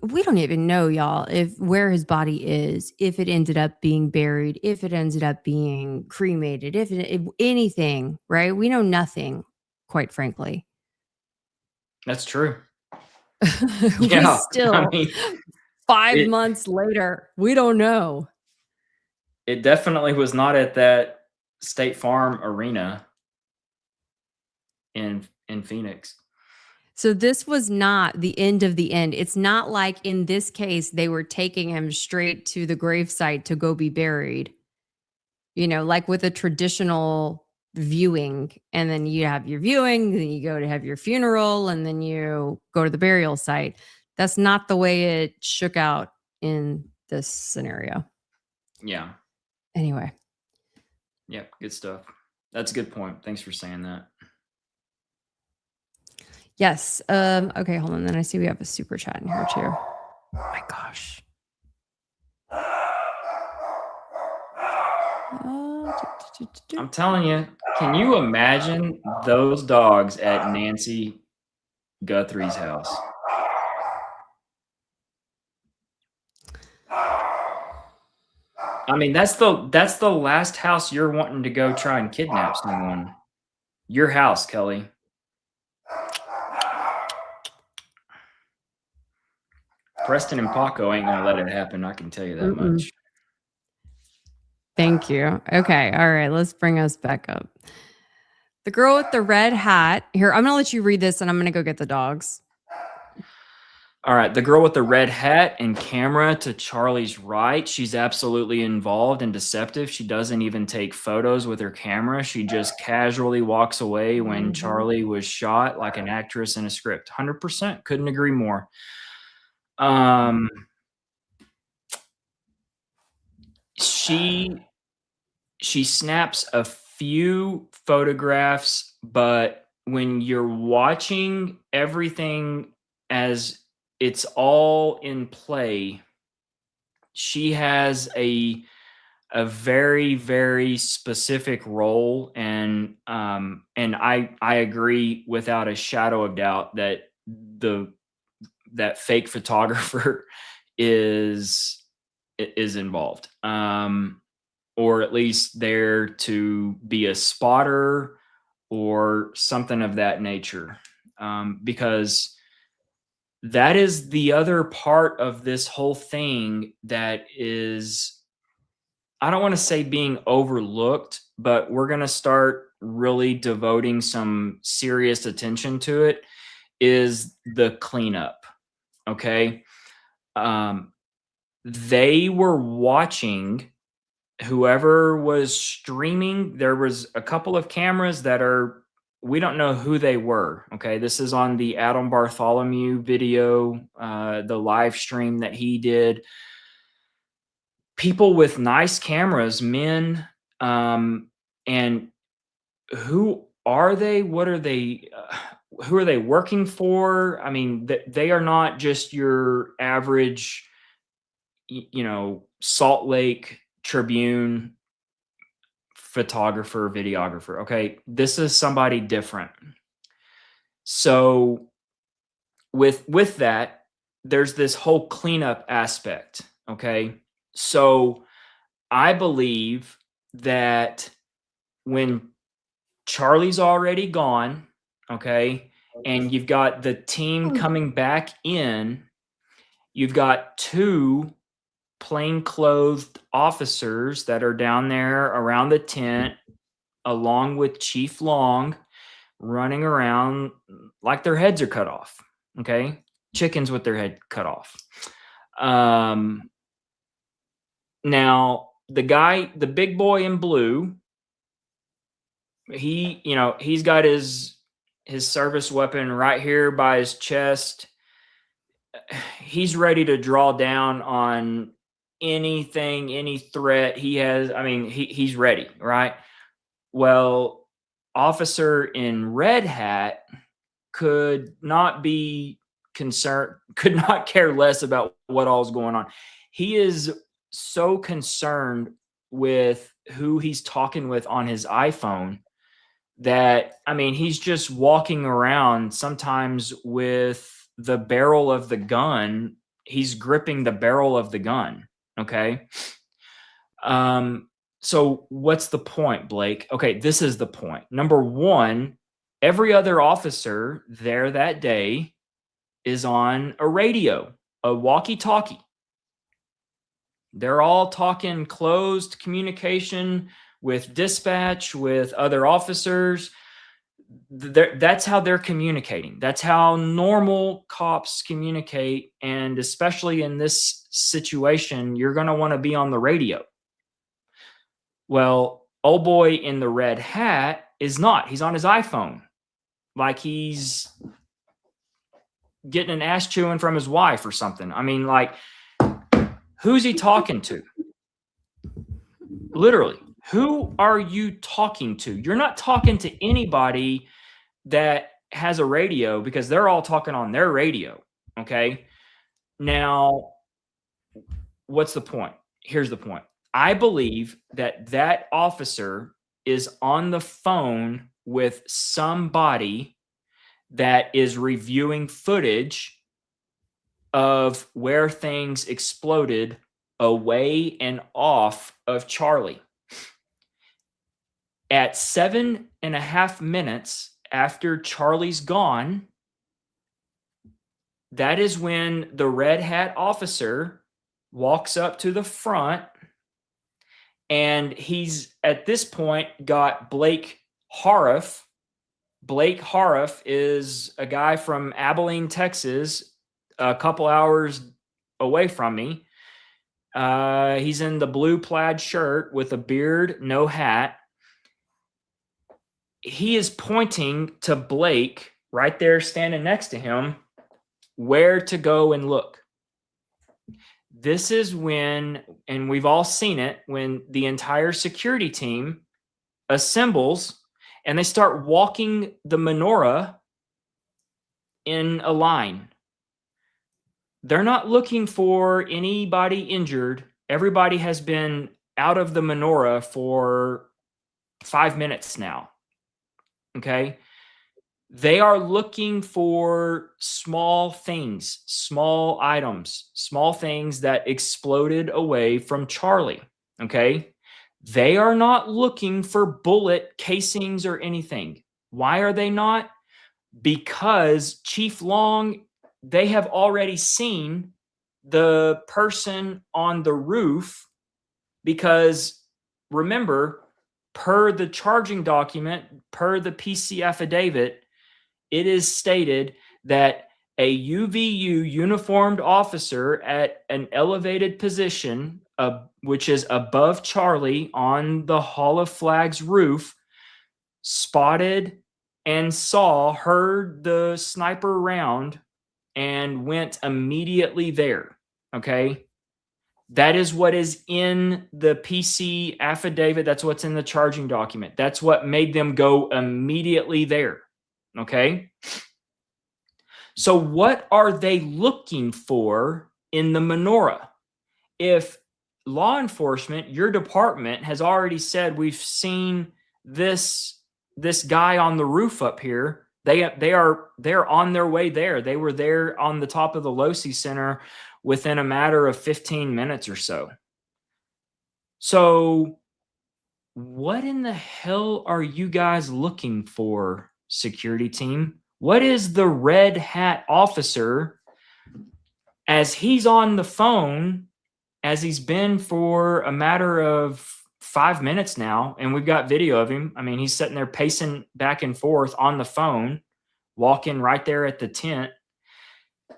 we don't even know, y'all, if where his body is, if it ended up being buried, if it ended up being cremated, if anything, right? We know nothing, quite frankly. That's true. We Yeah, still I mean, 5 it months later, we don't know. it definitely was not at that State Farm arena in Phoenix. So this was not the end of the end. It's not like in this case they were taking him straight to the gravesite to go be buried. You know, like with a traditional viewing, and then you have your viewing, then you go to have your funeral, and then you go to the burial site. That's not the way it shook out in this scenario. Yeah. Anyway, Yep. Good stuff. That's a good point. Thanks for saying that. yes. Okay, hold on. Then I see we have a super chat in here too. Oh my gosh. I'm telling you, can you imagine those dogs at Nancy Guthrie's house? I mean, that's the last house you're wanting to go try and kidnap someone. Your house, Kelly. Preston and Paco ain't gonna let it happen. I can tell you that much. Thank you. Okay. All right. Let's bring us back up. The girl with the red hat. Here, I'm going to let you read this and I'm going to go get the dogs. All right. The girl with the red hat and camera to Charlie's right. She's absolutely involved and deceptive. She doesn't even take photos with her camera. She just casually walks away when Charlie was shot like an actress in a script. 100%. Couldn't agree more. She snaps a few photographs, but when you're watching everything as it's all in play, she has a very, very specific role, and I agree without a shadow of doubt that that fake photographer is involved, or at least there to be a spotter or something of that nature, because that is the other part of this whole thing that is, I don't want to say being overlooked, but we're going to start really devoting some serious attention to it, is the cleanup. Okay. They were watching whoever was streaming. There was a couple of cameras that we don't know who they were. Okay. This is on the Adam Bartholomew video, the live stream that he did. People with nice cameras, men, and who are they? What are they? Who are they working for? I mean, they are not just your average, Salt Lake Tribune photographer, videographer. Okay. This is somebody different. So with that, there's this whole cleanup aspect. Okay. So I believe that when Charlie's already gone, okay, and you've got the team coming back in, you've got two plainclothed officers that are down there around the tent, along with Chief Long, running around like their heads are cut off. Okay. Chickens with their head cut off. Now the guy, the big boy in blue, he's got his service weapon right here by his chest. He's ready to draw down on anything, any threat he has. I mean, he's ready, right? Well, officer in red hat could not be concerned, could not care less about what all's going on. He is so concerned with who he's talking with on his iPhone that, I mean, he's just walking around sometimes with the barrel of the gun. He's gripping the barrel of the gun. Okay. So what's the point, Blake? Okay, this is the point. Number one, every other officer there that day is on a radio, a walkie-talkie. They're all talking closed communication with dispatch, with other officers. That's how they're communicating. That's how normal cops communicate. And especially in this situation, you're going to want to be on the radio. Well, old boy in the red hat is not. He's on his iPhone. Like he's getting an ass chewing from his wife or something. I mean, like, who's he talking to? Literally, who are you talking to? You're not talking to anybody that has a radio, because they're all talking on their radio. Okay. Now, what's the point? Here's the point. I believe that that officer is on the phone with somebody that is reviewing footage of where things exploded away and off of Charlie. At 7.5 minutes after Charlie's gone, that is when the red hat officer walks up to the front, and he's at this point got Blake Hariff. Blake Hariff is a guy from Abilene, Texas, a couple hours away from me. He's in the blue plaid shirt with a beard, no hat. He is pointing to Blake right there, standing next to him, where to go and look. This is when, and we've all seen it, when the entire security team assembles and they start walking the menorah in a line. They're not looking for anybody injured. Everybody has been out of the menorah for 5 minutes now. Okay. They are looking for small things, small items, small things that exploded away from Charlie. Okay. They are not looking for bullet casings or anything. Why are they not? Because Chief Long, they have already seen the person on the roof, because remember, per the charging document, per the PC affidavit, it is stated that a UVU uniformed officer at an elevated position, which is above Charlie on the Hall of Flags roof, spotted and heard the sniper round and went immediately there. Okay. That is what is in the PC affidavit. That's what's in the charging document. That's what made them go immediately there. Okay. So what are they looking for in the menorah? If law enforcement, your department, has already said, we've seen this guy on the roof up here, they're on their way there. They were there on the top of the Losi Center within a matter of 15 minutes or so. So what in the hell are you guys looking for, security team? What is the red hat officer, as he's on the phone, as he's been for a matter of 5 minutes now, and we've got video of him. I mean, he's sitting there pacing back and forth on the phone, walking right there at the tent.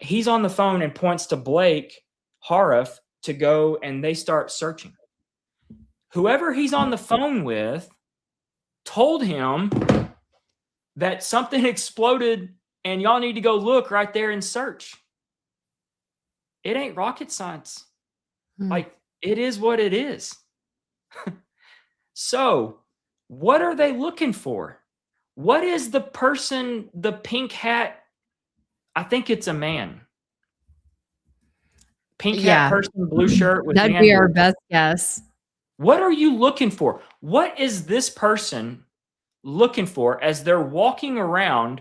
He's on the phone and points to Blake Hariff to go, and they start searching. Whoever he's on the phone with told him that something exploded and y'all need to go look right there and search. It ain't rocket science. Like, it is what it is. So what are they looking for? What is the person, the pink hat? I think it's a man. Pink hat person, blue shirt with that'd be our best guess. What are you looking for? What is this person looking for as they're walking around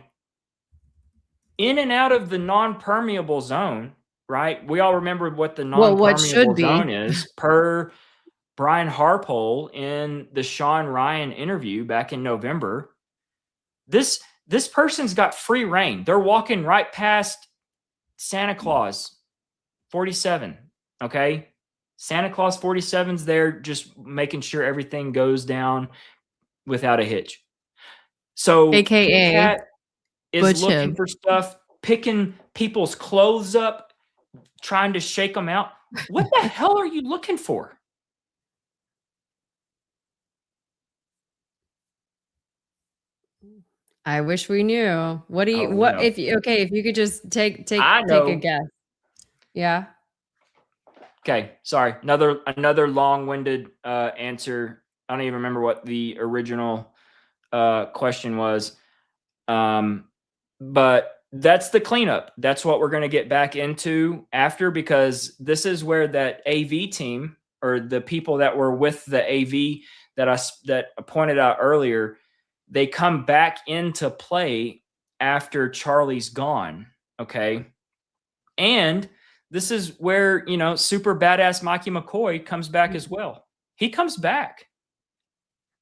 in and out of the non-permeable zone, right? We all remember what the Well, what should non-permeable be. zone is per Brian Harpole in the Sean Ryan interview back in November. This person's got free reign. They're walking right past Santa Claus 47, okay? Santa Claus 47's there just making sure everything goes down without a hitch. So AKA Kit Kat is Butch looking Hib. for stuff, picking people's clothes up, trying to shake them out. What the hell are you looking for? I wish we knew. What do you Oh, what no. if you if you could just take I a know. guess. Yeah. Okay, sorry. Another long-winded answer. I don't even remember what the original question was. But that's the cleanup. That's what we're going to get back into after, because this is where that AV team, or the people that were with the AV that I pointed out earlier, they come back into play after Charlie's gone. Okay. And this is where, super badass Mikey McCoy comes back as well. He comes back.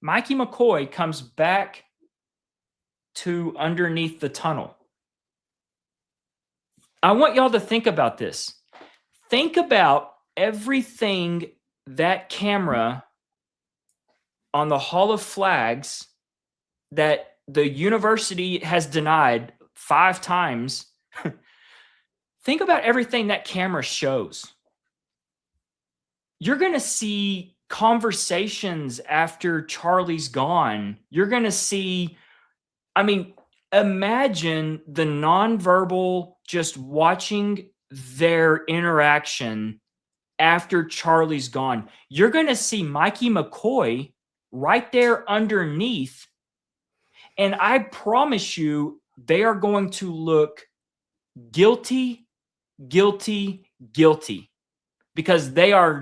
Mikey McCoy comes back to underneath the tunnel. I want y'all to think about this. Think about everything that camera on the Hall of Flags that the university has denied 5 times. Think about everything that camera shows. You're going to see conversations after Charlie's gone. You're going to see, imagine the nonverbal, just watching their interaction after Charlie's gone. You're going to see Mikey McCoy right there underneath. And I promise you, they are going to look guilty, guilty, guilty, because they are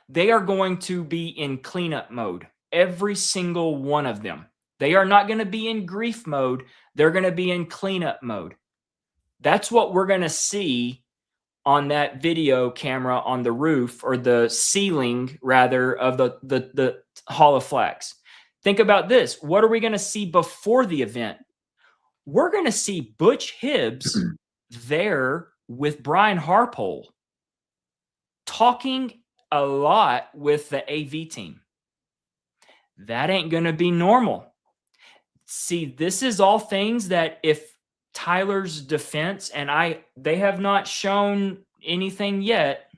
going to be in cleanup mode. Every single one of them. They are not going to be in grief mode. They're going to be in cleanup mode. That's what we're going to see on that video camera on the roof, or the ceiling rather, of the Hall of Flags. Think about this. What are we going to see before the event? We're going to see Butch Hibbs there with Brian Harpole talking a lot with the AV team. That ain't going to be normal. See, this is all things that, if Tyler's defense, and they have not shown anything yet,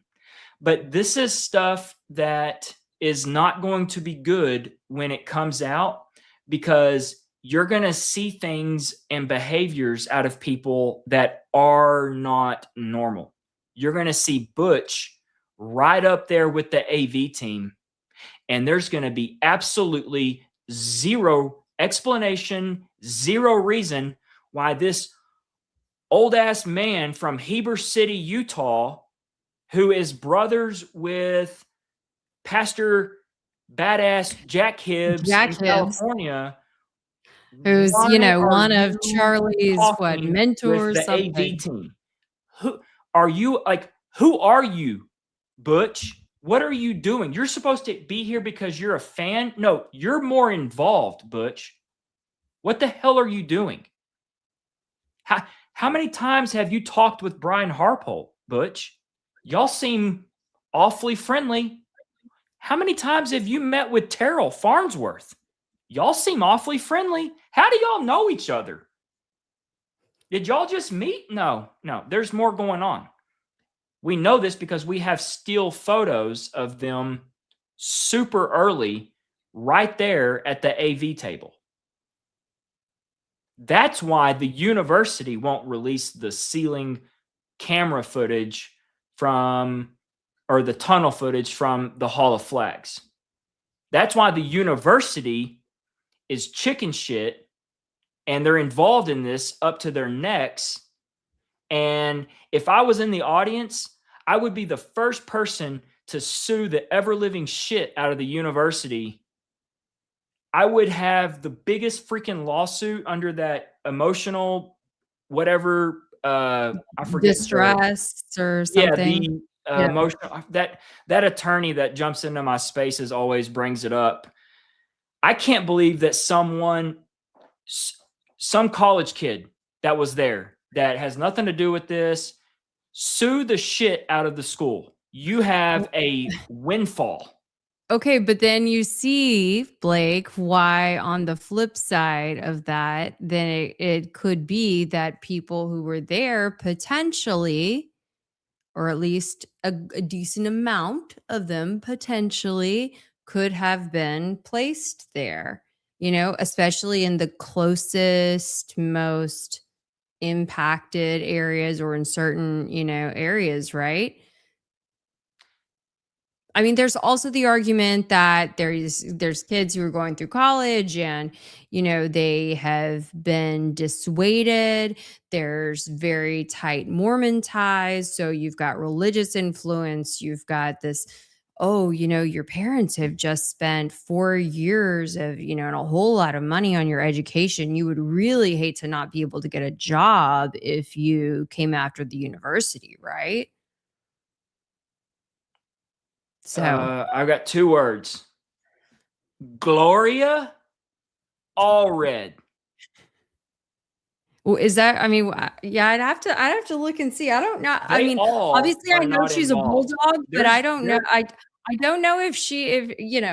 but this is stuff that is not going to be good when it comes out, because you're going to see things and behaviors out of people that are not normal. You're going to see Butch right up there with the AV team, and there's going to be absolutely zero explanation, zero reason why this old ass man from Heber City, Utah, who is brothers with Pastor Badass Jack Hibbs in California, who's one of you Charlie's talking mentors, with the something. AV team? Who are you? Who are you, Butch? What are you doing? You're supposed to be here because you're a fan? No, you're more involved, Butch. What the hell are you doing? How many times have you talked with Brian Harpole, Butch? Y'all seem awfully friendly. How many times have you met with Terrell Farnsworth? Y'all seem awfully friendly. How do y'all know each other? Did y'all just meet? No, there's more going on. We know this because we have still photos of them super early right there at the AV table. That's why the university won't release the ceiling camera footage or the tunnel footage from the Hall of Flags. That's why the university is chicken shit, and they're involved in this up to their necks. And if I was in the audience, I would be the first person to sue the ever-living shit out of the university I would have the biggest freaking lawsuit under that emotional whatever. I forget Distress or yeah, something. the Yeah. emotional that attorney that jumps into my spaces always brings it up. I can't believe that some college kid that was there that has nothing to do with this sue the shit out of the school. You have a windfall. Okay, but then you see, Blake, why on the flip side of that, then it could be that people who were there potentially, or at least a decent amount of them potentially could have been placed there, especially in the closest, most impacted areas or in certain, areas, right? I mean, there's also the argument that there's kids who are going through college and they have been dissuaded. There's very tight Mormon ties, so you've got religious influence. You've got this, oh, your parents have just spent 4 years of and a whole lot of money on your education. You would really hate to not be able to get a job if you came after the university, right? So I've got 2 words. Gloria Allred. well, is that? I mean, yeah, I'd have to look and see. I don't know. I They mean, all obviously, I are know not she's a involved. bulldog, but I There's- don't know. I don't know if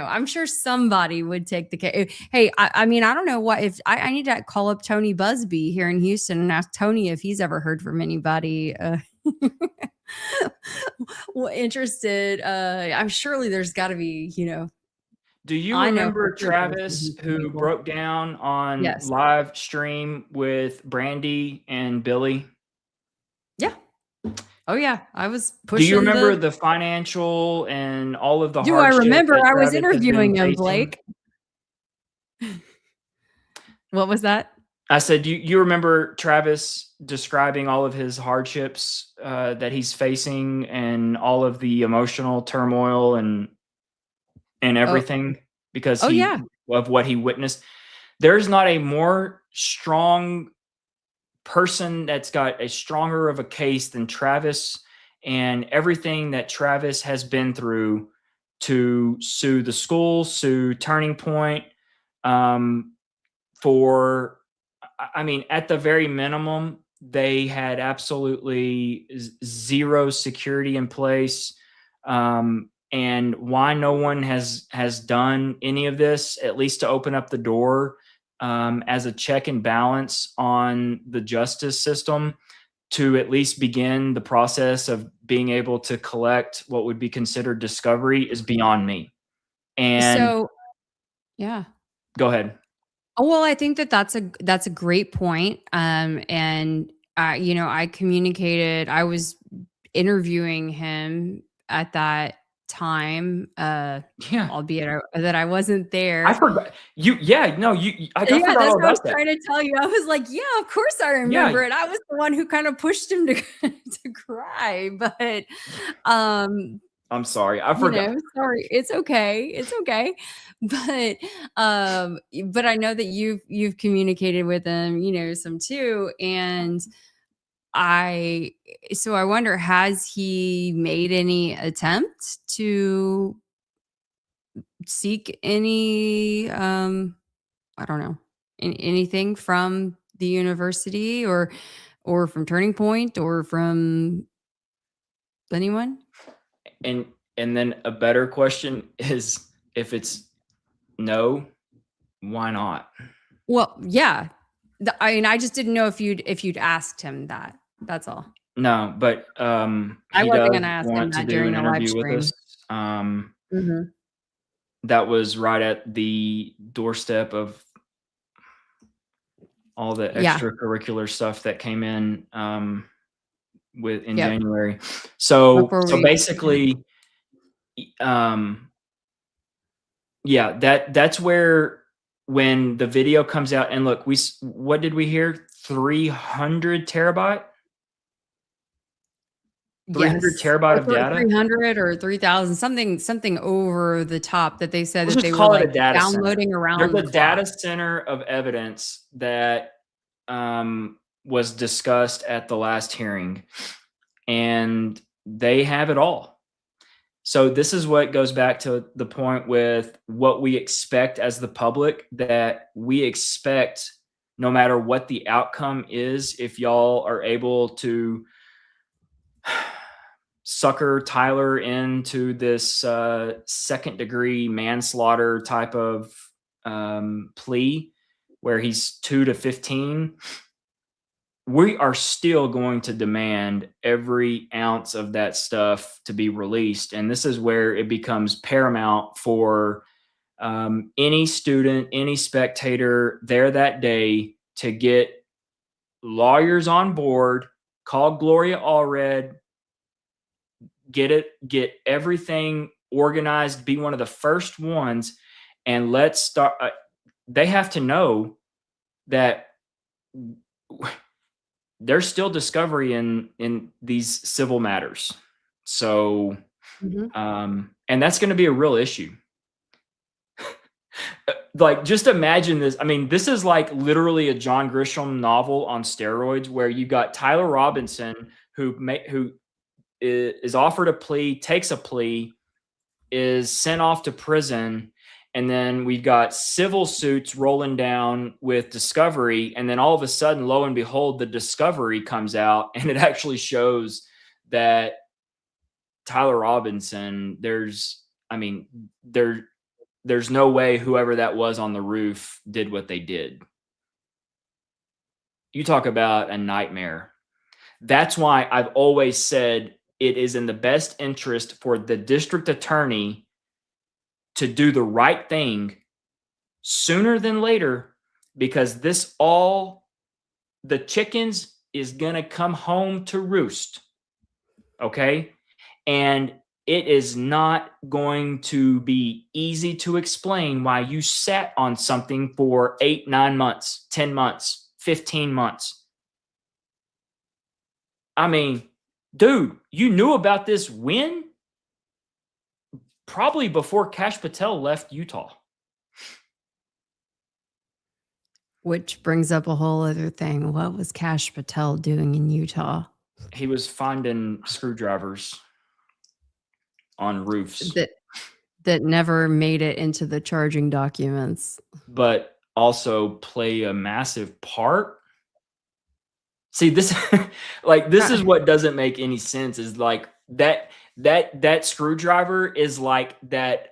I'm sure somebody would take the case. Hey, I mean, I don't know what if I need to call up Tony Busby here in Houston and ask Tony if he's ever heard from anybody interested. I'm surely there's got to be, Do you I know remember for sure there's Travis some who people. broke down on Yes. live stream with Brandy and Billy? Yeah. Oh yeah, I was Do pushing. you remember the financial and all of the Do I hardship remember? that I was Travis has been interviewing him, facing? Blake. What was that? I said, you remember Travis describing all of his hardships that he's facing and all of the emotional turmoil and everything because Oh yeah. of what he witnessed. There's not a more strong person that's got a stronger of a case than Travis and everything that Travis has been through to sue the school, sue Turning Point, for, I mean, at the very minimum, they had absolutely zero security in place. And why no one has done any of this, at least to open up the door as a check and balance on the justice system to at least begin the process of being able to collect what would be considered discovery is beyond me. And So yeah. go ahead. Oh, well, I think that's a great point. And I communicated. I was interviewing him at that time. Yeah, Albeit that I wasn't there. I forgot you. Yeah, no, I Yeah, forgot that's all what I was about that. trying to tell you. I was like, yeah, of course I remember it. I was the one who kind of pushed him to to cry, but I'm sorry, I forgot. sorry, it's okay, it's okay. But I know that you've communicated with him, some too, and I wonder, has he made any attempt to seek any I don't know, anything from the university or from Turning Point or from anyone? And then a better question is, if it's no, why not? Well, yeah. I mean, I just didn't know if you'd asked him that. That's all. No, but I he wasn't does gonna ask him want to that do during an the live interview with stream. us. That was right at the doorstep of all the Yeah. extracurricular stuff that came in in Yep. January. So Before we- basically, yeah, that's where when the video comes out and look, what did we hear? 300 terabyte? 300 Yes. terabyte Or of data. 300 or 3,000, something over the top that they said Let's that just they were call it a like data center. downloading around There's the a clock. data center of evidence that was discussed at the last hearing, and they have it all. So this is what goes back to the point with what we expect as the public, that we expect no matter what the outcome is, if y'all are able to sucker Tyler into this second degree manslaughter type of plea where he's 2 to 15, we are still going to demand every ounce of that stuff to be released. And this is where it becomes paramount for any student, any spectator there that day to get lawyers on board, call Gloria Allred, get everything organized, be one of the first ones, and let's start. They have to know that there's still discovery in these civil matters. So, and that's going to be a real issue. Like, just imagine this. I mean, this is like literally a John Grisham novel on steroids, where you got Tyler Robinson who is offered a plea, takes a plea, is sent off to prison, and then we got civil suits rolling down with discovery, and then all of a sudden, lo and behold, the discovery comes out, and it actually shows that Tyler Robinson, there's no way whoever that was on the roof did what they did. You talk about a nightmare. That's why I've always said it is in the best interest for the district attorney to do the right thing sooner than later, because the chickens is going to come home to roost. Okay? And it is not going to be easy to explain why you sat on something for 8, 9 months, 10 months, 15 months. I mean, dude, you knew about this when? Probably before Kash Patel left Utah. Which brings up a whole other thing. What was Kash Patel doing in Utah? He was finding screwdrivers on roofs that never made it into the charging documents, but also play a massive part. See, this this is what doesn't make any sense, is like that screwdriver is like that.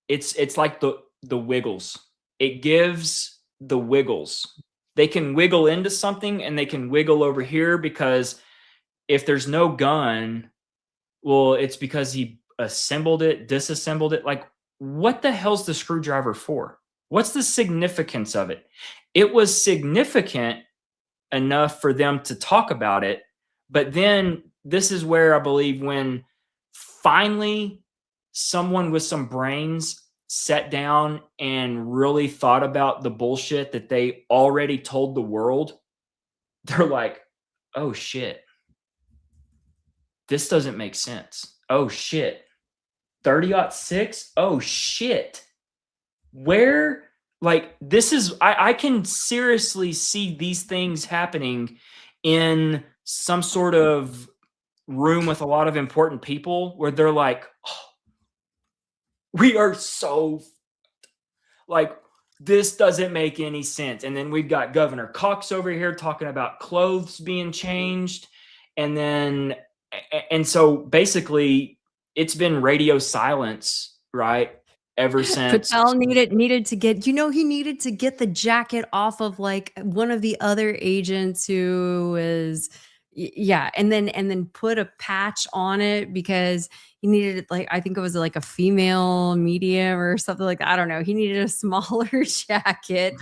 It's like the wiggles. It gives the wiggles. They can wiggle into something and they can wiggle over here, because if there's no gun, well, it's because he assembled it, disassembled it. Like, what the hell's the screwdriver for? What's the significance of it? It was significant enough for them to talk about it. But then this is where I believe when finally someone with some brains sat down and really thought about the bullshit that they already told the world, they're like, oh shit, this doesn't make sense. Oh shit, 30-06? Oh shit. Where, like, this is, I can seriously see these things happening in some sort of room with a lot of important people where they're like, oh, we are so, like, this doesn't make any sense. And then we've got Governor Cox over here talking about clothes being changed. And so basically it's been radio silence, right? Ever since Patel needed to get, he needed to get the jacket off of like one of the other agents who is, and then put a patch on it because he needed, like, I think it was like a female medium or something like that. I don't know. He needed a smaller jacket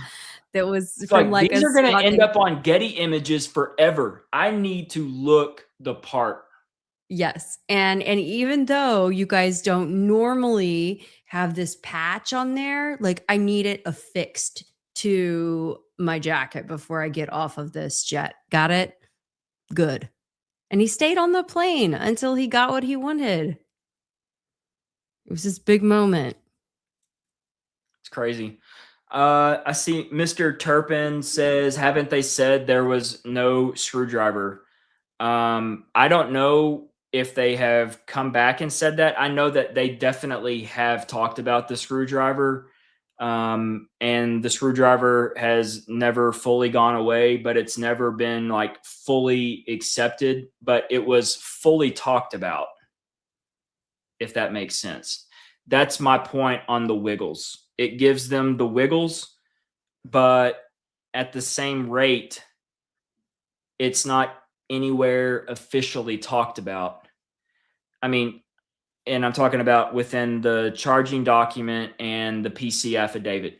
that was from like these are going to end up on Getty Images forever. I need to look the part. Yes. And even though you guys don't normally have this patch on there, like, I need it affixed to my jacket before I get off of this jet. Got it? Good. And he stayed on the plane until he got what he wanted. It was this big moment. It's crazy. I see Mr. Turpin says, haven't they said there was no screwdriver? I don't know if they have come back and said that. I know that they definitely have talked about the screwdriver. And the screwdriver has never fully gone away, but it's never been like fully accepted, but it was fully talked about, if that makes sense. That's my point on the wiggles. It gives them the wiggles, but at the same rate, it's not anywhere officially talked about. I mean, and I'm talking about within the charging document and the PC affidavit.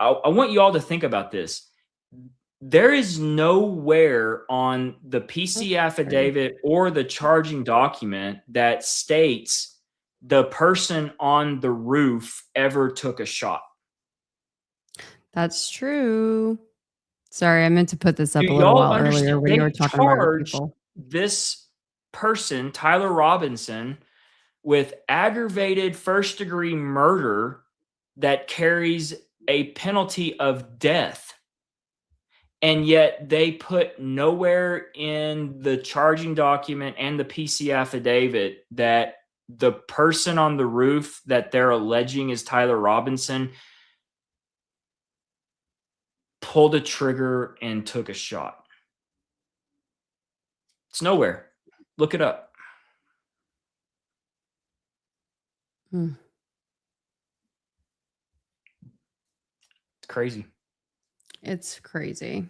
I want you all to think about this. There is nowhere on the PC affidavit or the charging document that states the person on the roof ever took a shot. That's true. Sorry, I meant to put this up Do a little y'all while earlier understand? when you They were talking about other charged people. this person, Tyler Robinson, with aggravated first-degree murder that carries a penalty of death. And yet they put nowhere in the charging document and the PC affidavit that the person on the roof that they're alleging is Tyler Robinson pulled a trigger and took a shot. It's nowhere. Look it up. Hmm. It's crazy. It's crazy.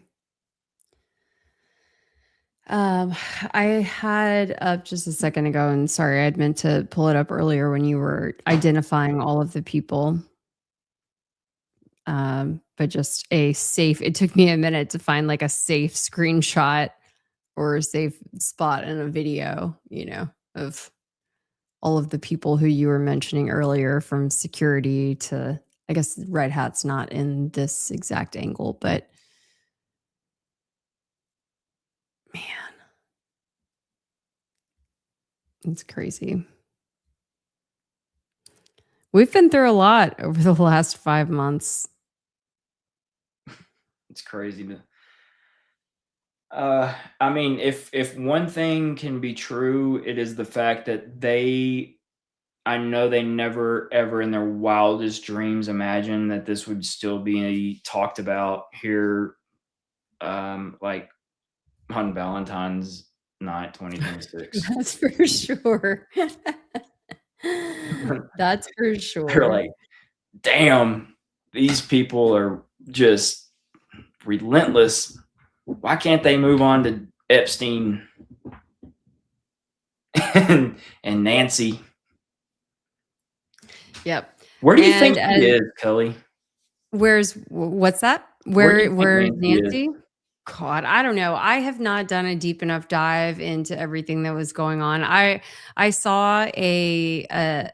I had up just a second ago, and sorry, I'd meant to pull it up earlier when you were identifying all of the people. But just a safe, it took me a minute to find like a safe screenshot or a safe spot in a video, of all of the people who you were mentioning earlier, from security to, I guess, Red Hat's not in this exact angle, but man, it's crazy. We've been through a lot over the last 5 months. It's crazy to I mean, if one thing can be true, it is the fact that I know they never ever in their wildest dreams imagined that this would still be talked about here, like on Valentine's night 2026. That's for sure. That's for They're sure. like, damn, these people are just relentless. Why can't they move on to Epstein and Nancy? Yep. Where do you think And he is, Kelly? what's that? Where do you Where think Nancy is? Nancy? God, I don't know. I have not done a deep enough dive into everything that was going on. I saw I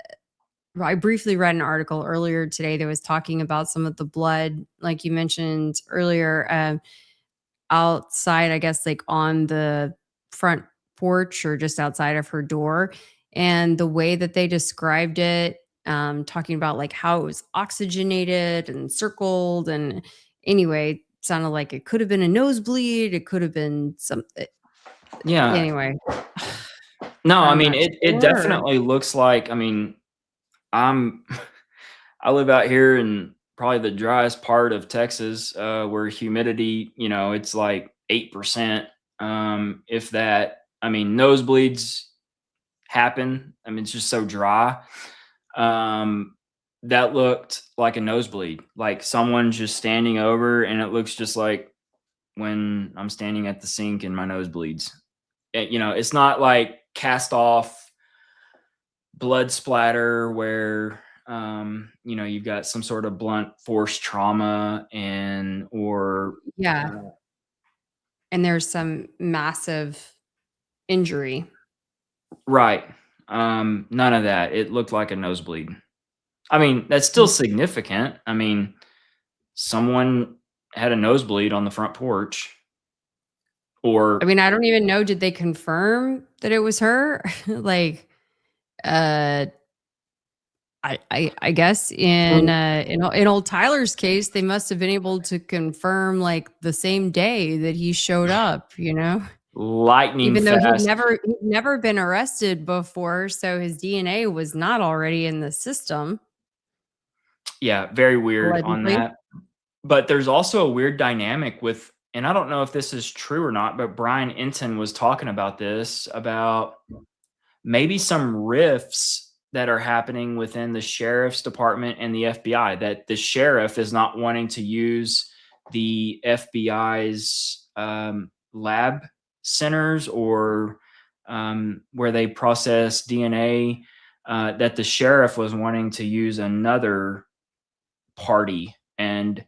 briefly read an article earlier today that was talking about some of the blood, like you mentioned earlier, outside, I guess, like on the front porch or just outside of her door. And the way that they described it, talking about like how it was oxygenated and circled. And anyway, sounded like it could have been a nosebleed. It could have been something. Yeah. Anyway. No, I I'm mean, not it sure. definitely looks like, I mean, I live out here in probably the driest part of Texas, where humidity, it's like 8%. If that, I mean, nosebleeds happen. I mean, it's just so dry. That looked like a nosebleed, like someone just standing over, and it looks just like when I'm standing at the sink and my nose bleeds. It's not like cast off blood splatter where you've got some sort of blunt force trauma or Yeah. And there's some massive injury. right. None of that. It looked like a nosebleed. I mean, that's still significant. I mean, someone had a nosebleed on the front porch. Or I mean, I don't even know. Did they confirm that it was her? Like, uh, I guess in old Tyler's case, they must have been able to confirm like the same day that he showed up. lightning Even though fast. he'd never been arrested before, so his DNA was not already in the system. Yeah, very weird on Allegedly. that. But there's also a weird dynamic with, and I don't know if this is true or not, but Brian Enton was talking about this, about maybe some rifts that are happening within the sheriff's department and the FBI, that the sheriff is not wanting to use the FBI's lab centers or where they process DNA, that the sheriff was wanting to use another party. And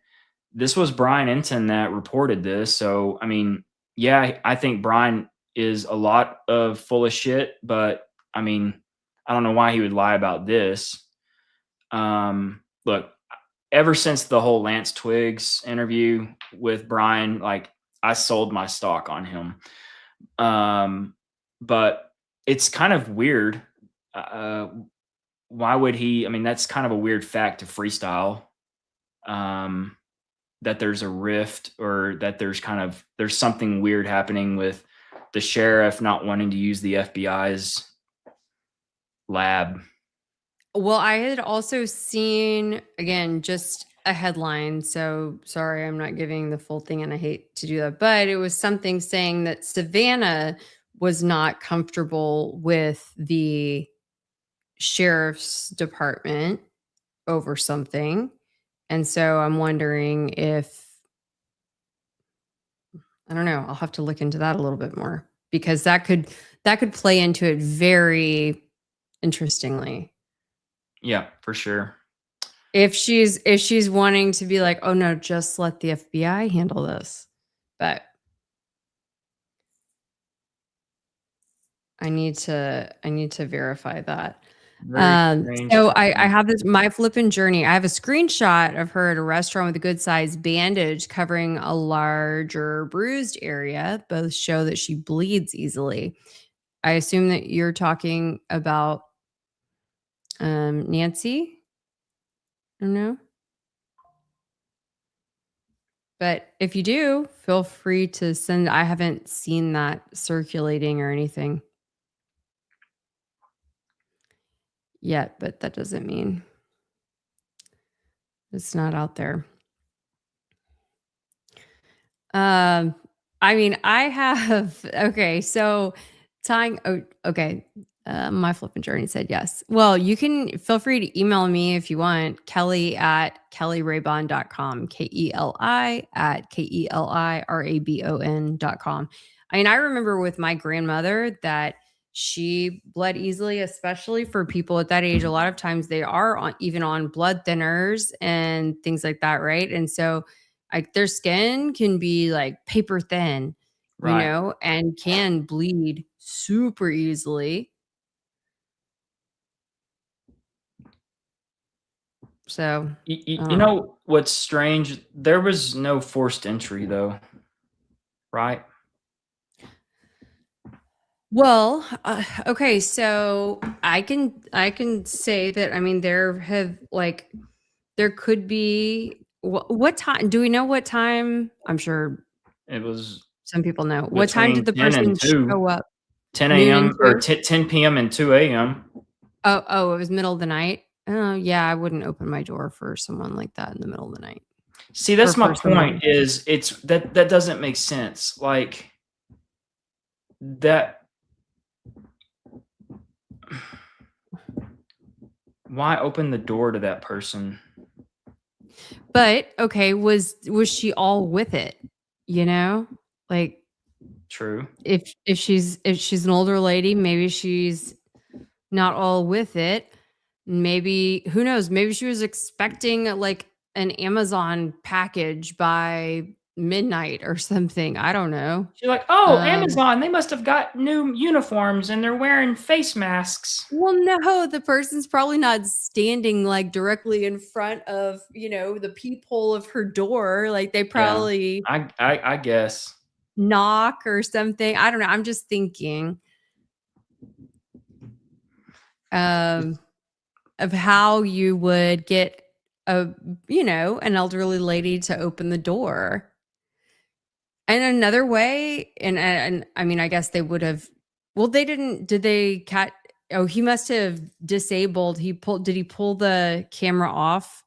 this was Brian Enton that reported this. So, I mean, yeah, I think Brian is a lot of full of shit, but I mean, I don't know why he would lie about this. Look, ever since the whole Lance Twiggs interview with Brian, like I sold my stock on him. But it's kind of weird. Why would he? I mean, that's kind of a weird fact to freestyle. That there's a rift, or that there's something weird happening with the sheriff not wanting to use the FBI's lab. Well, I had also seen, again, just a headline. So sorry, I'm not giving the full thing and I hate to do that. But it was something saying that Savannah was not comfortable with the sheriff's department over something. And so I'm wondering if, I don't know, I'll have to look into that a little bit more, because that could play into it very interestingly. Yeah, for sure. If she's wanting to be like, oh no, just let the FBI handle this. But I need to verify that. So I have this, my flippin' journey. I have a screenshot of her at a restaurant with a good sized bandage covering a larger bruised area. Both show that she bleeds easily. I assume that you're talking about Nancy. I don't know. But if you do, feel free to send. I haven't seen that circulating or anything yet, but that doesn't mean it's not out there. I mean, I have, okay, so tying, okay, my flipping journey said yes. Well, you can feel free to email me if you want, kelly@kellyrabon.com, KELI@KELIRABON.com. I mean, I remember with my grandmother that she bled easily, especially for people at that age. A lot of times they are even on blood thinners and things like that, right? And so like their skin can be like paper thin, Right. and can bleed super easily. So you know what's strange? There was no forced entry though, right? well, okay, so I can say that, I mean, there could be, what time, do we know what time? I'm sure It was some people know. What time between did the 10 and person 2, show up? 10 Noon a.m. and or 2? 10 p.m. and 2 a.m. Oh, it was middle of the night. Oh, yeah, I wouldn't open my door for someone like that in the middle of the night. See, that's For my someone. point, is it's that doesn't make sense. Like that, why open the door to that person? But okay, was she all with it? Like, True. if she's an older lady, maybe she's not all with it. Maybe, who knows? Maybe she was expecting like an Amazon package by midnight or something. I don't know. You're like, oh, Amazon, they must have got new uniforms and they're wearing face masks. Well, no, the person's probably not standing like directly in front of, the peephole of her door. Like they probably, I guess. knock or something. I don't know. I'm just thinking of how you would get an elderly lady to open the door. And another way, and I mean, I guess they would have. Well, they didn't. Did they cat? Oh, he must have disabled. Did he pull the camera off?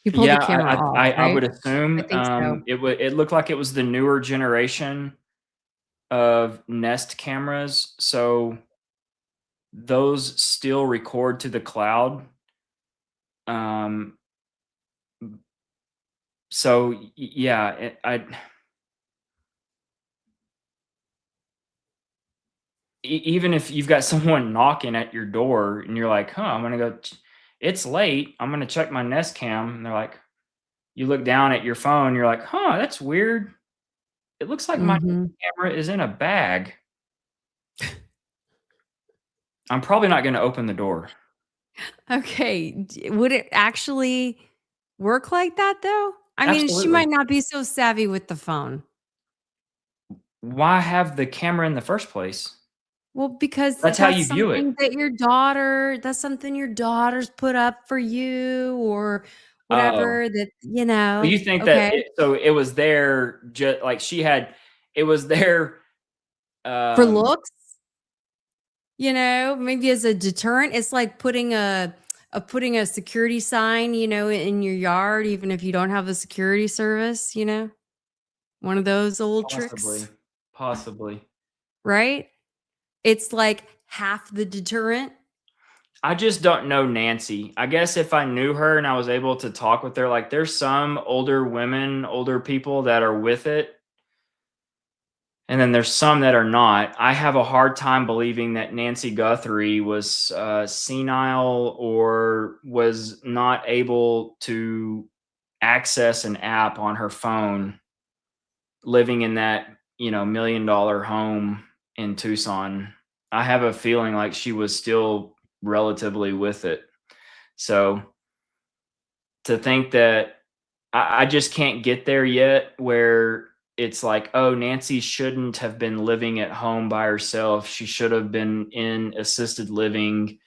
He pulled the Yeah, camera off, I would right? assume I think so. it looked like it was the newer generation of Nest cameras, so those still record to the cloud. Um, so yeah, even if you've got someone knocking at your door and you're like, huh, I'm gonna go. It's late. I'm gonna check my Nest cam. And they're like, you look down at your phone. You're like, huh, that's weird. It looks like my Mhm. camera is in a bag. I'm probably not going to open the door. Okay. Would it actually work like that though? I mean, she Absolutely. might not be so savvy with the phone. Why have the camera in the first place? Well, because That's how you view it. that's something your daughter's put up for you or Oh, whatever that, so you think that okay. it was there just like it was there. For Um, looks, maybe as a deterrent. It's like putting a security sign, in your yard, even if you don't have a security service, one of those old possibly, tricks, possibly. right? It's like half the deterrent. I just don't know Nancy. I guess if I knew her and I was able to talk with her, like there's some older women, older people that are with it. And then there's some that are not. I have a hard time believing that Nancy Guthrie was senile or was not able to access an app on her phone living in that, $1 million home in Tucson. I have a feeling like she was still relatively with it. So to think that I just can't get there yet where it's like, oh, Nancy shouldn't have been living at home by herself. She should have been in assisted living.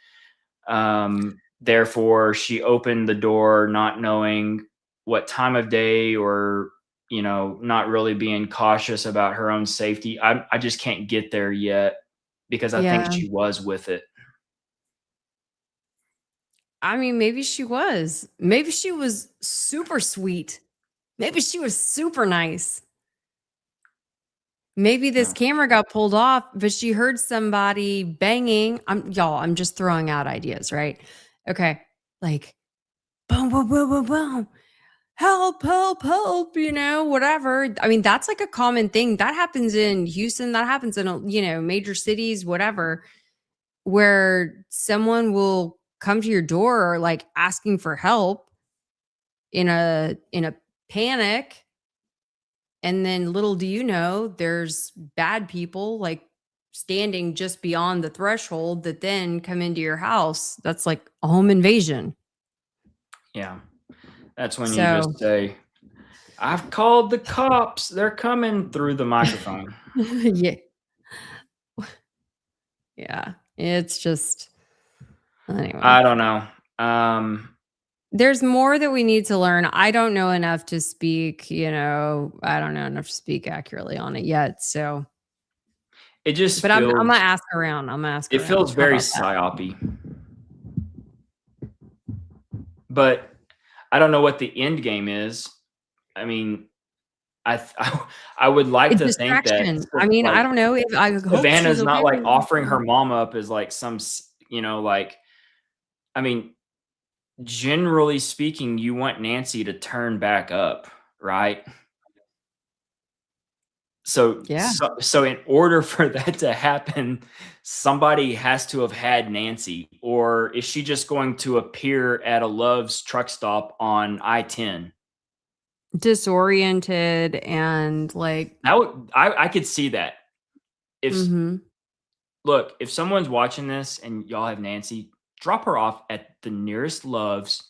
Therefore, she opened the door not knowing what time of day or, not really being cautious about her own safety. I just can't get there yet because I think Yeah. she was with it. I mean, maybe she was. Maybe she was super sweet. Maybe she was super nice. Maybe this Yeah. camera got pulled off, but she heard somebody banging. I'm just throwing out ideas, right? Okay. Like boom, boom, boom, boom, boom. Help, help, help, whatever. I mean, that's like a common thing. That happens in Houston, that happens in, major cities, whatever, where someone will come to your door like asking for help in a panic, and then little do you know, there's bad people like standing just beyond the threshold that then come into your house. That's like a home invasion. Yeah. That's when you So just say, I've called the cops. They're coming through the microphone. yeah. Yeah. It's just anyway. I don't know. There's more that we need to learn. I don't know enough to speak, I don't know enough to speak accurately on it yet. So, It just but I'm feels gonna ask around. I'm gonna ask it around. feels How very about that? psyopy. But I don't know what the end game is. I mean, I would like It's to think that distraction. I mean, I like don't know if I hope she's Savannah's not okay. like offering her mom up as like like I mean, generally speaking, you want Nancy to turn back up, right? So, Yeah. so in order for that to happen, somebody has to have had Nancy, or is she just going to appear at a Love's truck stop on I-10? Disoriented and like, I could see that. If mhm. Look, if someone's watching this and y'all have Nancy, drop her off at the nearest Love's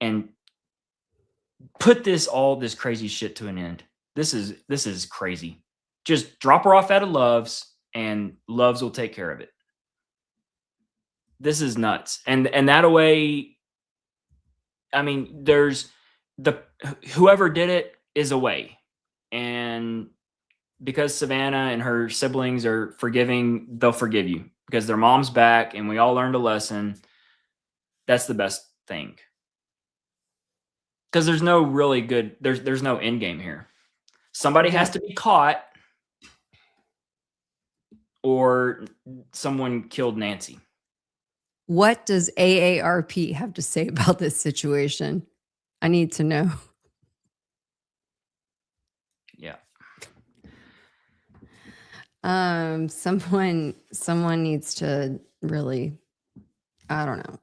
and put all this crazy shit to an end. This is crazy. Just drop her off at a Love's, and Love's will take care of it. This is nuts. And that way, I mean, there's whoever did it is away. And because Savannah and her siblings are forgiving, they'll forgive you because their mom's back and we all learned a lesson. That's the best thing. Because there's no really good, there's no end game here. Somebody has to be caught or someone killed Nancy. What does AARP have to say about this situation? I need to know. Yeah. Someone needs to really, I don't know.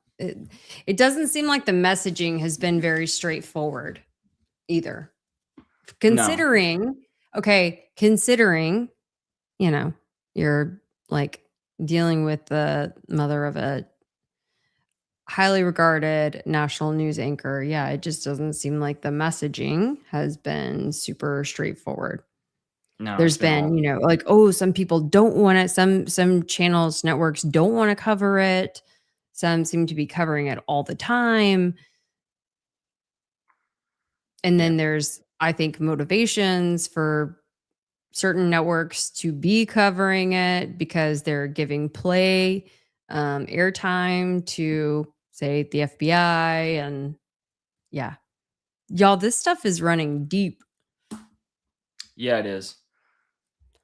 It doesn't seem like the messaging has been very straightforward either. Considering, you know, you're like dealing with the mother of a highly regarded national news anchor. Yeah, it just doesn't seem like the messaging has been super straightforward. No, There's been, you know, like, oh, some people don't want it. Some channels, networks don't want to cover it. Some seem to be covering it all the time. And then there's, I think, motivations for certain networks to be covering it because they're giving play, airtime to, say, the FBI. And yeah, y'all, this stuff is running deep. Yeah, it is.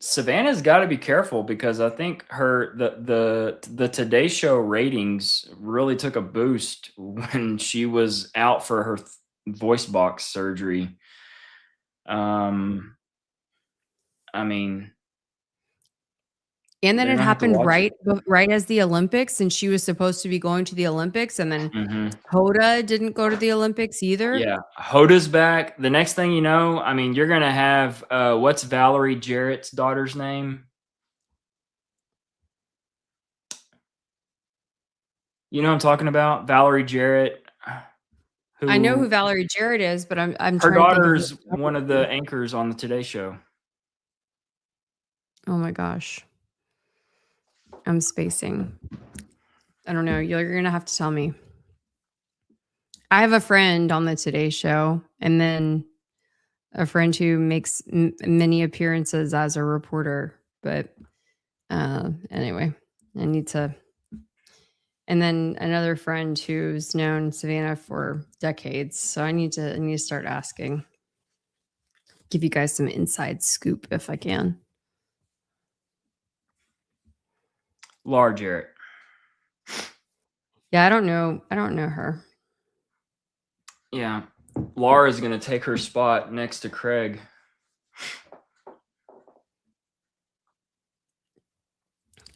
Savannah's got to be careful because I think the Today Show ratings really took a boost when she was out for her voice box surgery. I mean, and then they're it gonna have to happened watch right as the Olympics, and she was supposed to be going to the Olympics, and then Hoda didn't go to the Olympics either. Yeah, Hoda's back. The next thing you know, I mean, you're gonna have what's Valerie Jarrett's daughter's name? You know what I'm talking about? Valerie Jarrett. I know who Valerie Jarrett is, but I'm her trying daughter's to think of one of the anchors on the Today Show. Oh my gosh. I'm spacing. I don't know. You're going to have to tell me. I have a friend on the Today Show and then a friend who makes many appearances as a reporter. But anyway, I need to. And then another friend who's known Savannah for decades. So I need to start asking. Give you guys some inside scoop if I can. Laura Jarrett. Yeah, I don't know her. Yeah. Laura's going to take her spot next to Craig.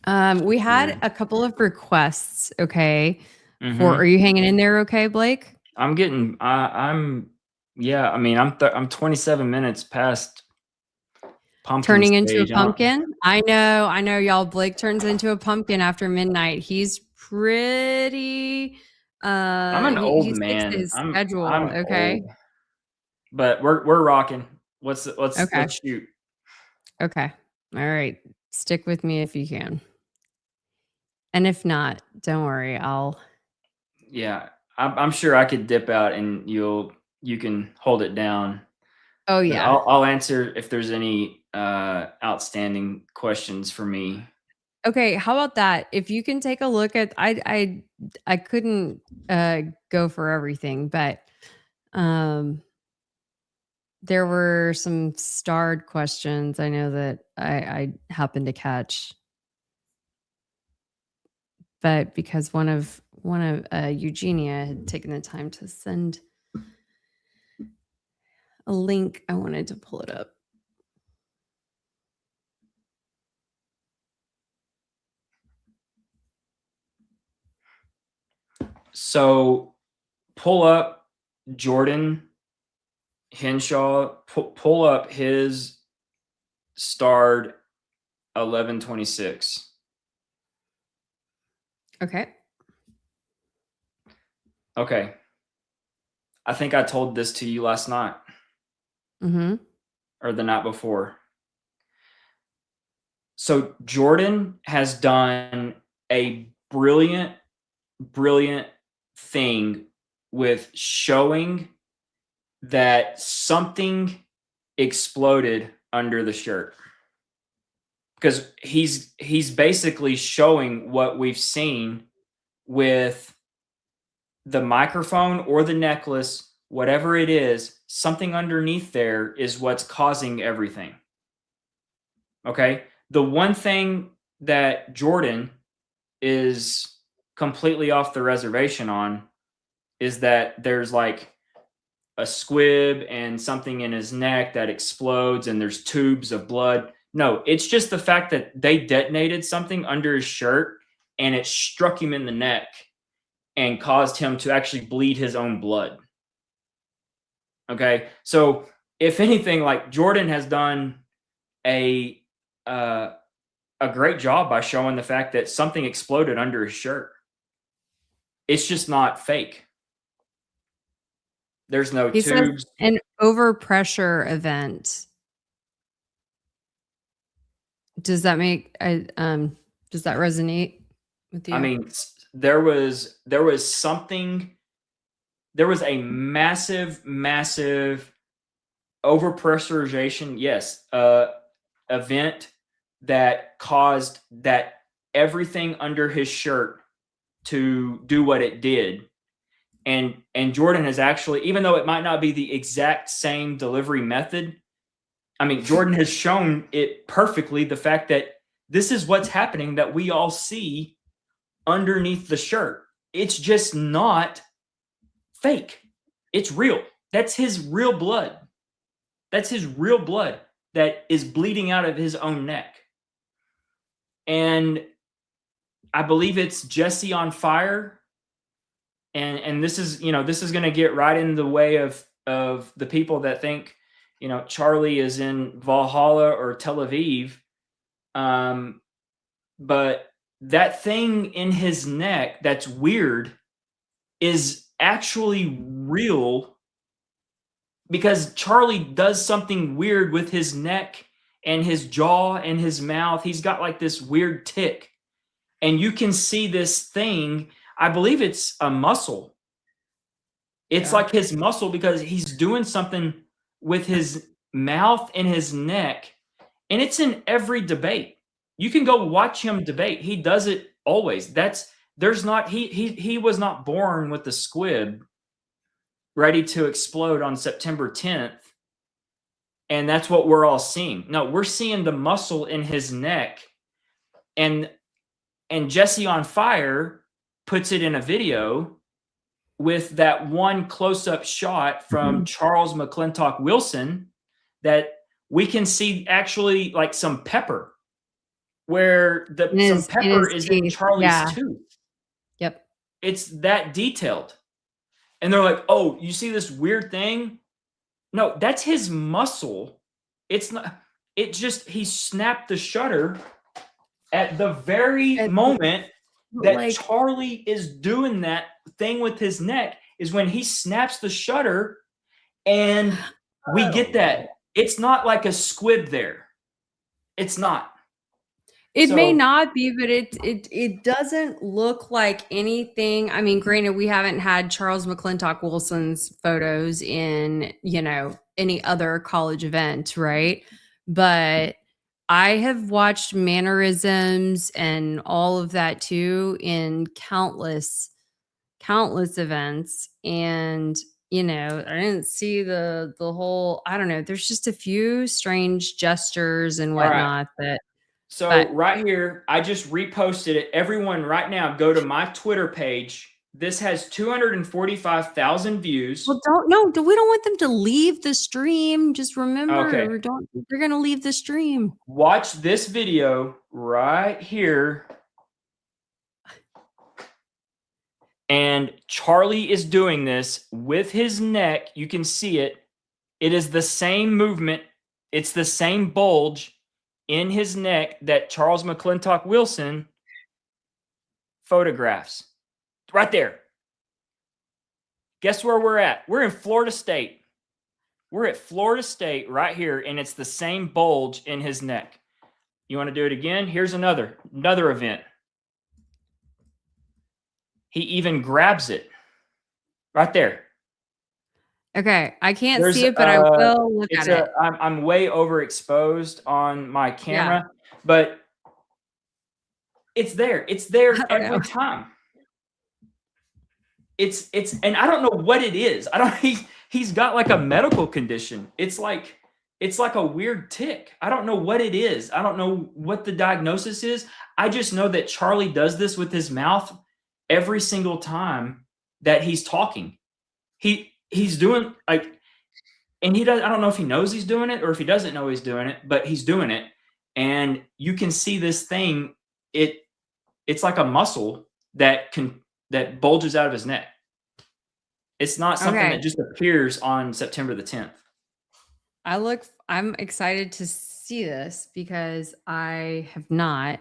We had a couple of requests, okay? Mhm. Are you hanging in there okay, Blake? I'm getting I'm 27 minutes past pumpkin Turning into a stage. pumpkin? I know, y'all. Blake turns into a pumpkin after midnight. He's pretty I'm an old he sticks to man. his I'm schedule, okay? old. But we're rocking. Let's shoot. Okay. All right. Stick with me if you can. And if not, don't worry. Yeah. I'm sure I could dip out and you can hold it down. Oh But yeah. I'll answer if there's any outstanding questions for me. Okay, how about that? If you can take a look at I couldn't go for everything, but there were some starred questions I know that I happened to catch. But because one of Eugenia had taken the time to send a link, I wanted to pull it up. So pull up Jordan Henshaw, pull up his starred 1126. Okay. Okay. I think I told this to you last night. Mm-hmm. or the night before. So Jordan has done a brilliant thing with showing that something exploded under the shirt. Because he's basically showing what we've seen with the microphone or the necklace, whatever it is, something underneath there is what's causing everything. Okay? The one thing that Jordan is completely off the reservation on is that there's like a squib and something in his neck that explodes and there's tubes of blood. No, it's just the fact that they detonated something under his shirt and it struck him in the neck and caused him to actually bleed his own blood. Okay? So, if anything, like Jordan has done a great job by showing the fact that something exploded under his shirt. It's just not fake. There's no He says tubes. an overpressure event. Does that make does that resonate with you? I mean, there was something. There was a massive overpressurization. Yes, event that caused that everything under his shirt to do what it did. And Jordan has actually, even though it might not be the exact same delivery method, I mean, Jordan has shown it perfectly, the fact that this is what's happening that we all see underneath the shirt. It's just not fake. It's real. That's his real blood. That's his real blood that is bleeding out of his own neck. And I believe it's Jesse on Fire. And this is, this is going to get right in the way of the people that think, Charlie is in Valhalla or Tel Aviv. But that thing in his neck that's weird is actually real, because Charlie does something weird with his neck and his jaw and his mouth. He's got like this weird tick. And you can see this thing. I believe it's a muscle. It's like his muscle, because he's doing something with his mouth and his neck. And it's in every debate. You can go watch him debate. He does it always. He was not born with the squib ready to explode on September 10th. And that's what we're all seeing. No, we're seeing the muscle in his neck. And Jesse on Fire puts it in a video with that one close-up shot from Charles McClintock Wilson that we can see actually like some pepper, where some pepper is in Charlie's tooth. Yep. It's that detailed. And they're like, oh, you see this weird thing? No, that's his muscle. It's not, he snapped the shutter at the very moment that Charlie is doing that thing with his neck, is when he snaps the shutter, and we get that. It's not like a squib there. It's not. It may not be, but it doesn't look like anything. I mean, granted, we haven't had Charles McClintock Wilson's photos in, any other college event, right? But I have watched mannerisms and all of that too in countless events. And, I didn't see the whole, I don't know, there's just a few strange gestures and whatnot right here, I just reposted it. Everyone right now, go to my Twitter page. This has 245,000 views. Well, we don't want them to leave the stream. Just remember, they're going to leave the stream. Watch this video right here. And Charlie is doing this with his neck. You can see it. It is the same movement. It's the same bulge in his neck that Charles McClintock Wilson photographs. Right there. Guess where we're at? We're in Florida State. We're at Florida State right here, and it's the same bulge in his neck. You want to do it again? Here's another event. He even grabs it right there. Okay, I can't There's, see it, but I will look at it. I'm way overexposed on my camera, but it's there. It's there every time. It's and I don't know what it is. He's got like a medical condition. It's like a weird tick. I don't know what it is. I don't know what the diagnosis is. I just know that Charlie does this with his mouth every single time that he's talking. He's doing like, and he does. I don't know if he knows he's doing it or if he doesn't know he's doing it, but he's doing it. And you can see this thing. It's like a muscle that bulges out of his neck. It's not something that just appears on September the 10th. I'm excited to see this because I have not.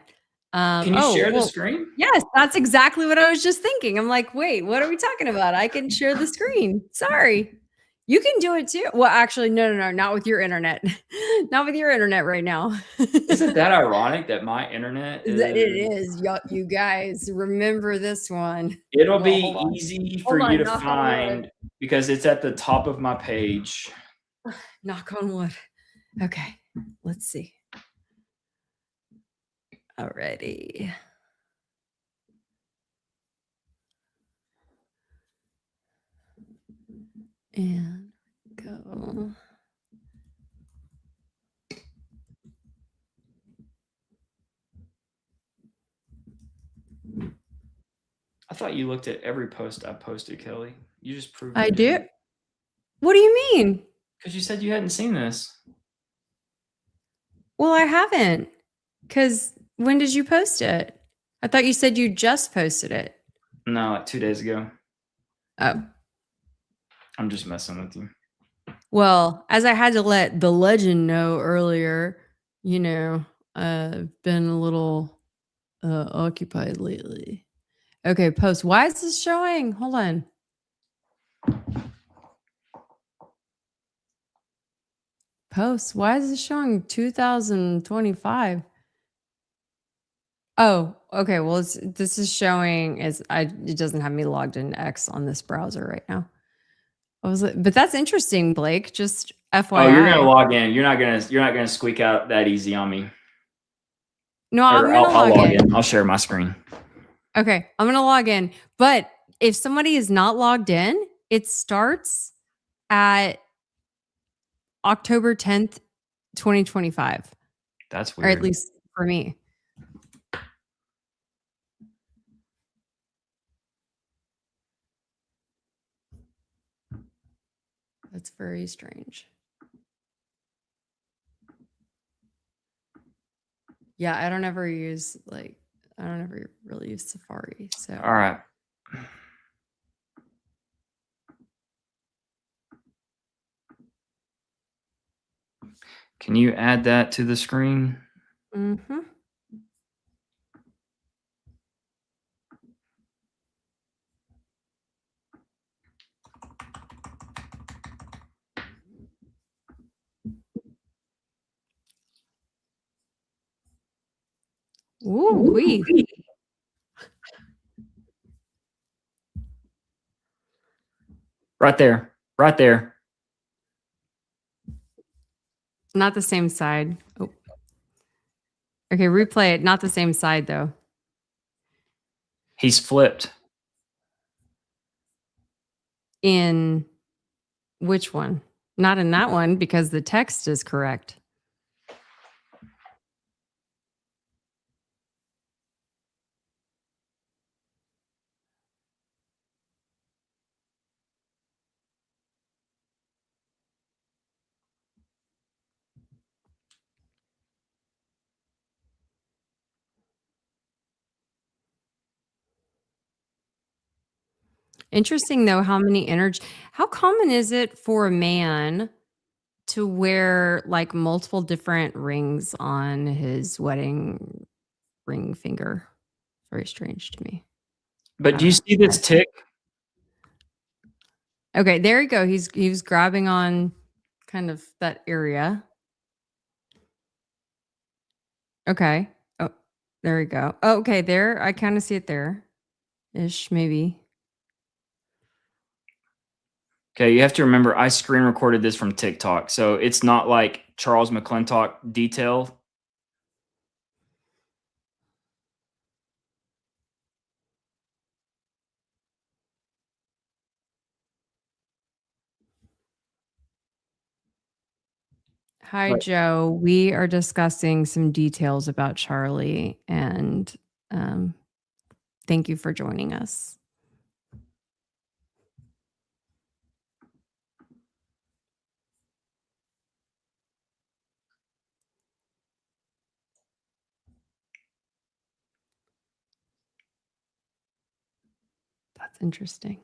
Can you share the screen? Yes, that's exactly what I was just thinking. I'm like, wait, what are we talking about? I can share the screen. Sorry. You can do it too. Well, actually, no, not with your internet. Not with your internet right now. Isn't that ironic that my internet is? It is. You guys remember this one. It'll be easy for you to find because it's at the top of my page. Knock on wood. Okay, let's see. Alrighty. And go. I thought you looked at every post I posted, Kelly. You just proved I do. What do you mean? Because you said you hadn't seen this. Well, I haven't. Because when did you post it? I thought you said you just posted it. No, like 2 days ago. Oh. I'm just messing with you. Well, as I had to let the legend know earlier, I've been a little occupied lately. Okay, post. Why is this showing? Hold on. Post. Why is this showing 2025? Oh, okay. Well, this is showing it doesn't have me logged into X on this browser right now. But that's interesting, Blake. Just FYI. Oh, you're gonna log in. You're not gonna squeak out that easy on me. No, I'll log in. I'll share my screen. Okay, I'm gonna log in. But if somebody is not logged in, it starts at October 10th, 2025. That's weird. Or at least for me. That's very strange. Yeah, I don't ever really use Safari. So all right. Can you add that to the screen? Mm-hmm. Ooh, wee. Right there. Right there. Not the same side. Oh. Okay, replay it. Not the same side, though. He's flipped. In which one? Not in that one, because the text is correct. Interesting, though, how common is it for a man to wear like multiple different rings on his wedding ring finger? Very strange to me. But do you see this tick? Okay, there you go. He was grabbing on kind of that area. Okay. Oh, there we go. Oh, okay, there. I kind of see it there. Ish, maybe. Okay, you have to remember I screen recorded this from TikTok, so it's not like Charles McClintock detail. Hi, But Joe. We are discussing some details about Charlie, and um, thank you for joining us. That's interesting.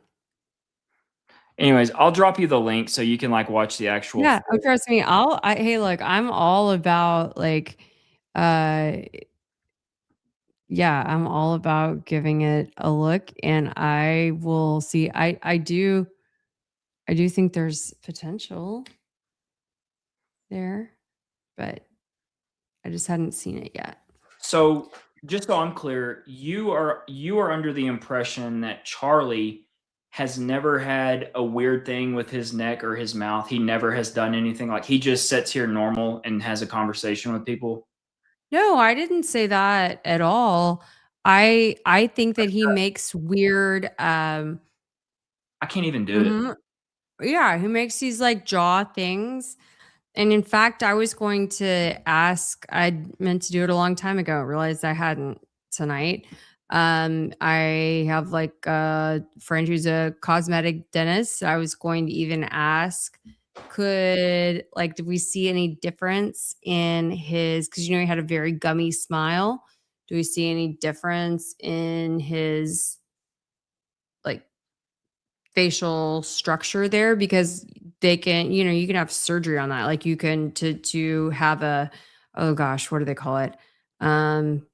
anyways, I'll drop you the link so you can like watch the actual. Yeah, oh, trust me. Hey, look, I'm all about like, uh, yeah, I'm all about giving it a look, and I will see. I do think there's potential there, but I just hadn't seen it yet. So just so I'm clear, you are under the impression that Charlie has never had a weird thing with his neck or his mouth. He never has done anything, like he just sits here normal and has a conversation with people. No, I didn't say that at all. I think that he makes weird I can't even do it. mhm, yeah, he makes these like jaw things. And in fact, I was going to ask, I'd meant to do it a long time ago, realized I hadn't tonight. I have like a friend who's a cosmetic dentist. I was going to even ask, did we see any difference in his, because he had a very gummy smile. Do we see any difference in his like facial structure there? Because they can, you can have surgery on that. Like you can to have a, oh gosh, what do they call it? Um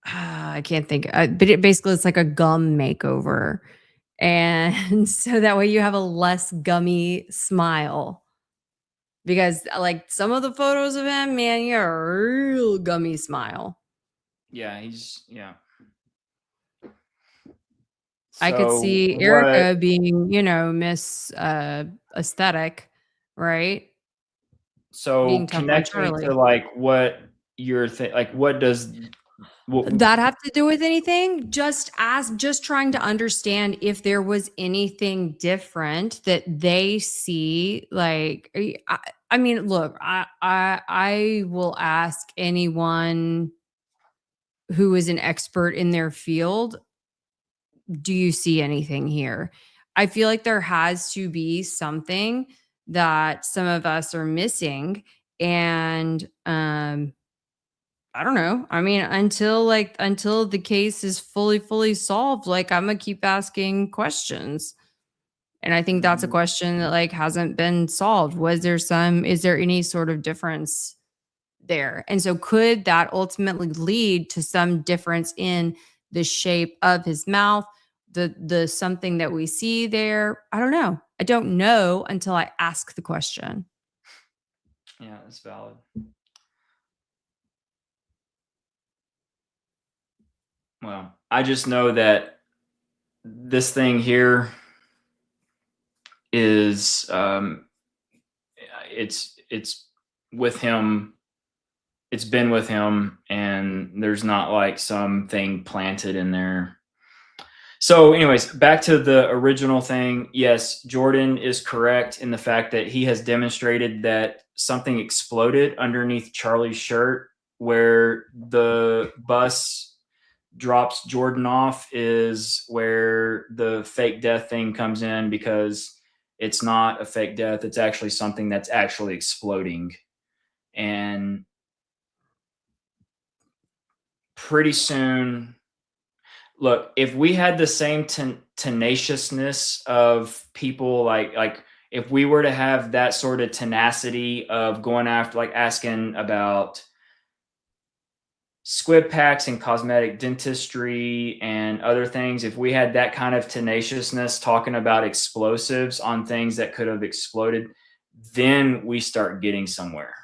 I can't think, but it basically it's like a gum makeover. And so that way you have a less gummy smile. Because like some of the photos of him, man, you have a real gummy smile. Yeah. I could So see what? Erica being, Miss aesthetic, right? So Being tough on connecting to Charlie. like what you're like, what does what? That have to do with anything? Just trying to understand if there was anything different that they see. Like, I mean, look, I will ask anyone who is an expert in their field, do you see anything here? I feel like there has to be something that some of us are missing. And I don't know. I mean, until the case is fully solved, like I'm gonna keep asking questions. And I think that's a question that like hasn't been solved. Is there any sort of difference there? And so could that ultimately lead to some difference in the shape of his mouth, the something that we see there? I don't know. I don't know until I ask the question. Yeah, that's valid. Well, I just know that this thing here is it's with him. It's been with him, and there's not like something planted in there. So anyways, back to the original thing. Yes, Jordan is correct in the fact that he has demonstrated that something exploded underneath Charlie's shirt where the bus drops Jordan off is where the fake death thing comes in, because it's not a fake death. It's actually something that's actually exploding. And pretty soon, look, if we had the same tenaciousness of people, like if we were to have that sort of tenacity of going after, like asking about squib packs and cosmetic dentistry and other things, if we had that kind of tenaciousness talking about explosives on things that could have exploded, then we start getting somewhere.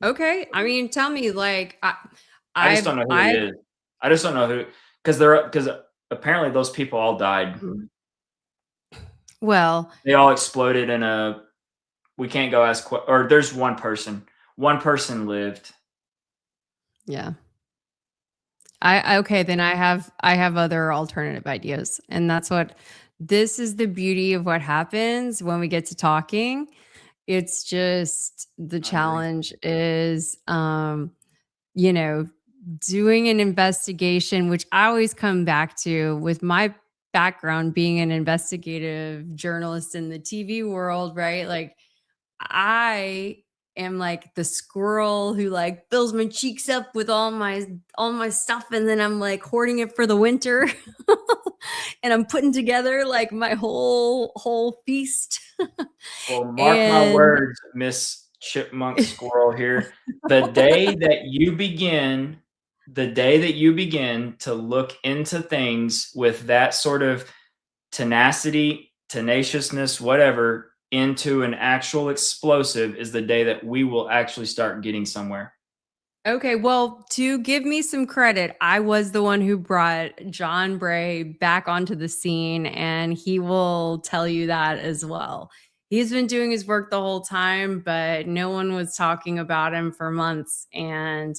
Okay. I mean, tell me, like, I just don't know who it is. I just don't know who, because apparently those people all died. Well, They all exploded in a. We can't go ask. Or there's one person. One person lived. yeah. Okay, then I have other alternative ideas. And this is the beauty of what happens when we get to talking. It's just the challenge is you know, doing an investigation, which I always come back to with my background being an investigative journalist in the TV world, right? Like I am like the squirrel who like fills my cheeks up with all my stuff, and then I'm like hoarding it for the winter. And I'm putting together like my whole feast. Well, mark my And words, Miss Chipmunk Squirrel here. The day that you begin to look into things with that sort of tenacity, tenaciousness, whatever, into an actual explosive is the day that we will actually start getting somewhere. okay, well, to give me some credit, I was the one who brought John Bray back onto the scene, and he will tell you that as well. He's been doing his work the whole time, but no one was talking about him for months. And,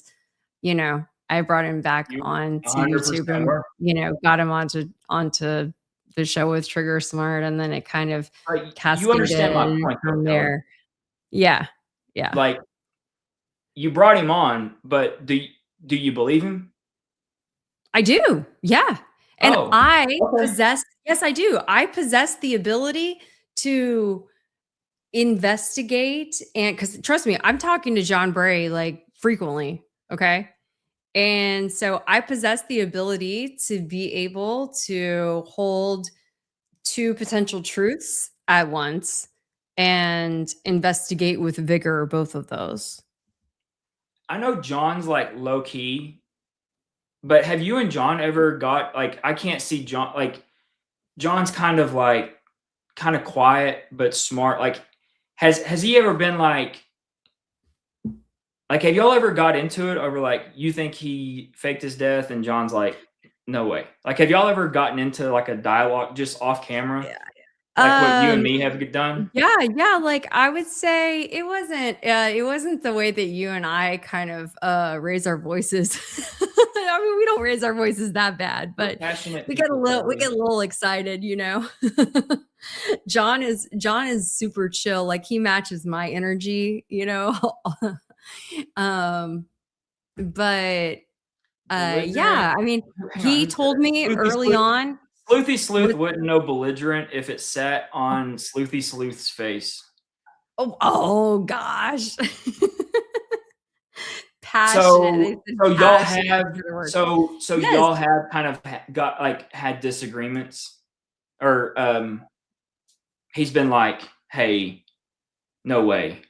I brought him back You onto 100% YouTube and, were. Got him onto the show with Trigger Smart, and then it kind of Like, you understand my cascaded point, though, from Kelly. there. Yeah. Yeah. Like, you brought him on, but do you believe him? I do. Yeah. And Oh, I okay. yes, I do. I possess the ability to investigate, and because trust me, I'm talking to John Bray like frequently. Okay. And so I possess the ability to be able to hold two potential truths at once and investigate with vigor both of those. I know John's like low key, but have you and John ever got like, I can't see John, like John's kind of quiet but smart. Like has he ever been like have y'all ever got into it over like you think he faked his death and John's like no way. Like have y'all ever gotten into like a dialogue just off camera? Yeah. Like what you and me have done? Yeah, like I would say it wasn't the way that you and I kind of raise our voices. I mean, we don't raise our voices that bad, We're but passionate we get a people, little we Kelly. get a little excited, John is super chill. Like he matches my energy, but Belligerent. yeah, I mean, Hang on, he who said told it? me early on Sleuthy Sleuth with wouldn't know belligerent if it sat on Sleuthy Sleuth's face. oh gosh. Passionate. They So said so y'all passionate have for the word. so Yes. y'all have kind of got like had disagreements, or he's been like, hey, no way.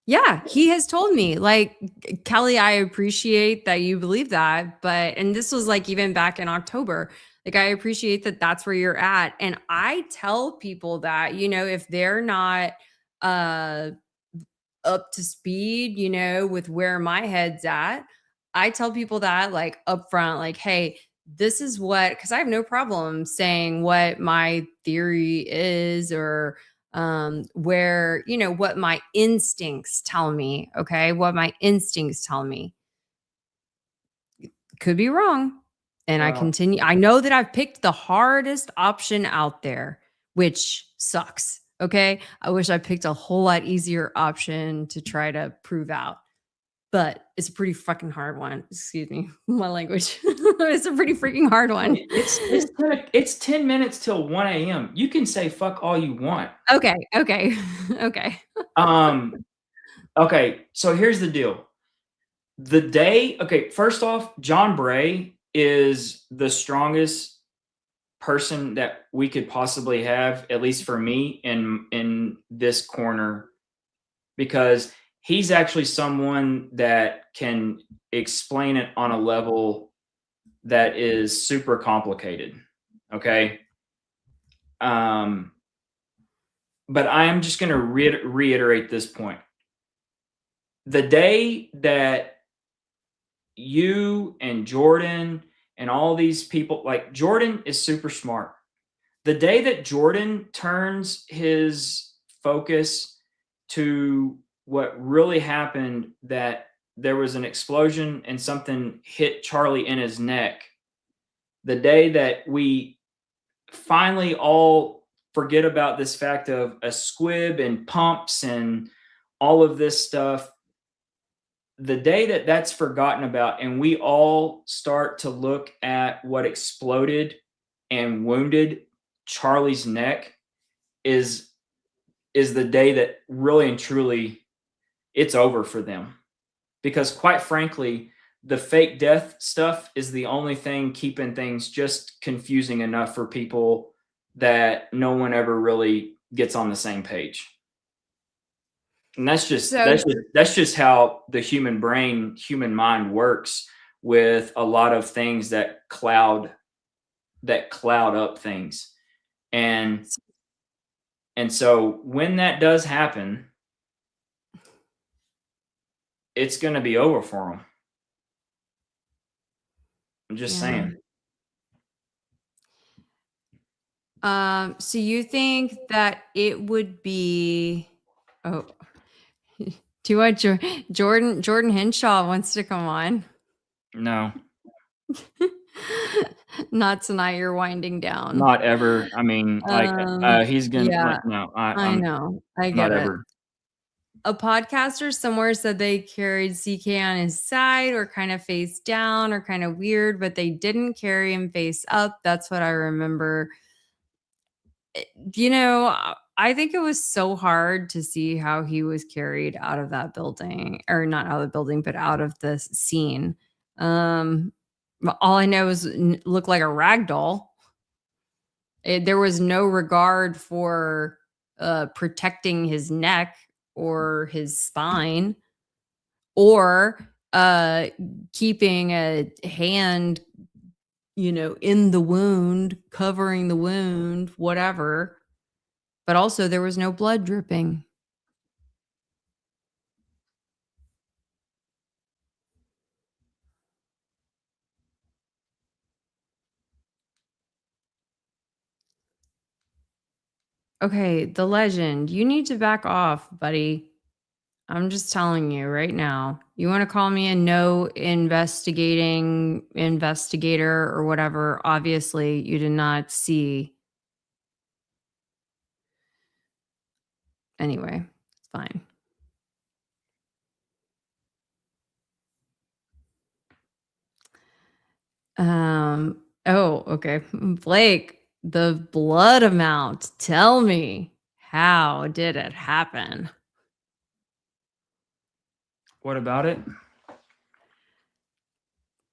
Yeah, he has told me, like, Kelly, I appreciate that you believe that, and this was like even back in October. Like, I appreciate that that's where you're at. And I tell people that, if they're not up to speed, with where my head's at, I tell people that like upfront, like, hey, this is what, because I have no problem saying what my theory is, or where, what my instincts tell me. Okay. What my instincts tell me. Could be wrong. And Well, I know that I've picked the hardest option out there, which sucks. Okay. I wish I picked a whole lot easier option to try to prove out, but it's a pretty fucking hard one. Excuse me, my language. It's a pretty freaking hard one. it's 10 minutes till 1 a.m. You can say fuck all you want. Okay. Okay, so here's the deal. First off, John Bray is the strongest person that we could possibly have, at least for me, in this corner, because he's actually someone that can explain it on a level that is super complicated. Okay. but I am just going to reiterate this point. The day that you and Jordan and all these people, like Jordan is super smart. The day that Jordan turns his focus to what really happened, that there was an explosion and something hit Charlie in his neck, the day that we finally all forget about this fact of a squib and pumps and all of this stuff, the day that that's forgotten about and we all start to look at what exploded and wounded Charlie's neck is the day that really and truly it's over for them. Because quite frankly, the fake death stuff is the only thing keeping things just confusing enough for people that no one ever really gets on the same page. And that's just how the human brain, human mind works with a lot of things that cloud up things. And so when that does happen, it's going to be over for them. I'm just saying. So you think that it would be, do what Jordan Henshaw wants to come on? No, not tonight. You're winding down. Not ever. I mean, like he's gonna. Yeah, like, no, I know. I get not it. ever. A podcaster somewhere said they carried CK on his side or kind of face down or kind of weird, but they didn't carry him face up. That's what I remember. You know, I think it was so hard to see how he was carried out of that building, or not out of the building, but out of the scene. All I know is looked like a rag doll. There was no regard for protecting his neck or his spine, or keeping a hand, in the wound, covering the wound, whatever. But also there was no blood dripping. Okay, the legend, you need to back off, buddy. I'm just telling you right now. You want to call me a no investigator or whatever. Obviously, you did not see. Anyway, it's fine. Oh, okay. Blake, the blood amount. Tell me, how did it happen? What about it?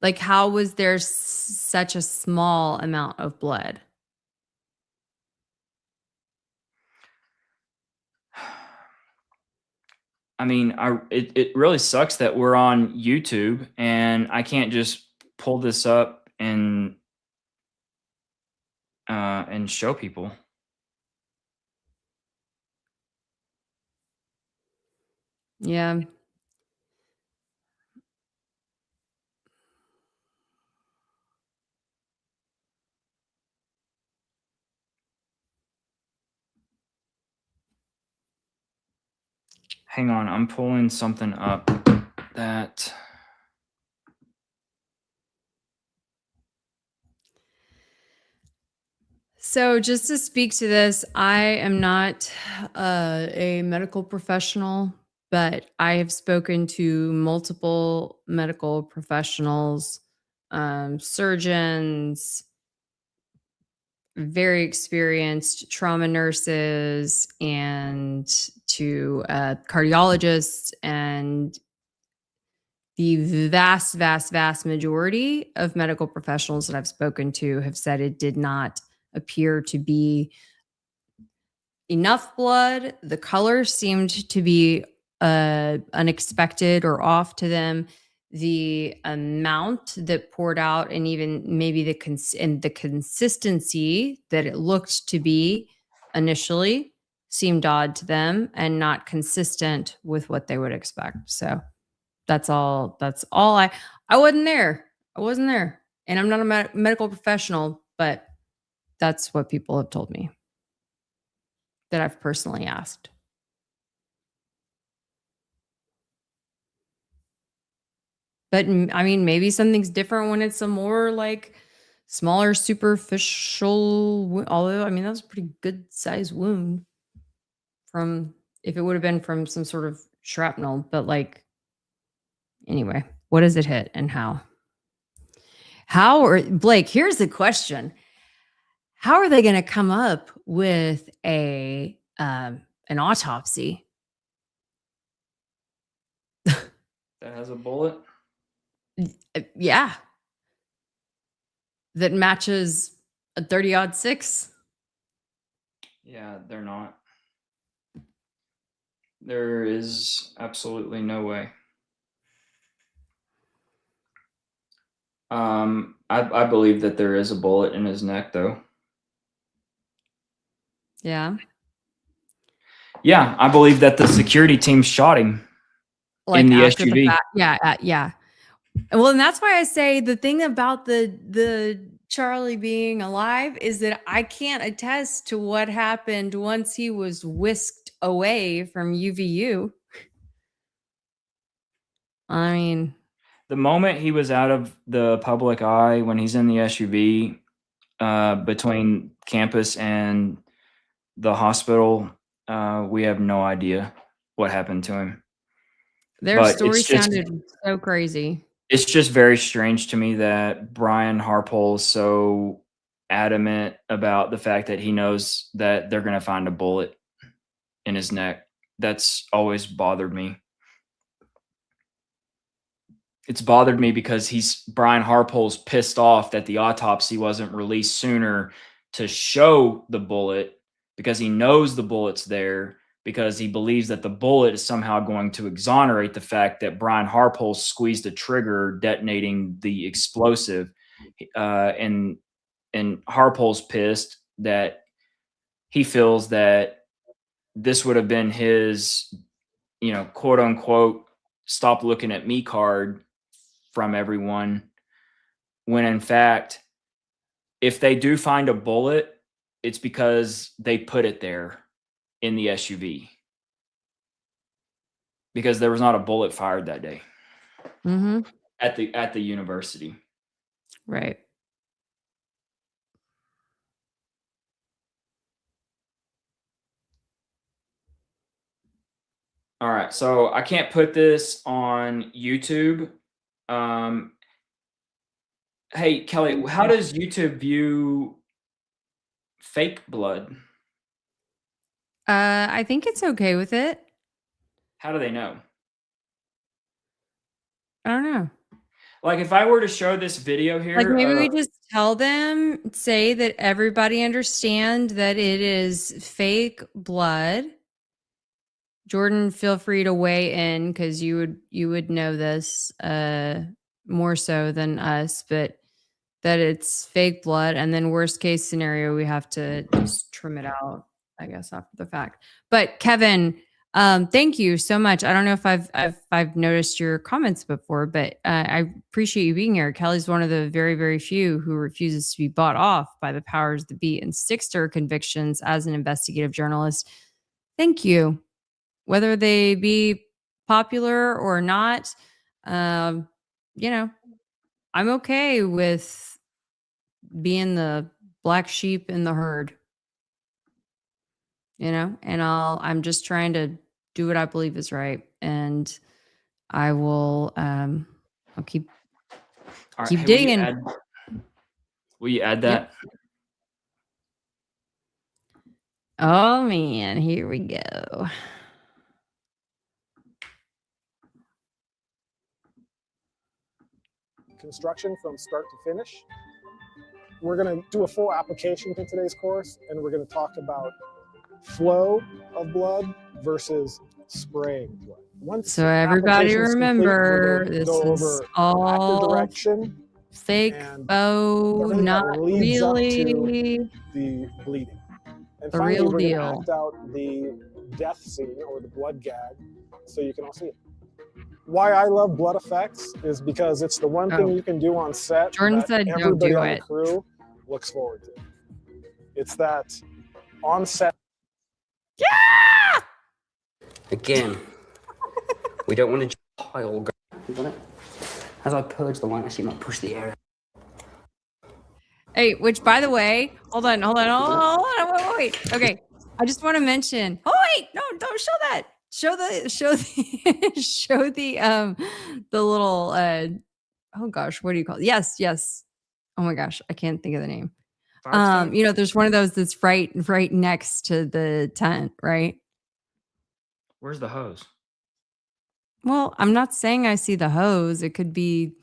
Like, how was there such a small amount of blood? I mean, it really sucks that we're on YouTube and I can't just pull this up and show people. Yeah. Hang on, I'm pulling something up that. So just to speak to this, I am not a medical professional, but I have spoken to multiple medical professionals, surgeons, very experienced trauma nurses, and to cardiologists, and the vast majority of medical professionals that I've spoken to have said it did not appear to be enough blood. The color seemed to be unexpected or off to them. The amount that poured out, and even maybe the consistency that it looked to be initially, seemed odd to them and not consistent with what they would expect. So that's all. I wasn't there. I wasn't there. And I'm not a medical professional, but that's what people have told me that I've personally asked. But I mean, maybe something's different when it's a more like smaller, superficial. Although, I mean, that was a pretty good sized wound from if it would have been from some sort of shrapnel. But like, anyway, what does it hit and how? How or Blake? Here's the question: how are they going to come up with an autopsy That has a bullet. Yeah, that matches a 30-06? Yeah, they're not. There is absolutely no way. I believe that there is a bullet in his neck, though. Yeah. Yeah, I believe that the security team shot him in the after SUV. fact. Yeah. Well, and that's why I say the thing about the Charlie being alive is that I can't attest to what happened once he was whisked away from UVU. I mean, The moment he was out of the public eye, when he's in the SUV between campus and the hospital, we have no idea what happened to him. their But story it's just- sounded so crazy. It's just very strange to me that Brian Harpole is so adamant about the fact that he knows that they're going to find a bullet in his neck. That's always bothered me. It's bothered me because Brian Harpole's pissed off that the autopsy wasn't released sooner to show the bullet, because he knows the bullet's there, because he believes that the bullet is somehow going to exonerate the fact that Brian Harpole squeezed a trigger detonating the explosive. And Harpole's pissed that he feels that this would have been his, quote unquote, stop looking at me card from everyone, when in fact, if they do find a bullet, it's because they put it there in the SUV, because there was not a bullet fired that day at the university. Right. All right, so I can't put this on YouTube. Hey, Kelly, how does YouTube view fake blood? I think it's okay with it. How do they know? I don't know. Like, if I were to show this video here, Like, maybe we just tell them, say that everybody understand that it is fake blood. Jordan, feel free to weigh in, because you would know this more so than us, but that it's fake blood, and then worst case scenario, we have to just trim it out, I guess, after the fact. But Kevin, thank you so much. I don't know if I've noticed your comments before, but I appreciate you being here. Kelly's one of the very, very few who refuses to be bought off by the powers that be and sticks to her convictions as an investigative journalist. Thank you. Whether they be popular or not, I'm okay with being the black sheep in the herd, and I'm just trying to do what I believe is right. And I will, I'll keep All right, keep hey, digging. Will you add that? Yep. Oh man, here we go. Construction from start to finish. We're going to do a full application to today's course, and we're going to talk about flow of blood versus spraying blood. Once So everybody application's remember, complete, this we're gonna go is over active all direction, fake. and Oh, everything that not leads up to really. the bleeding. And The finally, real we're going to deal. act out the death scene or the blood gag so you can all see it. Why I love blood effects is because it's the one thing Oh. you can do on set Jordan that said don't everybody do on the it. crew looks forward to. It's that on set. Yeah! Again, we don't want to pile. As I purge the wine, I might push the air. Hey, which by the way, hold on, wait. Okay, I just want to mention. Oh wait, no, don't show that. Show the show the little oh gosh, what do you call it? Yes. Oh my gosh, I can't think of the name. You know, there's one of those that's right next to the tent, right? Where's the hose? Well, I'm not saying I see the hose. It could be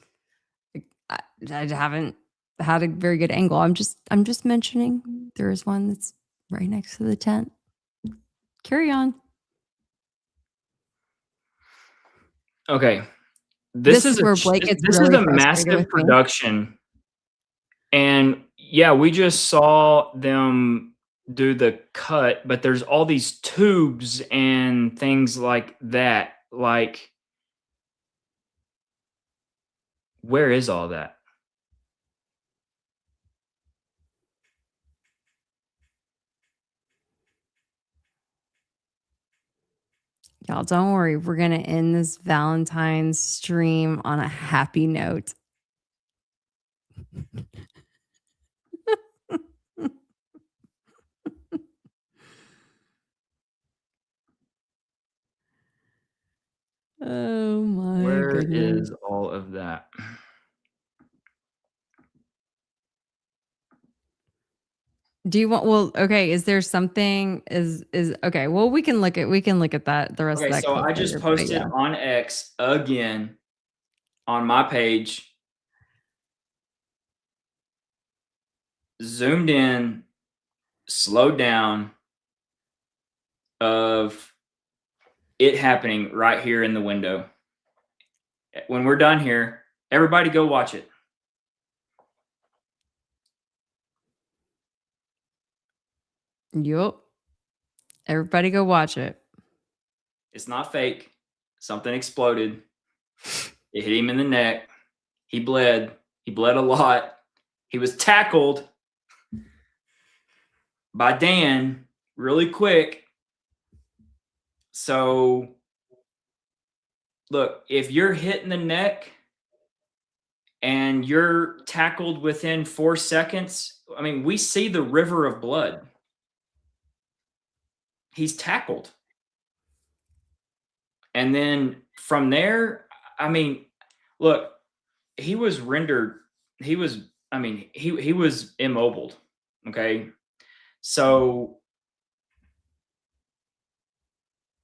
I haven't had a very good angle. I'm just mentioning there is one that's right next to the tent. Carry on. Okay. This is where Blake gets this really is a frustrated massive with me. production. And yeah, we just saw them do the cut, but there's all these tubes and things like that. Like, where is all that? Y'all don't worry. We're going to end this Valentine's stream on a happy note. Oh my Where goodness. is all of that? Do you want okay, is there something is okay, well we can look at that the rest of Okay, that so clip I just later, but posted yeah. on X again on my page. Zoomed in, slowed down of it happening right here in the window. When we're done here, everybody go watch it. Yup. Everybody go watch it. It's not fake. Something exploded. It hit him in the neck. He bled. He bled a lot. He was tackled by Dan really quick. So, look, if you're hit in the neck and you're tackled within 4 seconds, I mean, we see the river of blood. He's tackled. And then from there, I mean, look, he was rendered, he was immobiled. Okay. So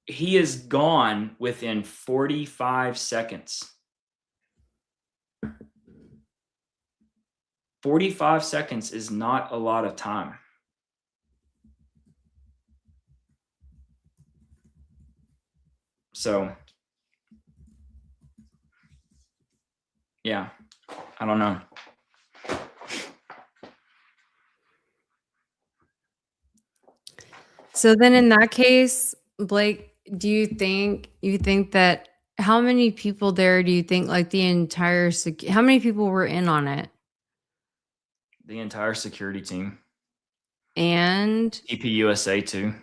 he is gone within 45 seconds. 45 seconds is not a lot of time. So, yeah, I don't know. So then in that case, Blake, do you think that how many people there do you think like the entire how many people were in on it? The entire security team. And TPUSA too.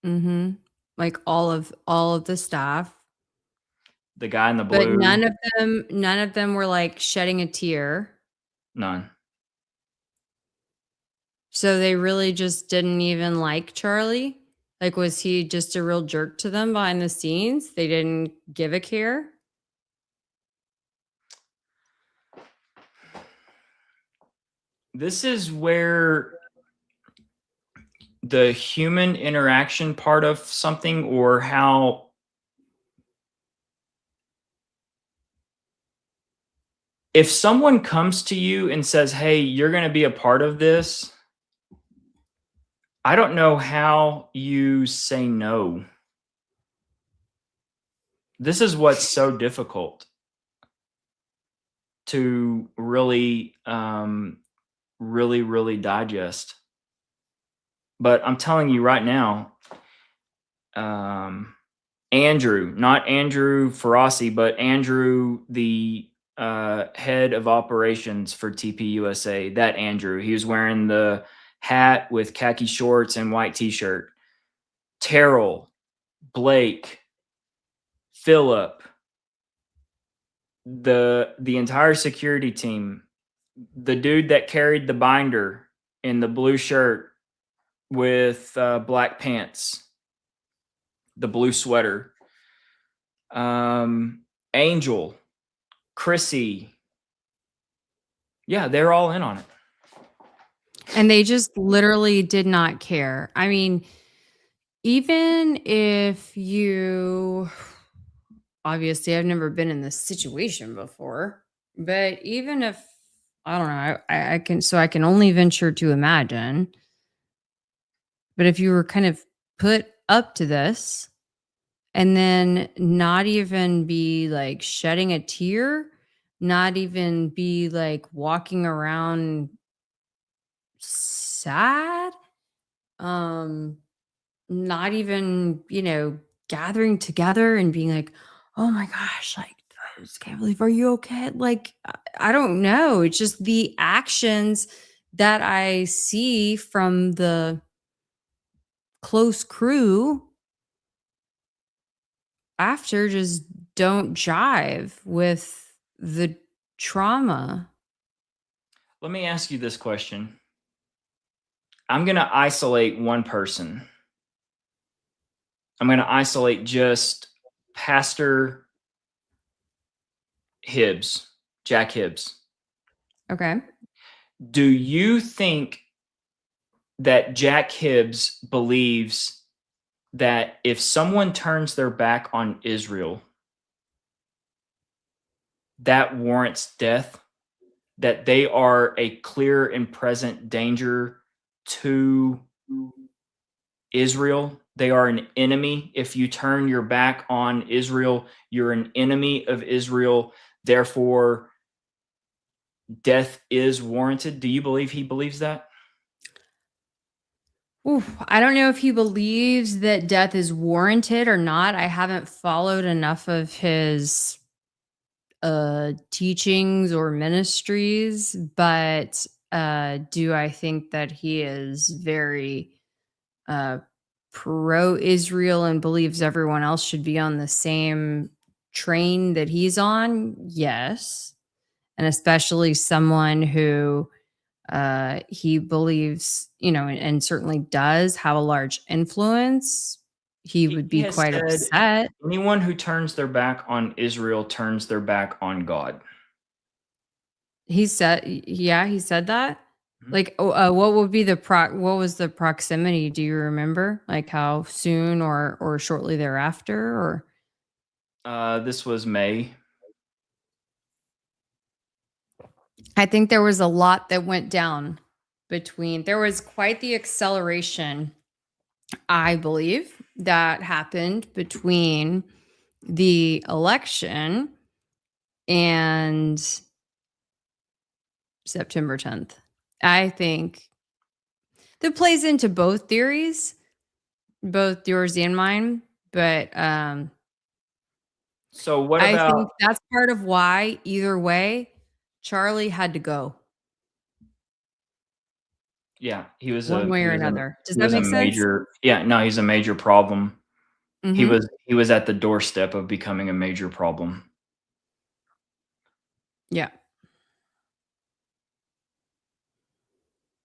Mm-hmm. Like all of the staff. The guy in the blue. But none of them were like shedding a tear. None. So they really just didn't even like Charlie? Like, was he just a real jerk to them behind the scenes? They didn't give a care? This is where the human interaction part of something, or how if someone comes to you and says, hey, you're going to be a part of this, I don't know how you say no. This is what's so difficult to really, really digest. But I'm telling you right now, Andrew, not Andrew Ferrasi, but Andrew, the head of operations for TP USA, that Andrew, he was wearing the hat with khaki shorts and white t-shirt. Terrell, Blake, Philip, the entire security team, the dude that carried the binder in the blue shirt with black pants, the blue sweater, Angel, Chrissy, yeah, they're all in on it. And they just literally did not care. I mean, even if you, obviously, I've never been in this situation before, but even if, I don't know, I can, so I can only venture to imagine. But if you were kind of put up to this and then not even be like shedding a tear, not even be like walking around sad, not even, gathering together and being like, oh my gosh, like, I just can't believe, are you okay? Like, I don't know. It's just the actions that I see from the close crew after just don't jive with the trauma. Let me ask you this question. I'm going to isolate one person. I'm going to isolate just Pastor Hibbs, Jack Hibbs. Okay. Do you think that Jack Hibbs believes that if someone turns their back on Israel, that warrants death? That they are a clear and present danger to Israel? They are an enemy. If you turn your back on Israel, you're an enemy of Israel. Therefore, death is warranted. Do you believe he believes that? Oof, I don't know if he believes that death is warranted or not. I haven't followed enough of his teachings or ministries, but do I think that he is very pro-Israel and believes everyone else should be on the same train that he's on? Yes. And especially someone who he believes, and certainly does have a large influence. He would He be has quite said upset. anyone who turns their back on Israel turns their back on God. He said, yeah, he said that. Mhm. Like, what would be what was the proximity? Do you remember? Like how soon or shortly thereafter? Or This was May. I think there was a lot that went down there was quite the acceleration, I believe, that happened between the election and September 10th. I think that plays into both theories, both yours and mine. But So what I about think that's part of why, either way, Charlie had to go yeah, he was one a way he or was a another. Does he that was a make sense? major he's a major problem. He Mhm. was at the doorstep of becoming a major problem. Yeah.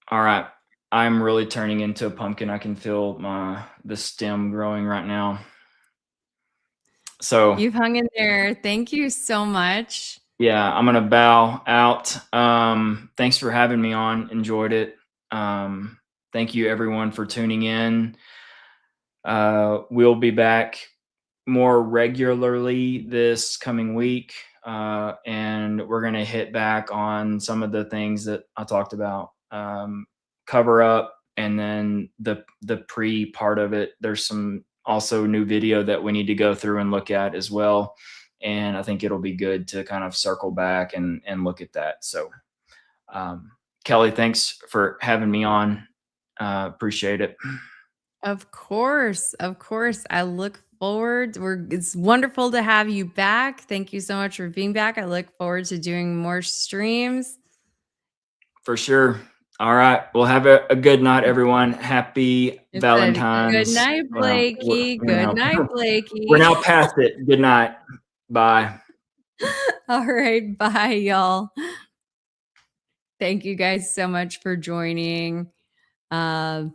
All right. I'm really turning into a pumpkin. I can feel the stem growing right now. So You've hung in there. Thank you so much. yeah, I'm gonna bow out. Thanks for having me on. Enjoyed it. Thank you everyone for tuning in. We'll be back more regularly this coming week, and we're gonna hit back on some of the things that I talked about. Cover up, and then the pre part of it. There's some also new video that we need to go through and look at as well. And I think it'll be good to kind of circle back and look at that. So, Kelly, thanks for having me on. Appreciate it. Of course. I look forward. It's wonderful to have you back. Thank you so much for being back. I look forward to doing more streams. For sure. All right. Well, have a good night, everyone. Happy It said, Valentine's. good night, Blakey. Good night, Blakey. We're now past it. Good night. Bye. All right. Bye, y'all. Thank you guys so much for joining. Man,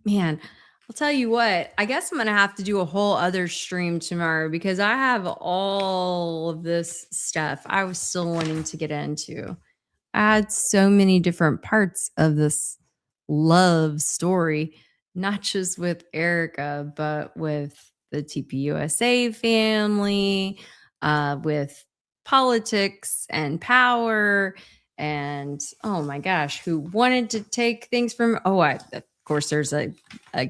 I'll tell you what, I guess I'm going to have to do a whole other stream tomorrow because I have all of this stuff I was still wanting to get into. I had so many different parts of this love story, not just with Erica, but with the TPUSA family, with politics and power. And oh my gosh, who wanted to take things from, of course, there's a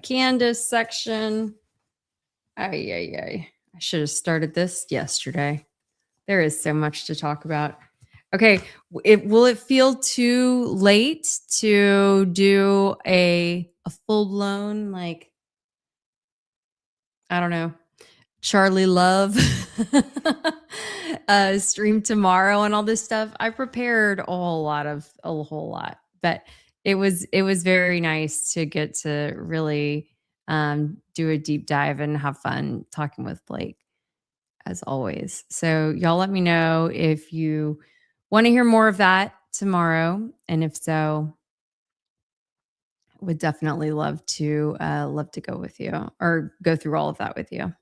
Candace section. I should have started this yesterday. There is so much to talk about. Okay, will it feel too late to do a full-blown, like, I don't know, Charlie Love stream tomorrow and all this stuff? I prepared a whole lot, but it was very nice to get to really do a deep dive and have fun talking with Blake, as always. So y'all let me know if you want to hear more of that tomorrow, and if so, would definitely love to go with you or go through all of that with you.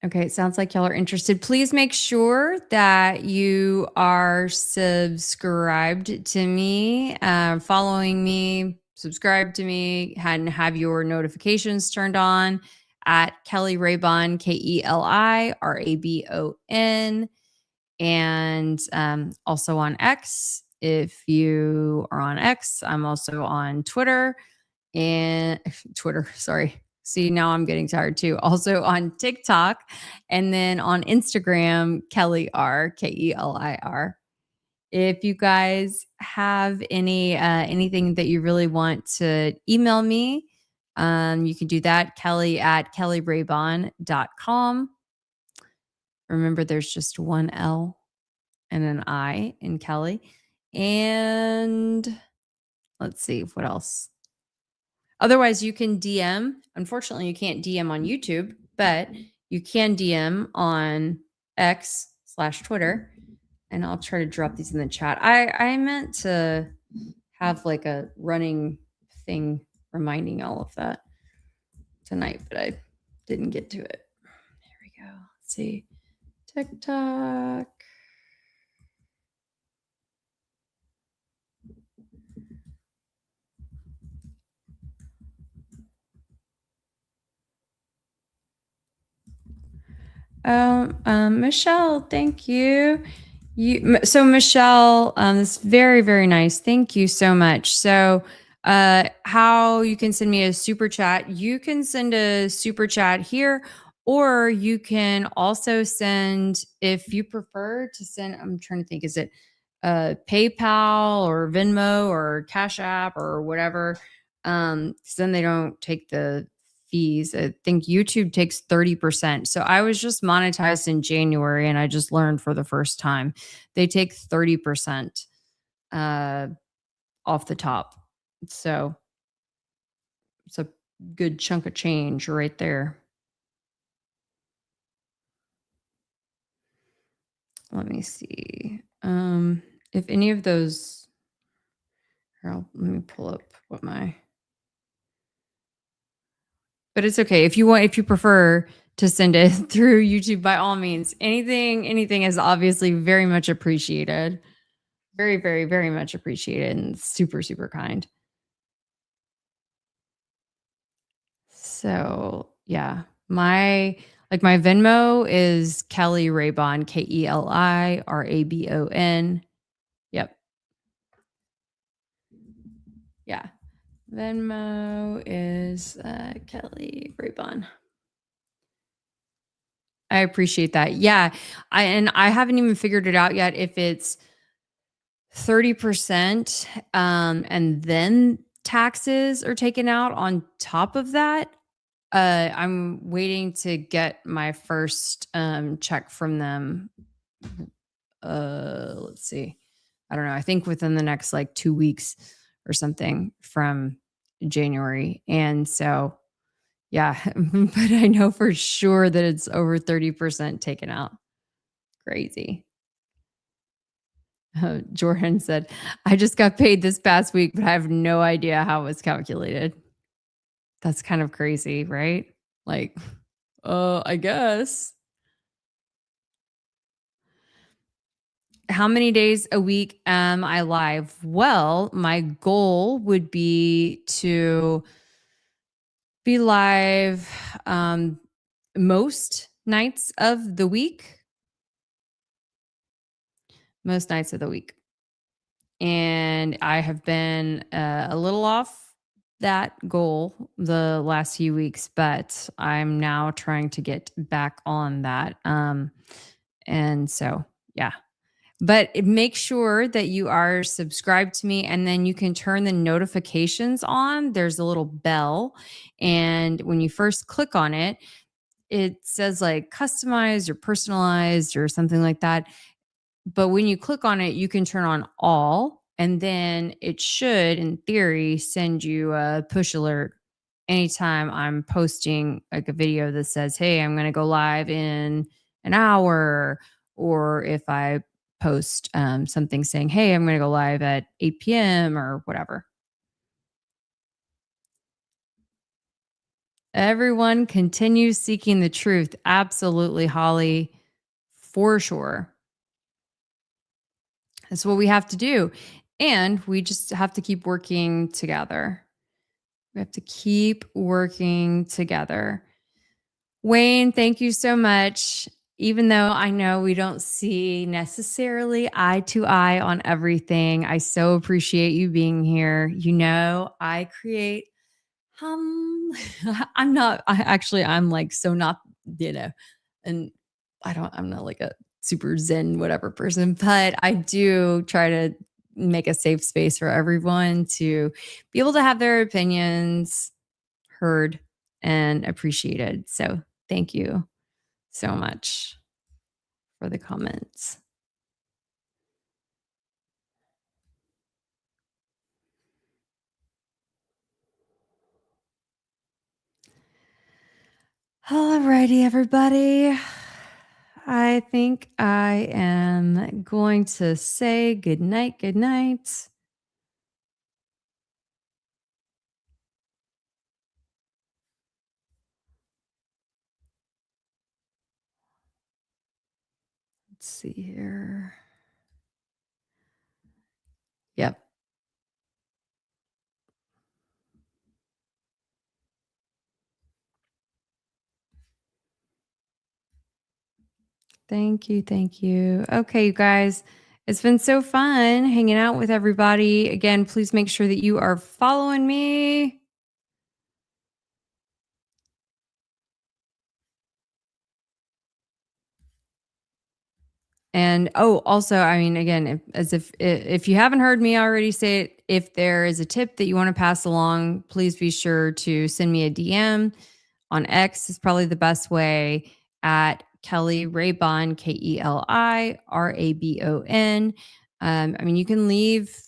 Okay, it sounds like y'all are interested. Please make sure that you are subscribed to me, following me, subscribe to me, and have your notifications turned on at Kelly Raybon, KELIRABON, and also on X. If you are on X, I'm also on Twitter and sorry. See, now I'm getting tired too. Also on TikTok, and then on Instagram, Kelly R, KELIR. If you guys have anything that you really want to email me, you can do that, kelly@kellyraybon.com. Remember, there's just one L and an I in Kelly. And let's see what else. Otherwise, you can DM. Unfortunately, you can't DM on YouTube, but you can DM on X/Twitter. And I'll try to drop these in the chat. I meant to have like a running thing reminding all of that tonight, but I didn't get to it. There we go. Let's see. TikTok. Michelle, thank you. So Michelle, it's very, very nice. Thank you so much. So, how you can send me a super chat? You can send a super chat here, or you can also send, if you prefer to send. I'm trying to think. Is it PayPal or Venmo or Cash App or whatever? Because then they don't take the fees. I think YouTube takes 30%. So I was just monetized in January, and I just learned for the first time they take 30% off the top. So it's a good chunk of change right there. Let me see. If any of those, let me pull up what my. But it's okay. If you prefer to send it through YouTube, by all means, anything is obviously very much appreciated. Very, very, very much appreciated, and super, super kind. So yeah, my Venmo is Kelly Raybon, KELIRABON. Yep. Yeah. Venmo is Kelly Raybon. I appreciate that. Yeah. I haven't even figured it out yet if it's 30% and then taxes are taken out on top of that. I'm waiting to get my first check from them. Let's see. I don't know. I think within the next like 2 weeks or something from January. And so, yeah, but I know for sure that it's over 30% taken out. Crazy. Jordan said, I just got paid this past week, but I have no idea how it was calculated. That's kind of crazy, right? Like, I guess. How many days a week am I live? Well, my goal would be to be live most nights of the week. Most nights of the week. And I have been a little off that goal the last few weeks, but I'm now trying to get back on that. And so, yeah. But make sure that you are subscribed to me, and then you can turn the notifications on. There's a little bell. And when you first click on it, it says like customized or personalized or something like that. But when you click on it, you can turn on all, and then it should, in theory, send you a push alert anytime I'm posting like a video that says, hey, I'm going to go live in an hour. Or if I post something saying, hey, I'm going to go live at 8 p.m. or whatever. Everyone continues seeking the truth. Absolutely, Holly, for sure. That's what we have to do. And we just have to keep working together. We have to keep working together. Wayne, thank you so much. Even though I know we don't see necessarily eye to eye on everything, I so appreciate you being here. You know, I create I'm like so not, and I'm not like a super zen whatever person, but I do try to make a safe space for everyone to be able to have their opinions heard and appreciated. So thank you so much for the comments. Alrighty, everybody. I think I am going to say good night. Good night. Let's see here. Yep. Thank you. Thank you. Okay, you guys, it's been so fun hanging out with everybody. Again, please make sure that you are following me. And also, I mean, again, if you haven't heard me already say it, if there is a tip that you want to pass along, please be sure to send me a DM on X. Is probably the best way, at Kelly Raybon, KELIRABON. I mean, you can leave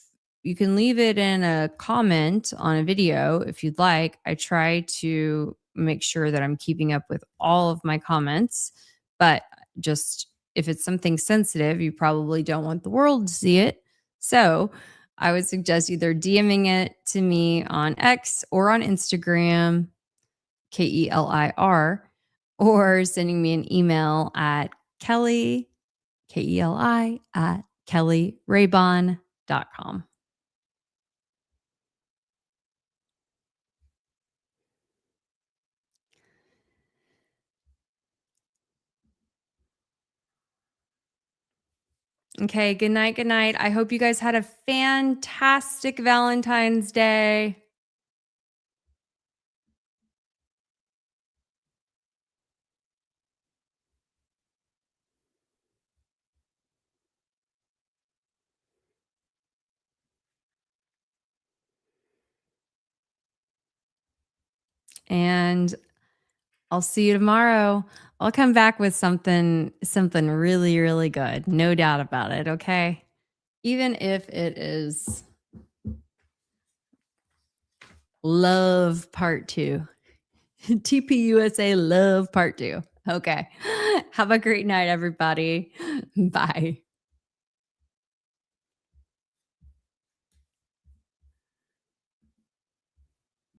it in a comment on a video if you'd like. I try to make sure that I'm keeping up with all of my comments, but just if it's something sensitive, you probably don't want the world to see it. So I would suggest either DMing it to me on X or on Instagram, KELIR, or sending me an email at Kelly, KELI, at kellyraybon.com. Okay, good night. Good night. I hope you guys had a fantastic Valentine's Day. And I'll see you tomorrow. I'll come back with something really, really good. No doubt about it. Okay. Even if it is love part 2. TPUSA love part 2. Okay. Have a great night, everybody. Bye.